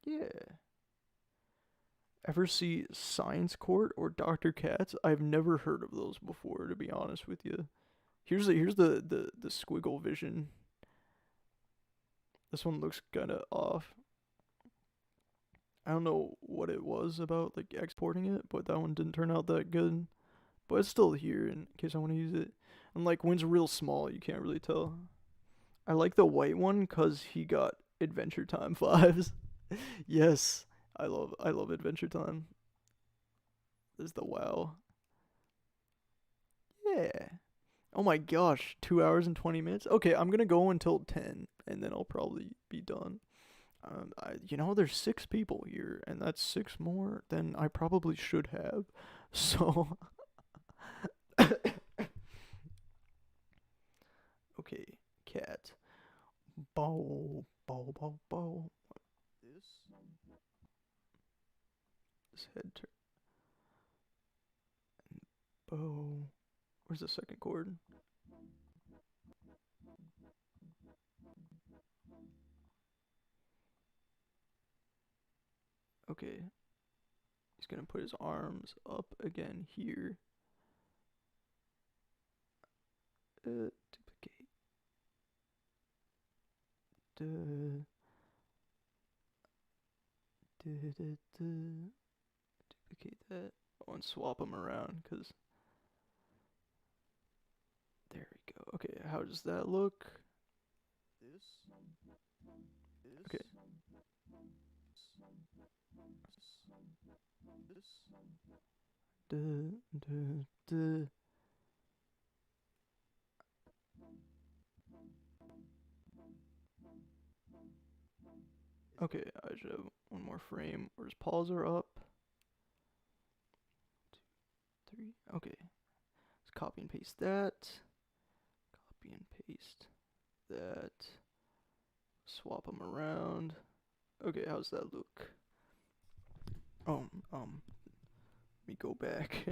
Yeah. Ever see Science Court or Dr. Katz? I've never heard of those before, to be honest with you. Here's the squiggle vision. This one looks kind of off. I don't know what it was about, like, exporting it, but that one didn't turn out that good. But it's still here in case I want to use it. And, like, when it's real small, you can't really tell. I like the white one because he got Adventure Time vibes. Yes, I love Adventure Time. There's the wow. Yeah. Oh my gosh, 2 hours and 20 minutes? Okay, I'm gonna go until 10, and then I'll probably be done. You know, there's 6 people here, and that's 6 more than I probably should have. So, okay, cat. Bow, bow, bow, bow. This head turn. Bow. Where's the second chord? Okay. He's gonna put his arms up again here. Duplicate. Duh. Duplicate that. Oh, and swap them around, because there we go. Okay, how does that look? Okay. Duh, duh, duh. Okay, I should have one more frame where his paws are up. 2, 3. Okay. Let's copy and paste that. Copy and paste that. Swap them around. Okay, how's that look? Let me go back.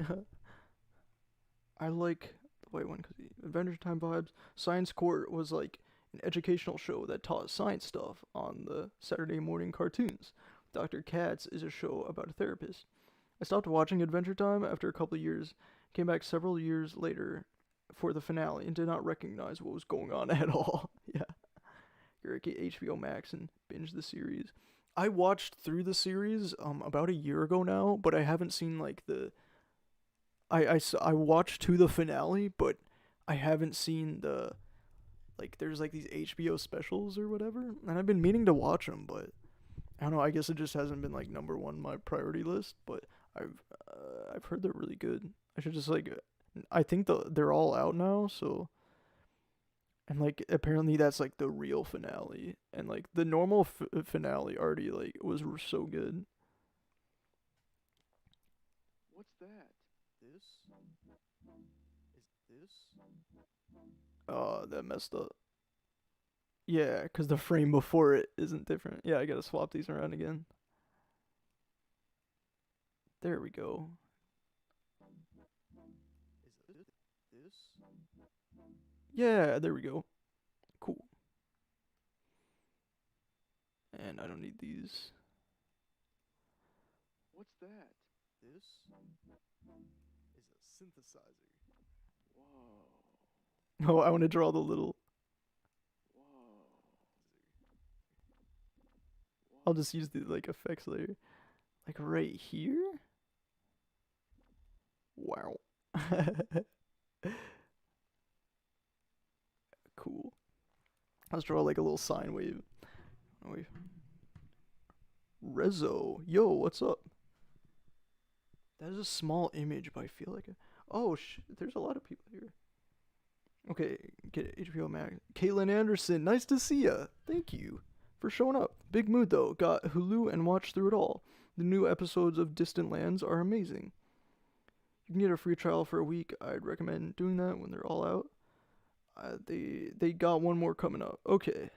I like the white one because Adventure Time vibes. Science Court was like an educational show that taught science stuff on the Saturday morning cartoons. Dr. Katz is a show about a therapist. I stopped watching Adventure Time after a couple of years, came back several years later for the finale, and did not recognize what was going on at all. Yeah. You're at HBO Max and binge the series. I watched through the series about a year ago now, but I haven't seen like I watched to the finale, but I haven't seen there's like these HBO specials or whatever, and I've been meaning to watch them, but I don't know. I guess it just hasn't been like number one on my priority list. But I've heard they're really good. I should just I think they're all out now. So, and like apparently that's like the real finale, and like the normal finale already like was so good. What's that? That messed up. Yeah, because the frame before it isn't different. Yeah, I gotta swap these around again. There we go. Yeah, there we go. Cool. And I don't need these. What's that? This is a synthesizer. Whoa. Oh, I want to draw the little. Whoa. I'll just use the like effects layer. Like right here? Wow. Cool. Let's draw like a little sine wave. Wave. Rezo. Yo, what's up? That is a small image, but I feel like oh shit, there's a lot of people here. Okay, get HBO Max. Caitlin Anderson, nice to see ya. Thank you for showing up. Big mood though. Got Hulu and watched through it all. The new episodes of Distant Lands are amazing. You can get a free trial for a week. I'd recommend doing that when they're all out. They got one more coming up. Okay.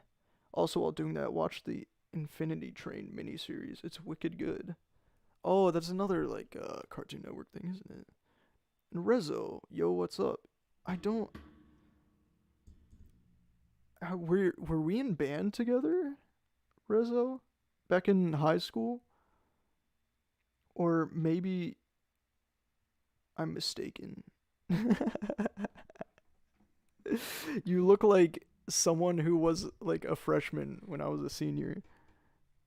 Also, while doing that, watch the Infinity Train miniseries. It's wicked good. Oh, that's another like Cartoon Network thing, isn't it? And Rezo, yo, what's up? I don't. Were we in band together, Rezo, back in high school? Or maybe I'm mistaken. You look like someone who was like a freshman when I was a senior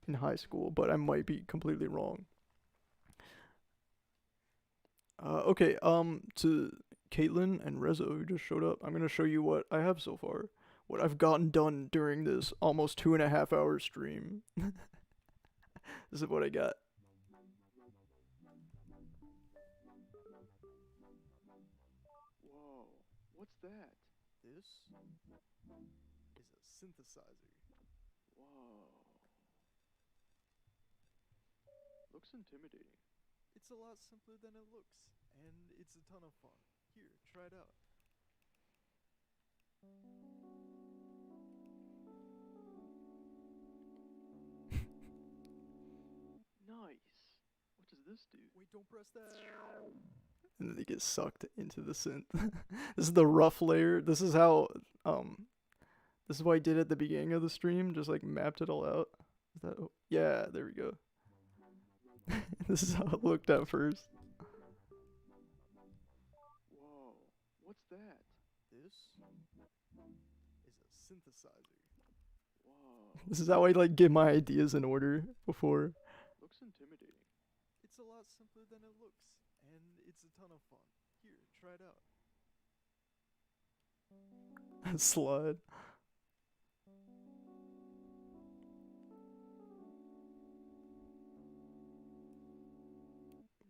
in high school, but I might be completely wrong. Okay, to Caitlin and Rezo who just showed up, I'm gonna show you what I have so far. What I've gotten done during this almost 2.5 hour stream. This is what I got. Whoa. What's that? This is a synthesizer. Whoa. Looks intimidating. It's a lot simpler than it looks, and it's a ton of fun. Here, try it out. Nice. What does this do? Wait, don't press that. And then they get sucked into the synth. This is the rough layer. This is how this is what I did at the beginning of the stream, just like mapped it all out. Is that yeah, there we go. This is how it looked at first. Whoa, what's that? This is a synthesizer. Whoa, This is how I like get my ideas in order before. looks intimidating. It's a lot simpler than it looks, and it's a ton of fun. Here, try it out. Slide.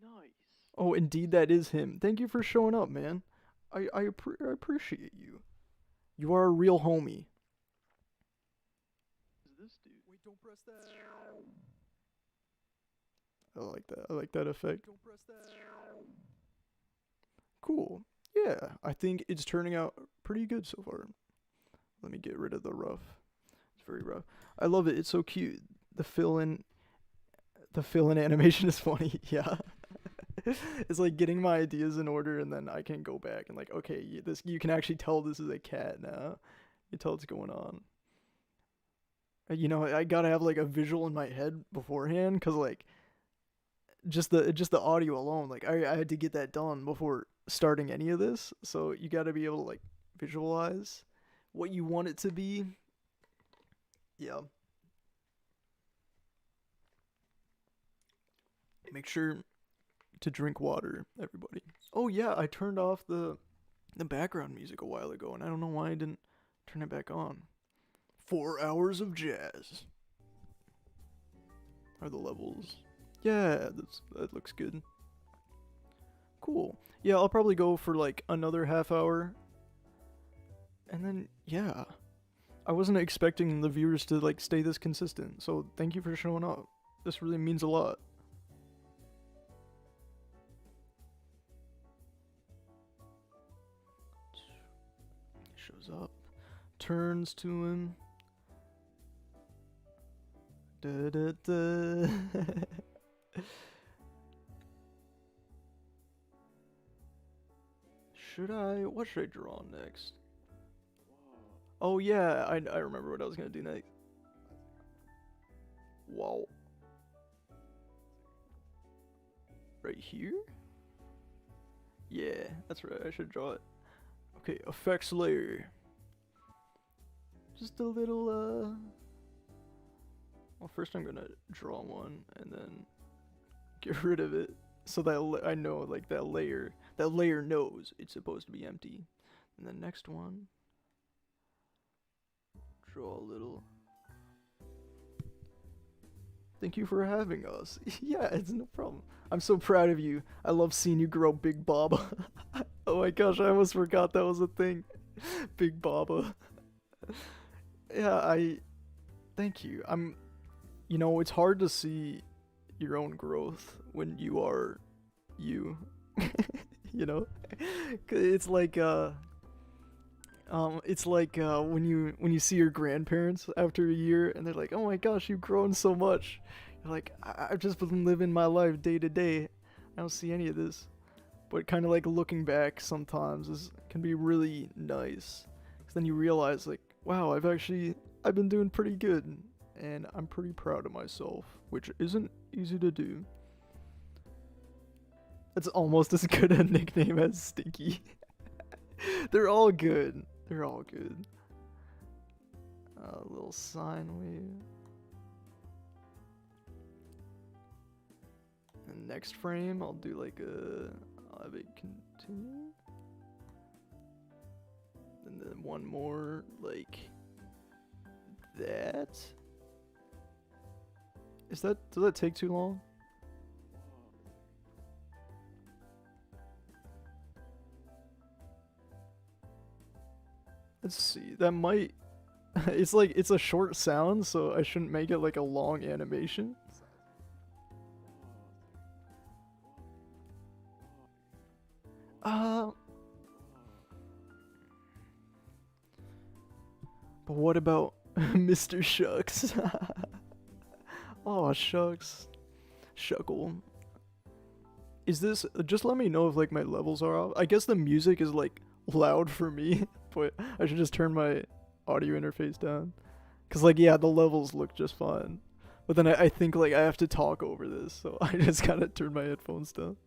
Nice. Oh, indeed, that is him. Thank you for showing up, man. I appreciate you. You are a real homie. Who's this dude? Wait, don't press that. I like that. I like that effect. Don't press that. Cool. Yeah, I think it's turning out pretty good so far. Let me get rid of the rough. It's very rough. I love it. It's so cute. The fill-in animation is funny. Yeah. It's like getting my ideas in order, and then I can go back and like, okay, you can actually tell this is a cat now. You tell what's going on. You know, I gotta have like a visual in my head beforehand, cause like just the audio alone, like I had to get that done before starting any of this. So you gotta be able to like visualize what you want it to be. Yeah. Make sure to drink water, everybody. Oh yeah, I turned off the background music a while ago, and I don't know why I didn't turn it back on. 4 hours of jazz. Are the levels? Yeah, that looks good. Cool. Yeah, I'll probably go for like another half hour. And then, yeah. I wasn't expecting the viewers to like stay this consistent, so thank you for showing up. This really means a lot. Shows up, turns to him. Da, da, da. What should I draw next? Whoa. Oh yeah, I remember what I was gonna do next. Wow. Right here? Yeah, that's right, I should draw it. Okay, effects layer. Just a little, well, first I'm gonna draw one and then get rid of it so that I know, like, that layer knows it's supposed to be empty. And the next one, draw a little. Thank you for having us. Yeah, it's no problem. I'm so proud of you. I love seeing you grow, Big Baba. Oh my gosh, I almost forgot that was a thing. Big Baba. Yeah, thank you. You know, it's hard to see your own growth when you are you. You know? It's like when you see your grandparents after a year and they're like, "Oh my gosh, you've grown so much." You're like, I've just been living my life day to day. I don't see any of this. But kind of like looking back sometimes can be really nice. 'Cause then you realize like, wow, I've been doing pretty good, and I'm pretty proud of myself, which isn't easy to do. It's almost as good a nickname as Stinky. They're all good. They're all good. A little sine wave. And next frame, I'll do like I'll have it continue. And then one more like that. Does that take too long? Let's see. That might. It's like it's a short sound, so I shouldn't make it like a long animation. But what about Mr. Shucks? Oh, Shucks. Shuckle. Is this... Just let me know if, like, my levels are off. I guess the music is, like, loud for me. But I should just turn my audio interface down. Because, like, yeah, the levels look just fine. But then I think, like, I have to talk over this. this, so I just gotta turn my headphones down.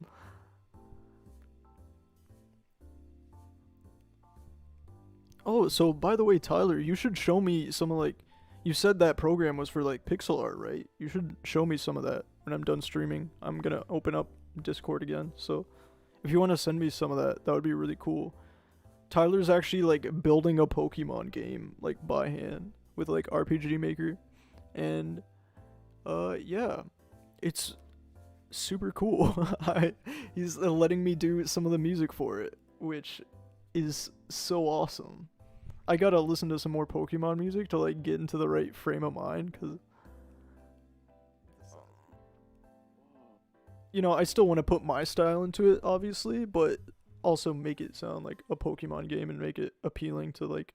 Oh, so by the way, Tyler, you should show me some of like, you said that program was for like pixel art, right? You should show me some of that when I'm done streaming. I'm gonna open up Discord again, so if you want to send me some of that, that would be really cool. Tyler's actually like building a Pokemon game like by hand with like RPG Maker, and yeah, it's super cool. He's letting me do some of the music for it, which is so awesome. I gotta listen to some more Pokemon music to like get into the right frame of mind, cause you know, I still want to put my style into it, obviously, but also make it sound like a Pokemon game and make it appealing to like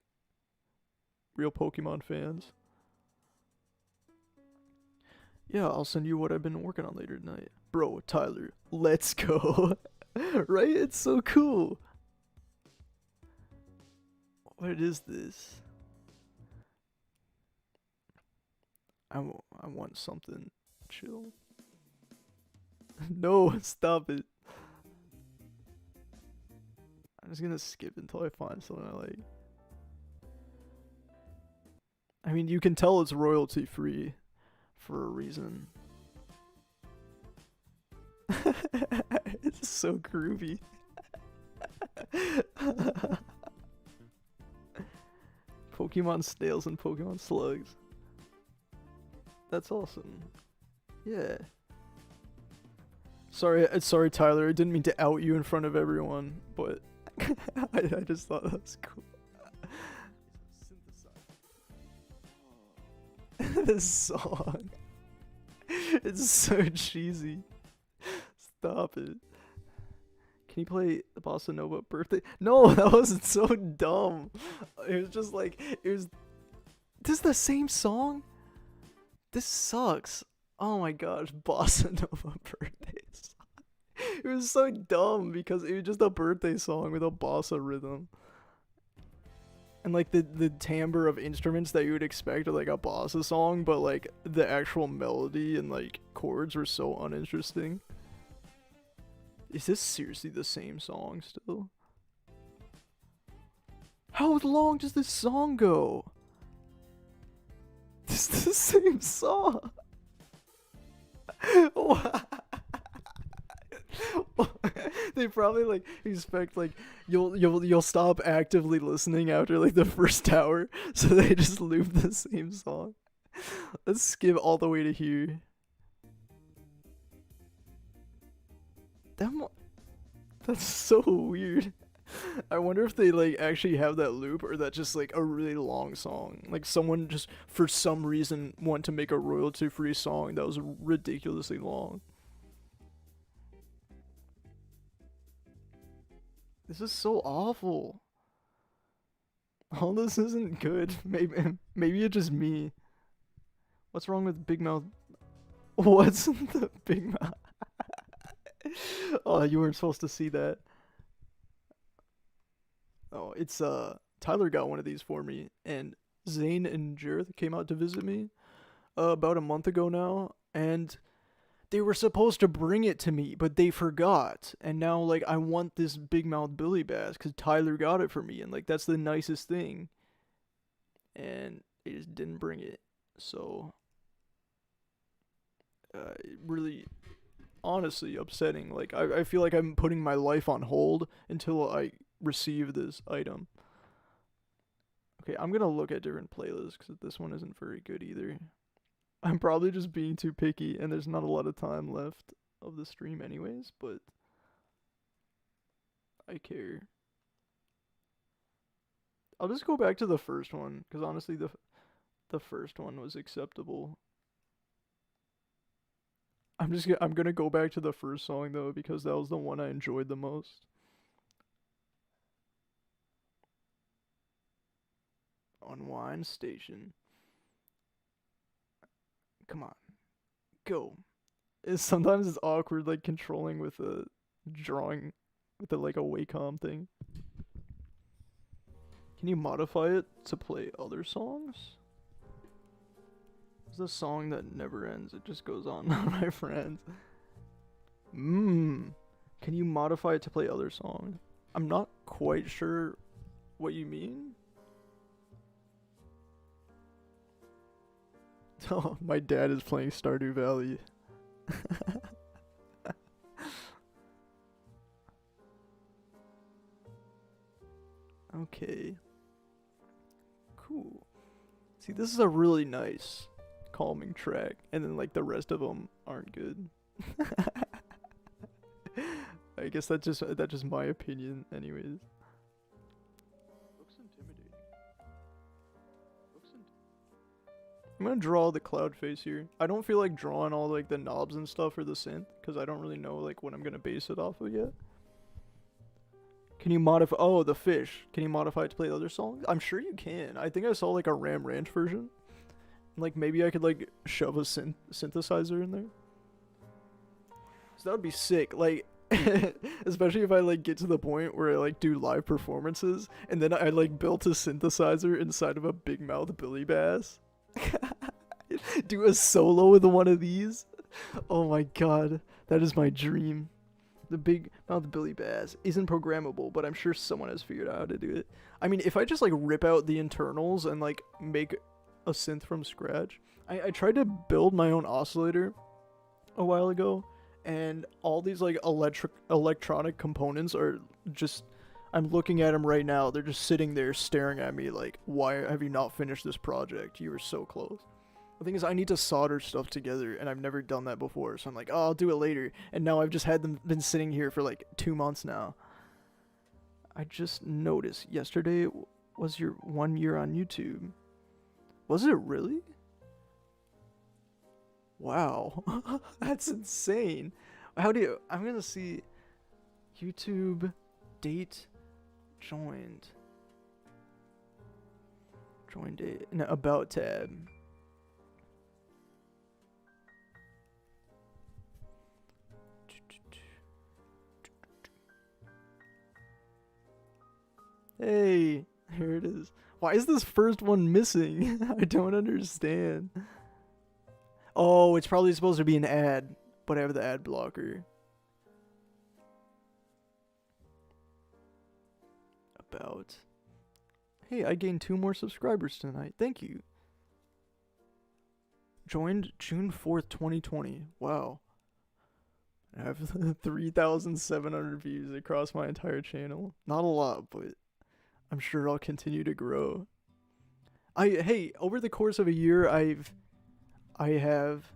real Pokemon fans. Yeah, I'll send you what I've been working on later tonight. Bro, Tyler, let's go. Right? It's so cool. What is this? I want something chill. No, stop it. I'm just gonna skip until I find something I like. I mean, you can tell it's royalty free for a reason. It's so groovy. Pokemon Snails and Pokemon Slugs. That's awesome. Yeah. Sorry, Tyler. I didn't mean to out you in front of everyone, but I just thought that was cool. This song. It's so cheesy. Stop it. Can you play the Bossa Nova birthday? No, that was so dumb. It was just like, this is the same song? This sucks. Oh my gosh, Bossa Nova birthday song. It was so dumb because it was just a birthday song with a bossa rhythm. And like the timbre of instruments that you would expect of like a bossa song, but like the actual melody and like chords were so uninteresting. Is this seriously the same song still? How long does this song go? This is the same song. They probably like expect like you'll stop actively listening after like the first hour, so they just loop the same song. Let's skip all the way to here. That's so weird. I wonder if they like actually have that loop, or that's just like a really long song. Like someone just for some reason want to make a royalty-free song that was ridiculously long. This is so awful. All this isn't good. Maybe it's just me. What's wrong with Big Mouth? What's the Big Mouth? Oh, you weren't supposed to see that. Oh, it's Tyler got one of these for me, and Zane and Jareth came out to visit me about a month ago now, and they were supposed to bring it to me, but they forgot. And now like I want this Big Mouth Billy Bass cuz Tyler got it for me, and like that's the nicest thing. And they just didn't bring it. So really honestly upsetting. Like I feel like I'm putting my life on hold until I receive this item. Okay, I'm gonna look at different playlists because this one isn't very good either. I'm probably just being too picky, and there's not a lot of time left of the stream anyways, but I care. I'll just go back to the first one, because honestly the first one was acceptable. I'm gonna go back to the first song though, because that was the one I enjoyed the most. Unwind Station. Come on. Go. Sometimes it's awkward like controlling with a drawing with a like a Wacom thing. Can you modify it to play other songs? It's the song that never ends. It just goes on, my friends. Can you modify it to play other songs? I'm not quite sure what you mean. Oh, my dad is playing Stardew Valley. Okay. Cool. See, this is a really nice, calming track, and then like the rest of them aren't good. I guess that's just my opinion, anyways. Looks intimidating. I'm gonna draw the cloud face here. I don't feel like drawing all like the knobs and stuff for the synth, because I don't really know like what I'm gonna base it off of yet. Can you modify? Oh, the fish. Can you modify it to play other songs? I'm sure you can. I think I saw like a Ram Ranch version. Like maybe I could like shove a synthesizer in there. So that would be sick. Like, especially if I like get to the point where I like do live performances, and then I like built a synthesizer inside of a big mouth Billy Bass. Do a solo with one of these. Oh my god, that is my dream. The big mouth Billy Bass isn't programmable, but I'm sure someone has figured out how to do it. I mean, if I just like rip out the internals and like make a synth from scratch. I tried to build my own oscillator a while ago, and all these like electronic components are just, I'm looking at them right now. They're just sitting there staring at me like, why have you not finished this project? You were so close. The thing is, I need to solder stuff together, and I've never done that before, so I'm like, oh, I'll do it later. And now I've just had them been sitting here for like 2 months now. I just noticed yesterday was your 1 year on YouTube. Was it really? Wow. That's insane. How do you... I'm gonna see... YouTube... Date... Joined... Join date... No, About tab. Hey, here it is. Why is this first one missing? I don't understand. Oh, it's probably supposed to be an ad, but I have the ad blocker. About. Hey, I gained 2 more subscribers tonight. Thank you. Joined June 4th, 2020. Wow. I have 3,700 views across my entire channel. Not a lot, but I'm sure I'll continue to grow. Hey, over the course of a year, I have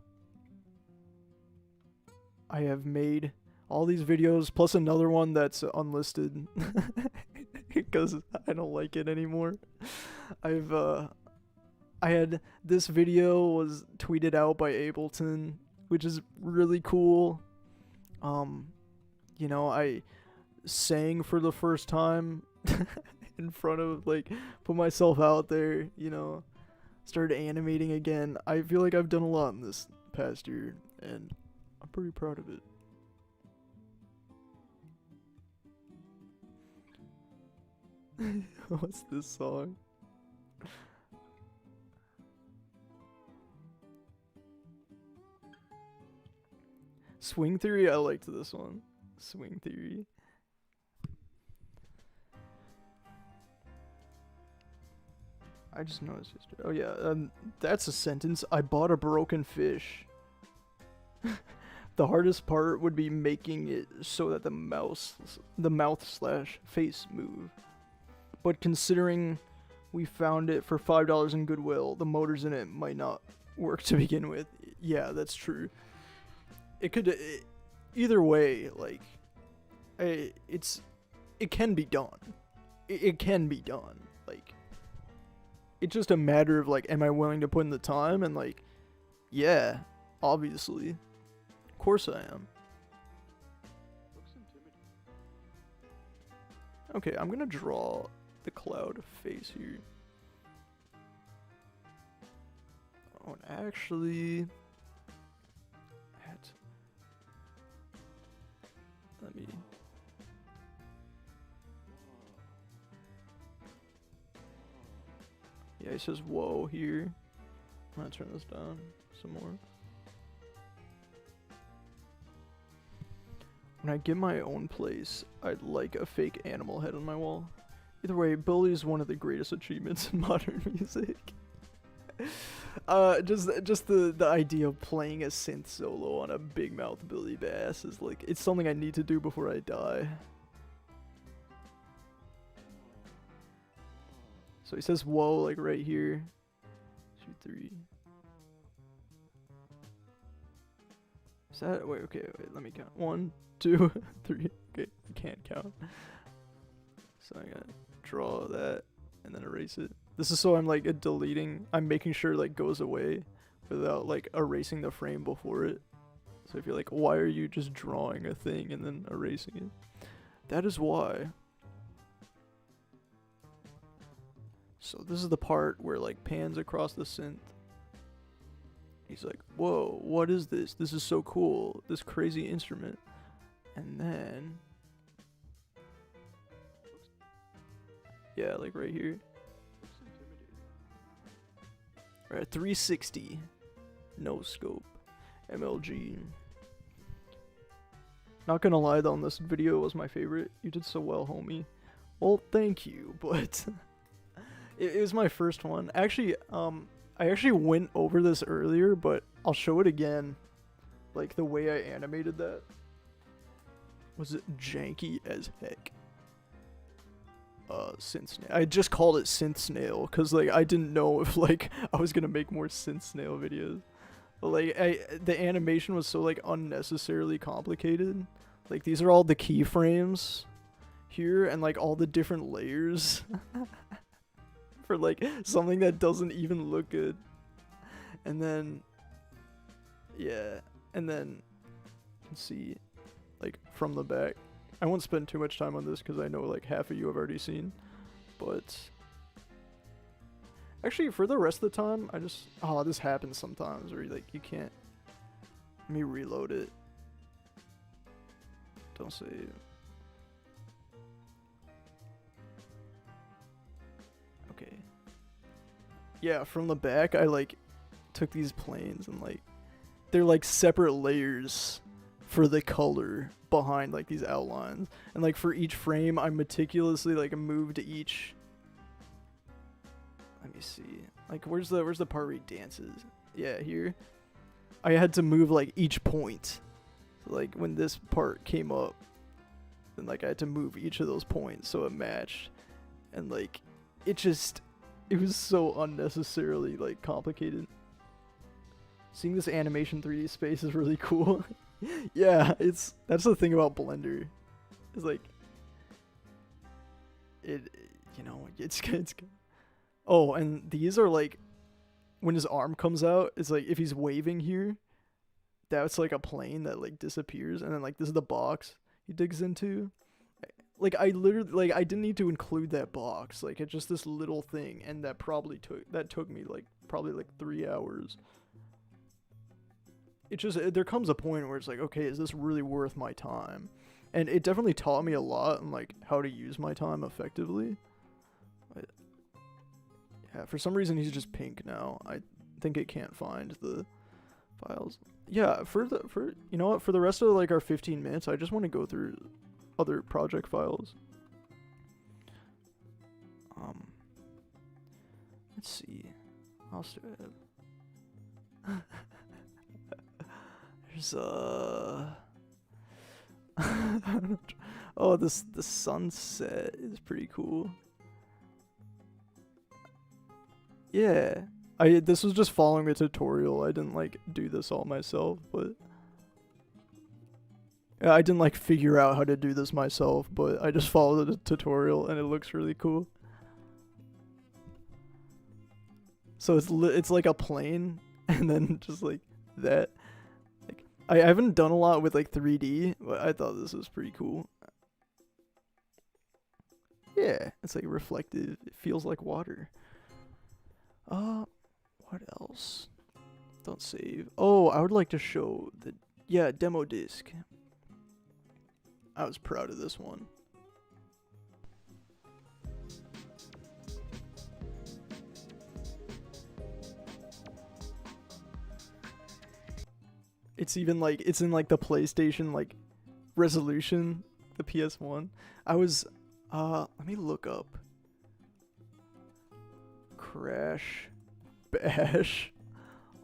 made all these videos plus another one that's unlisted because I don't like it anymore. I had this video was tweeted out by Ableton, which is really cool. You know, I sang for the first time in front of, like, put myself out there, you know, started animating again. I feel like I've done a lot in this past year, and I'm pretty proud of it. What's this song? Swing Theory, I liked this one. Swing Theory. I just noticed yesterday. Oh yeah, that's a sentence. I bought a broken fish. The hardest part would be making it so that the mouth/face move. But considering we found it for $5 in Goodwill, the motors in it might not work to begin with. Yeah, that's true. It could, either way, like, it can be done. It can be done. Like, it's just a matter of, like, am I willing to put in the time? And, like, yeah, obviously. Of course I am. Looks intimidating. Okay, I'm gonna draw the cloud face here. Oh, and actually... Let me... Yeah, it says whoa here. I'm gonna turn this down some more. When I get my own place, I'd like a fake animal head on my wall. Either way, Billy is one of the greatest achievements in modern music. Just the idea of playing a synth solo on a big mouth Billy Bass is like, it's something I need to do before I die. So he says whoa like right here. 2, 3. Is that, wait, okay, wait, let me count. 1, 2, 3. Okay, I can't count. So I gotta draw that and then erase it. This is so I'm like I'm making sure like goes away without like erasing the frame before it. So if you're like, why are you just drawing a thing and then erasing it? That is why. So this is the part where like pans across the synth. He's like, whoa, what is this? This is so cool. This crazy instrument. And then, yeah, like right here. Looks intimidating. We're at 360. No scope. MLG. Not gonna lie though, this video was my favorite. You did so well, homie. Well, thank you, but it was my first one. Actually, I actually went over this earlier, but I'll show it again. Like the way I animated that was janky as heck. Synth Snail. I just called it Synth Snail because like I didn't know if like I was gonna make more Synth Snail videos. But like the animation was so like unnecessarily complicated. Like these are all the keyframes here and like all the different layers for like something that doesn't even look good. And then yeah, and then let's see like from the back. I won't spend too much time on this because I know like half of you have already seen, but actually for the rest of the time I just, oh, this happens sometimes where like you can't, let me reload it. Don't save. Okay. Yeah, from the back I like took these planes and like they're like separate layers for the color behind like these outlines, and like for each frame I meticulously like moved each, let me see, like where's the part where he dances? Yeah, here I had to move like each point. So like when this part came up, then like I had to move each of those points so it matched, and like it was so unnecessarily like complicated. Seeing this animation 3D space is really cool. Yeah, that's the thing about Blender. It's like it's oh, and these are like when his arm comes out, it's like if he's waving here, that's like a plane that like disappears, and then like this is the box he digs into. Like I literally like I didn't need to include that box. Like it's just this little thing, and that took me like probably like 3 hours. It just, there comes a point where it's like, okay, is this really worth my time? And it definitely taught me a lot on like how to use my time effectively. Yeah, for some reason he's just pink now. I think it can't find the files. Yeah, for you know what, for the rest of like our 15 minutes, I just want to go through other project files. Let's see. What else do I have? There's oh, the sunset is pretty cool. Yeah, this was just following a tutorial. I didn't like do this all myself, but yeah, I didn't like figure out how to do this myself, but I just followed the tutorial and it looks really cool. So it's like a plane and then just like that. I haven't done a lot with like 3D, but I thought this was pretty cool. Yeah, it's like reflective. It feels like water. What else? Don't save. Oh, I would like to show the, yeah, demo disc. I was proud of this one. It's even like it's in like the PlayStation like resolution, the PS1. I was let me look up Crash Bash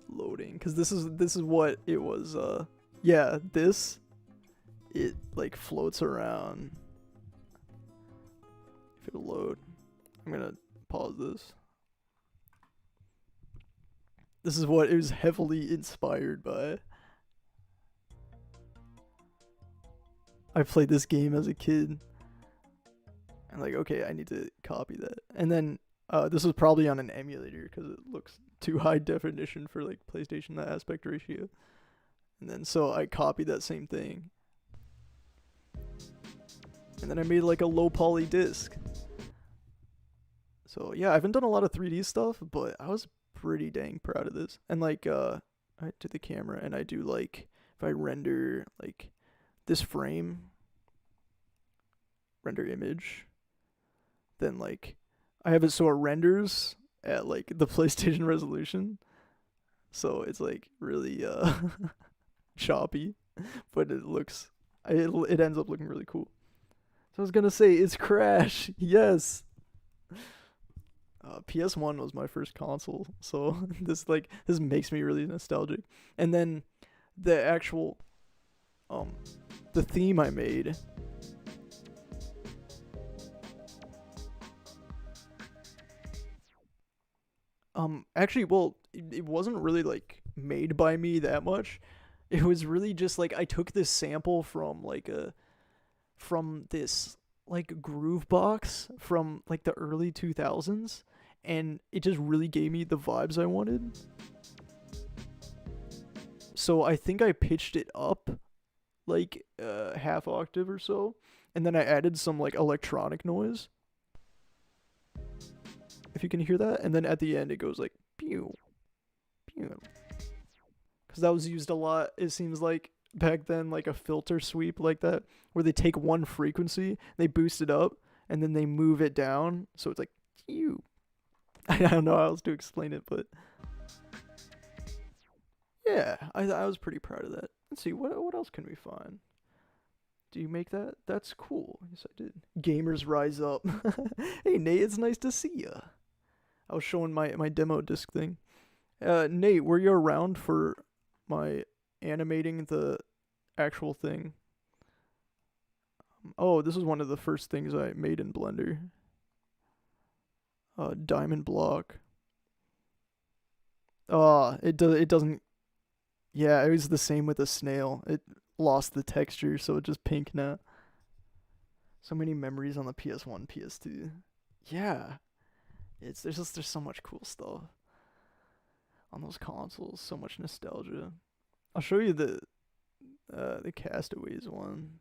loading, cuz this is what it was. Yeah, this, it like floats around. If it'll load, I'm gonna pause this. This is what it was heavily inspired by. I played this game as a kid. And like, okay, I need to copy that. And then this was probably on an emulator because it looks too high definition for like PlayStation, that aspect ratio. And then so I copied that same thing. And then I made like a low poly disc. So yeah, I haven't done a lot of 3D stuff, but I was pretty dang proud of this. And like I do the camera and I do like, if I render like this frame, render image, then like I have it so it renders at like the PlayStation resolution. So it's like really choppy, but it ends up looking really cool. So I was gonna say it's Crash, yes. PS1 was my first console, so this makes me really nostalgic. And then the actual the theme I made. Actually, well, it wasn't really like made by me that much. It was really just like I took this sample from this like groove box from like the early 2000s, and it just really gave me the vibes I wanted. So I think I pitched it up like half octave or so, and then I added some like electronic noise, if you can hear that, and then at the end it goes like pew pew, because that was used a lot, it seems like back then, like a filter sweep like that, where they take one frequency, they boost it up, and then they move it down, so it's like pew. I don't know how else to explain it, but yeah, I was pretty proud of that. Let's see, what else can we find? Do you make that? That's cool. Yes, I did. Gamers rise up. Hey, Nate, it's nice to see ya. I was showing my demo disc thing. Nate, were you around for my animating the actual thing? Oh, this is one of the first things I made in Blender. Diamond block. It doesn't. Yeah, it was the same with the snail. It lost the texture, so it's just pink now. So many memories on the PS1, PS2. Yeah, there's so much cool stuff on those consoles. So much nostalgia. I'll show you the Castaways one.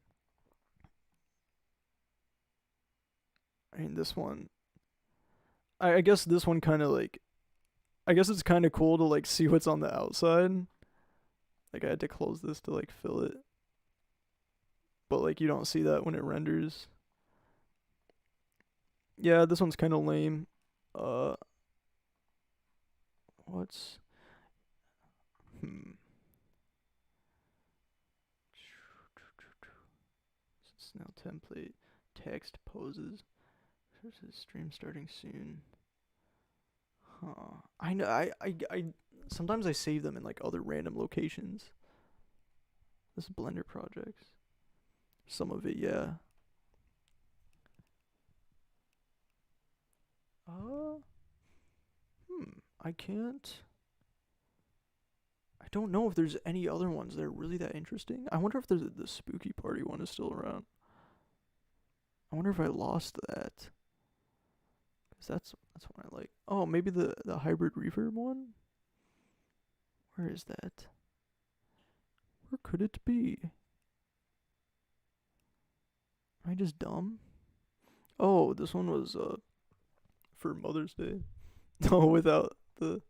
I mean, this one. I guess this one kind of like. I guess it's kind of cool to like see what's on the outside. Like I had to close this to like fill it. But like you don't see that when it renders. Yeah, this one's kind of lame. What's Snail template, text poses. There's a stream starting soon. Huh. I know. I sometimes I save them in like other random locations. This is Blender projects. Some of it, yeah. I can't. I don't know if there's any other ones that are really that interesting. I wonder if the spooky party one is still around. I wonder if I lost that. Cause that's one I like. Oh, maybe the hybrid reverb one. Where is that? Where could it be? Am I just dumb? Oh, this one was for Mother's Day. No, without the.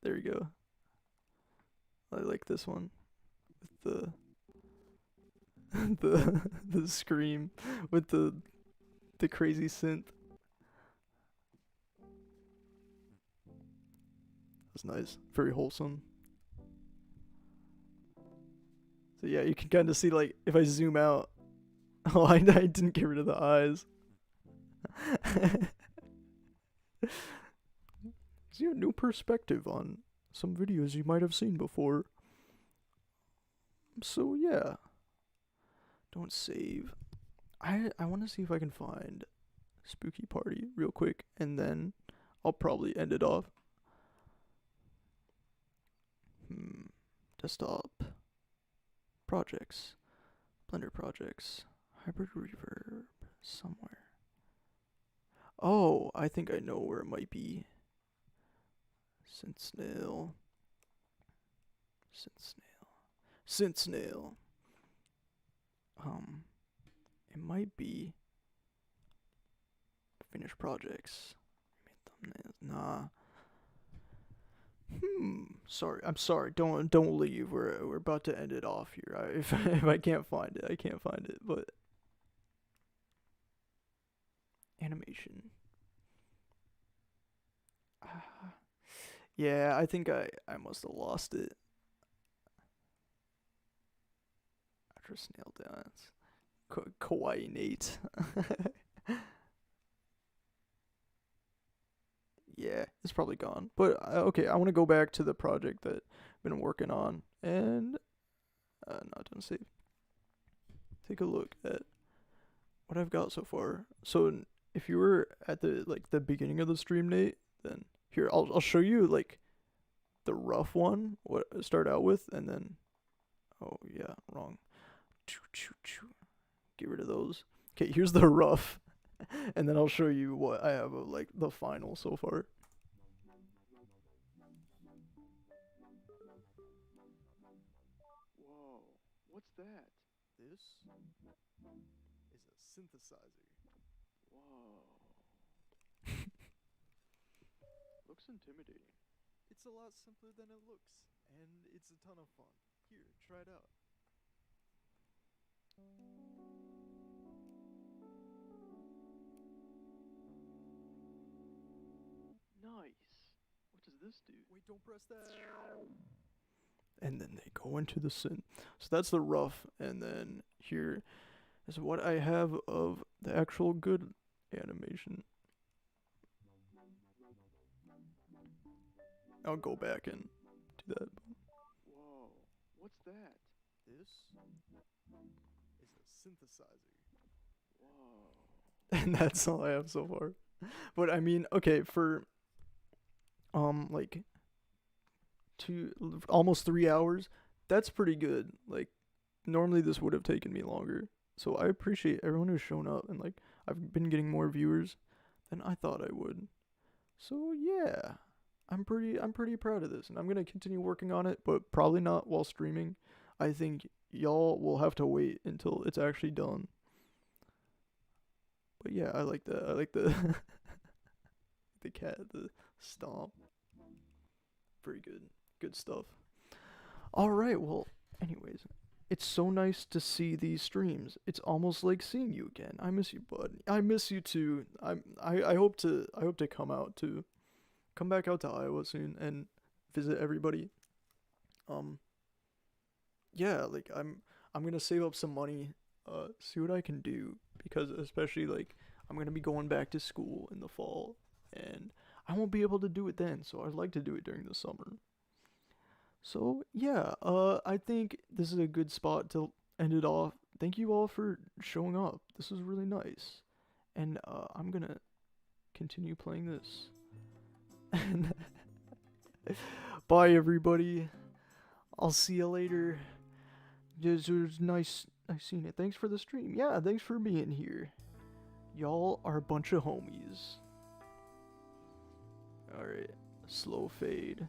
There you go. I like this one with the scream with the crazy synth. That's nice. Very wholesome. So yeah, you can kind of see like if I zoom out. Oh, I didn't get rid of the eyes. See a new perspective on some videos you might have seen before. So yeah, don't save. I want to see if I can find Spooky Party real quick, and then I'll probably end it off. Desktop projects, Blender projects, hybrid reverb somewhere. Oh, I think I know where it might be. Snail. Snail. It might be finished projects. Thumbnails. Nah. Sorry. I'm sorry. Don't leave. We're about to end it off here. If I can't find it, I can't find it. But animation. Yeah, I think I must have lost it. After Snail Dance. Kawaii Nate. Yeah, it's probably gone. But okay, I want to go back to the project that I've been working on, and not done save. Take a look at what I've got so far. So if you were at the beginning of the stream, Nate, then here I'll show you like the rough one, what I start out with, and then oh yeah, wrong. Get rid of those. Okay, here's the rough. And then I'll show you what I have of like the final so far. Whoa, what's that? This is a synthesizer. Whoa. Looks intimidating. It's a lot simpler than it looks, and it's a ton of fun. Here, try it out. Nice. What does this do? Wait, don't press that. And then they go into the synth. So that's the rough, and then here is what I have of the actual good animation. I'll go back and do that. Whoa, what's that? This is a synthesizer. Whoa. And that's all I have so far. But I mean, okay, for like almost 3 hours, that's pretty good. Like normally this would have taken me longer. So I appreciate everyone who's shown up, and like I've been getting more viewers than I thought I would. So yeah, I'm pretty proud of this, and I'm going to continue working on it, but probably not while streaming. I think y'all will have to wait until it's actually done. But yeah, I like that. I like the the cat, the stomp. Very good. Good stuff. All right, well, anyways, it's so nice to see these streams. It's almost like seeing you again. I miss you, bud. I miss you too. I hope to come back out to Iowa soon and visit everybody. Yeah, like I'm gonna save up some money, see what I can do, because especially like I'm gonna be going back to school in the fall, and I won't be able to do it then, so I'd like to do it during the summer. So yeah, I think this is a good spot to end it off. Thank you all for showing up. This was really nice, and I'm gonna continue playing this. And bye everybody. I'll see you later. It was nice seeing it. Thanks for the stream. Yeah, thanks for being here. Y'all are a bunch of homies. Alright, slow fade.